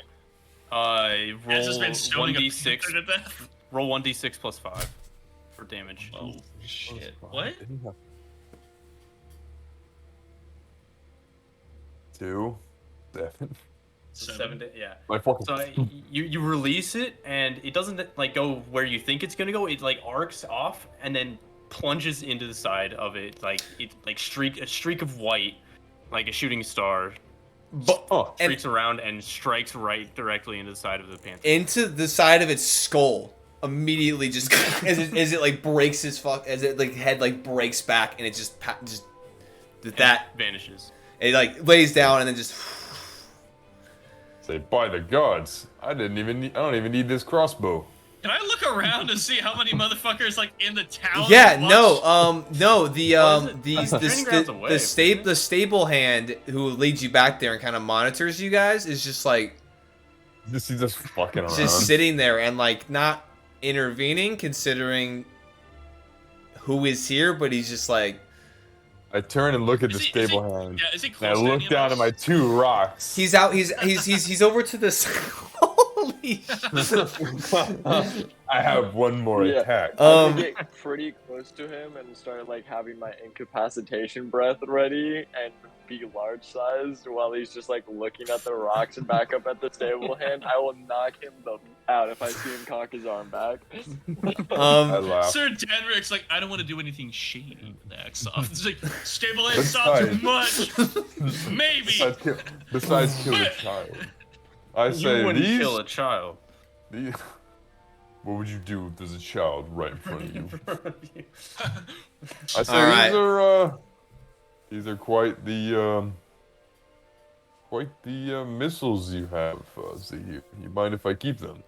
roll Has this been stoning a 1d6. panther to death? Roll 1d6 +5 for damage. Oh, shit. What? 2, 7. Yeah. My fucking. So you release it, and it doesn't like go where you think it's gonna go. It like arcs off and then plunges into the side of it, like a streak of white, like a shooting star, But Oh, and streaks around and strikes right directly into the side of the panther. into the side of its skull immediately, just as it like breaks his as it like head like breaks back, and it just that Vanishes. it like lays down and then just. say by the gods! I don't even need this crossbow. Can I look around to see how many motherfuckers like in the town? Yeah, watch- no, the Training ground's away, the stable hand who leads you back there and kind of monitors you guys is just like He's just fucking around. just sitting there and like not intervening considering who is here, but he's just like I turn and look at the Is he- stable hand. Yeah, is he And close I to look any of down us? at my 2 rocks. he's out he's over to this. Holy shit. I have one more Yeah. attack. I'm gonna get pretty close to him and start like having my incapacitation breath ready and be large sized while he's just like looking at the rocks and back up at the stable hand. I will knock him the out if I see him cock his arm back. I laugh. Sir Denric's like, I don't want to do anything shady with Axoff. It's like, stable hand That's sounds fine. much. Maybe. Besides kill a child. I You say wouldn't these, kill a child. these. What would you do if there's a child right in front of you? I say Alright. these are quite the missiles you have, Zahir. You mind if I keep them?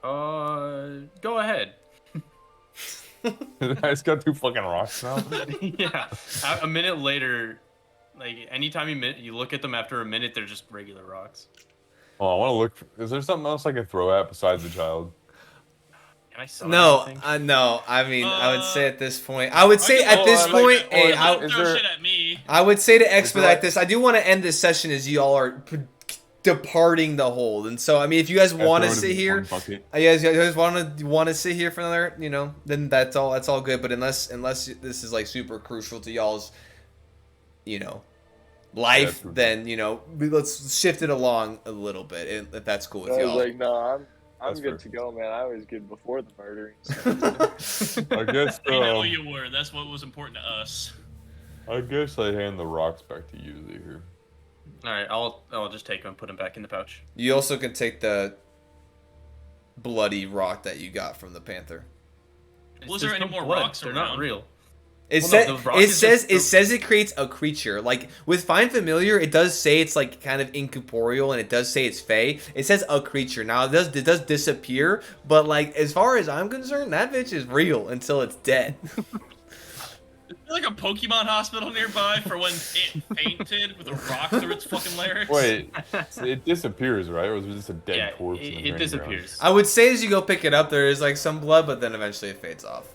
Go ahead. I just got 2 fucking rocks now. Yeah. A minute later, like anytime you look at them after a minute, they're just regular rocks. Oh, I want to look. Is there something else I can throw at besides the child? Can I sell No, anything? no. I mean, I would say at this point, I would say at this I like point, that. hey, Don't Is throw there- shit at me. I would say to expedite like- this, I do want to end this session as you all are departing the hold, and so I mean, if you guys want to Throw it in sit here, one bucket. you guys want to sit here for another, then that's all good. But unless this is like super crucial to y'all's, life, true. then let's shift it along a little bit if that's cool with I was y'all. like, no, I'm That's good fair. to go, man. I was good before the murdering. I guess. We know you were. That's what was important to us. I guess I hand the rocks back to you, here. All right, I'll just take them and put them back in the pouch. You also can take the bloody rock that you got from the panther. Was there There's any no more blood. rocks They're around? not real. It, Well, says no, the rock it is says just it the- says it creates a creature. Like with Find Familiar, it does say it's like kind of incorporeal, and it does say it's fey. It says a creature. Now it does disappear, but like as far as I'm concerned, that bitch is real until it's dead. Is there like a Pokemon hospital nearby for when it fainted with a rock through its fucking larynx? Wait, so it disappears, right? Or was it just a dead Yeah, corpse? in the it training disappears. I would say as you go pick it up, there is like some blood, but then eventually it fades off.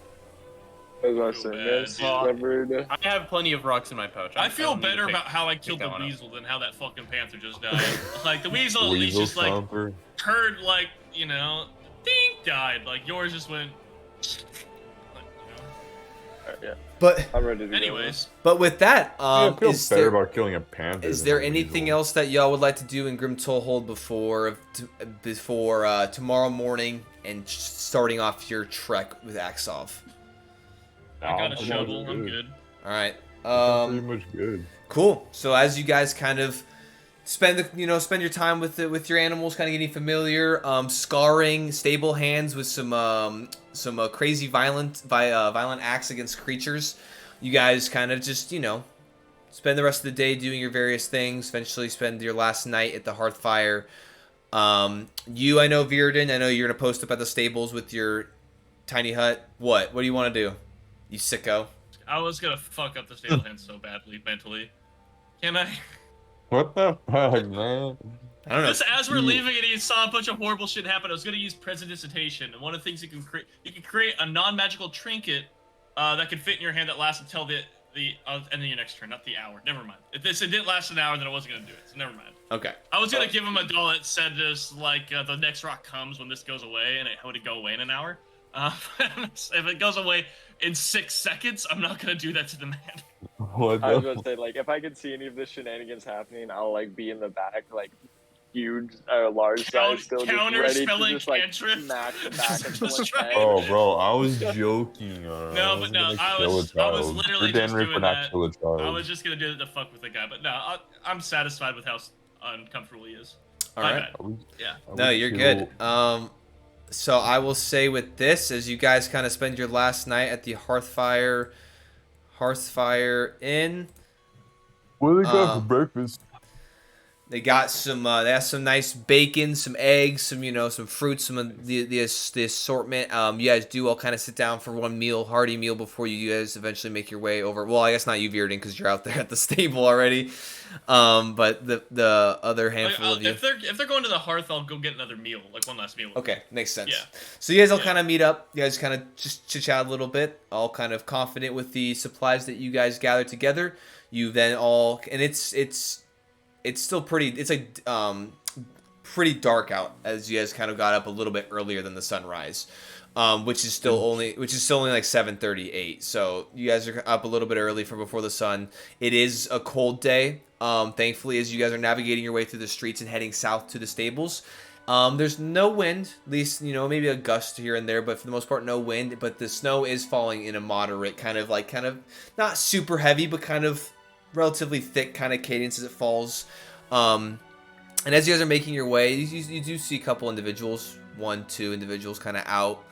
As I said, bad, yes, dude. covered. I have plenty of rocks in my pouch. I feel don't need to better pick- about how I pick killed that the one up. weasel than how that fucking panther just died. Like the weasel at ground? least Weasel just like Stomper. turned like, you know, ding, died. Like yours just went. Alright, yeah, But I'm ready to go. Anyways, but with that, I feel is better there about killing a panther. is than there a anything weasel. else that y'all would like to do in Grim Tollhold before tomorrow morning and starting off your trek with Axov? I got a I'm shovel. I'm good. All right. I'm pretty much good. Cool. So as you guys kind of spend your time with your animals, kind of getting familiar, scarring stable hands with some crazy violent acts against creatures. You guys kind of just spend the rest of the day doing your various things. Eventually, spend your last night at the hearth fire. I know Virden. I know you're gonna post up at the stables with your tiny hut. What do you want to do, you sicko? I was gonna fuck up the stable hand so badly mentally. Can I? What the fuck, man? I don't know. Just as we're leaving and he saw a bunch of horrible shit happen, I was gonna use Prestidigitation, and one of the things you can create a non-magical trinket that can fit in your hand that lasts until the end of your next turn, not the hour. Never mind. If it didn't last an hour, then I wasn't gonna do it. So never mind. Okay. I was gonna give him a doll that said just like the next rock comes when this goes away, and it would go away in an hour. If it goes away in 6 seconds, I'm not gonna do that to the man. What I was the? about to say, like, if I could see any of this shenanigans happening, I'll like be in the back, like huge, large size, still just Counter ready to spelling just like cantrip. smack the back of someone's head. Oh, bro, I was joking. No, but no, I was literally just doing for that. not kill a child. I was just gonna do it to fuck with the guy, but no, I'm satisfied with how uncomfortable he is. All My bad. Yeah. No, you're good. So I will say with this, as you guys kind of spend your last night at the Hearthfire Inn, What do they got for breakfast? they got some nice bacon, some eggs, some fruits, some of the assortment. You guys do all kind of sit down for one hearty meal before you guys eventually make your way over. Well, I guess not you, Virden, because you're out there at the stable already. But the other handful of you. If they're going to the hearth, I'll go get another meal, like one last meal. Okay, makes sense. Yeah. So you guys all kind of meet up. You guys kind of just chit-chat a little bit, all kind of confident with the supplies that you guys gather together. You then all, and it's still pretty pretty dark out as you guys kind of got up a little bit earlier than the sunrise. Which is still only like 7:38. So you guys are up a little bit early from before the sun. It is a cold day. Thankfully, as you guys are navigating your way through the streets and heading south to the stables, there's no wind. At least maybe a gust here and there, but for the most part, no wind. But the snow is falling in a moderate kind of not super heavy, but kind of relatively thick kind of cadence as it falls. And as you guys are making your way, you do see a couple individuals, 1-2 individuals kind of out.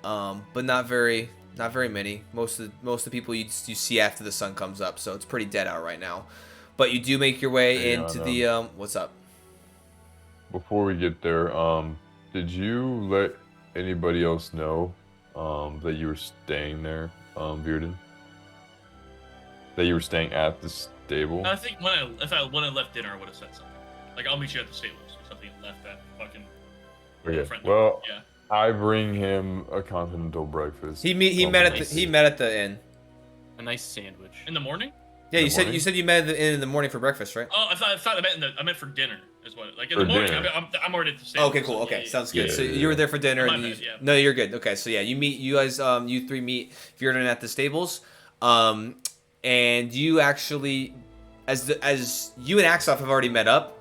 But not very many. Most of the people you see after the sun comes up, so it's pretty dead out right now. But you do make your way into the what's up? Before we get there, did you let anybody else know that you were staying there, Virden? That you were staying at the stable? I think when I left dinner, I would have said something. Like, I'll meet you at the stables or something. And left that fucking. Okay. friendly. Well, Yeah. I bring him a continental breakfast. He met at the inn. A nice sandwich. In the morning? Yeah, In you the said morning? you met at the inn in the morning for breakfast, right? Oh, I thought I meant for dinner is what. Like in For the morning, dinner. I'm already at the stables. Okay, cool. so Okay, yeah, sounds good. Yeah, So yeah, you were yeah. there for dinner. My And bad, yeah. No, you're good. Okay, so yeah, you guys you three meet Virden at the stables, and you actually, as you and Axoff have already met up,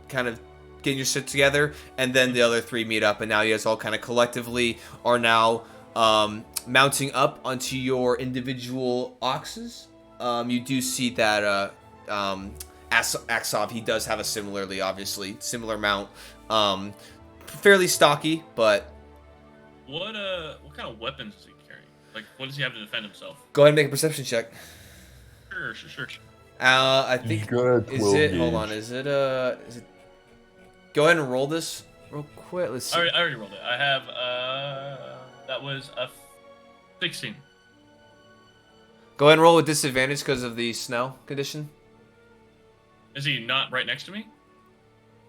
kind of getting your shit together, and then the other three meet up, and now you guys all kind of collectively are now mounting up onto your individual oxes. you do see that Axov, he does have a similar mount. Fairly stocky, but What kind of weapons does he carry? Like, what does he have to defend himself? go ahead and make a perception check. Sure. I He's think got a is 12 it? Hold on, gauge. is it? Go ahead and roll this real quick. Let's see. I already rolled it. I have that was a 16. Go ahead and roll with disadvantage because of the snow condition. Is he not right next to me?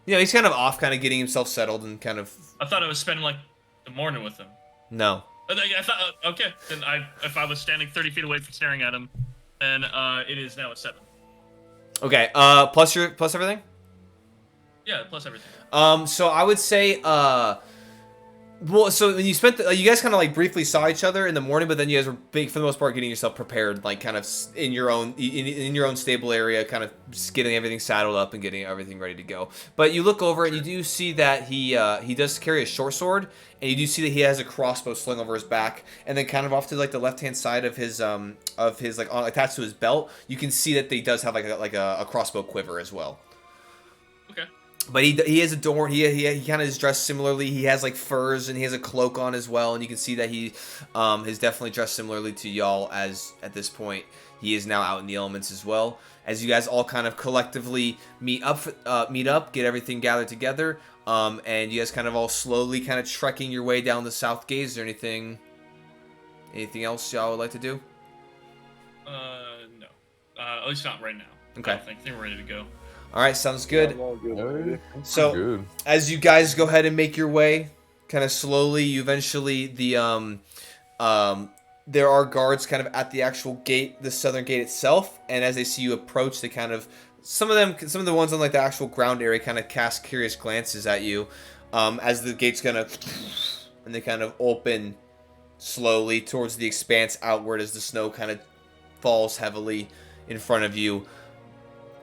Yeah, he's kind of off, kind of getting himself settled and kind of. I thought I was spending like the morning with him. No. I thought okay. Then if I was standing 30 feet away from staring at him, then it is now a 7. Okay. Plus everything. Yeah, plus everything. So I would say, well, so when you spent, you guys kind of like briefly saw each other in the morning, but then you guys were big for the most part getting yourself prepared, like kind of in your own stable area, kind of just getting everything saddled up and getting everything ready to go. But you look over and you do see that he does carry a short sword, and you do see that he has a crossbow slung over his back, and then kind of off to like the left hand side of his like attached to his belt, you can see that he does have like a crossbow quiver as well. Okay. But he is adorned. He kind of is dressed similarly. He has like furs and he has a cloak on as well. And you can see that he is definitely dressed similarly to y'all. As at this point he is now out in the elements as well. As you guys all kind of collectively meet up, get everything gathered together, and you guys kind of all slowly kind of trekking your way down the south gate. Is there anything else y'all would like to do? No. At least not right now. Okay. I think we're ready to go. All right, sounds good. I'm all good. Alright, So good. as you guys go ahead and make your way, kind of slowly, you eventually there are guards kind of at the actual gate, the southern gate itself, and as they see you approach, they kind of some of the ones on like the actual ground area kind of cast curious glances at you, as the gate's gonna and they kind of open slowly towards the expanse outward as the snow kind of falls heavily in front of you.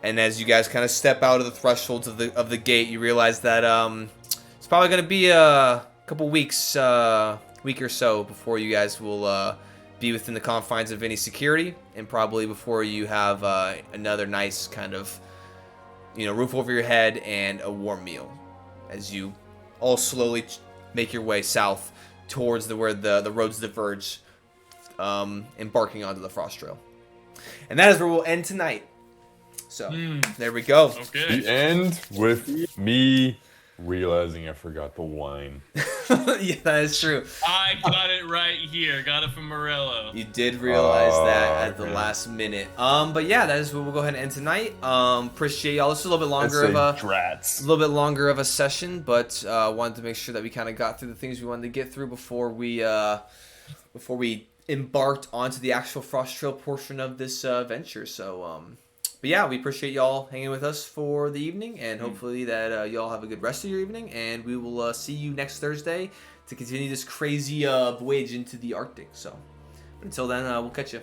And as you guys kind of step out of the thresholds of the gate, you realize that it's probably going to be a couple weeks, week or so before you guys will be within the confines of any security, and probably before you have another nice kind of, roof over your head and a warm meal, as you all slowly make your way south towards where the roads diverge, embarking onto the Frost Trail. And that is where we'll end tonight. So, there we go. Okay. The end with me realizing I forgot the wine. Yeah, that is true. I got it right here. Got it from Morello. You did realize that at the okay. last minute. But yeah, that is where we'll go ahead and end tonight. Appreciate y'all. This is a little bit longer of a session, but wanted to make sure that we kind of got through the things we wanted to get through before we embarked onto the actual Frost Trail portion of this venture. So but yeah, we appreciate y'all hanging with us for the evening, and hopefully that y'all have a good rest of your evening, and we will see you next Thursday to continue this crazy voyage into the Arctic. So until then, we'll catch you.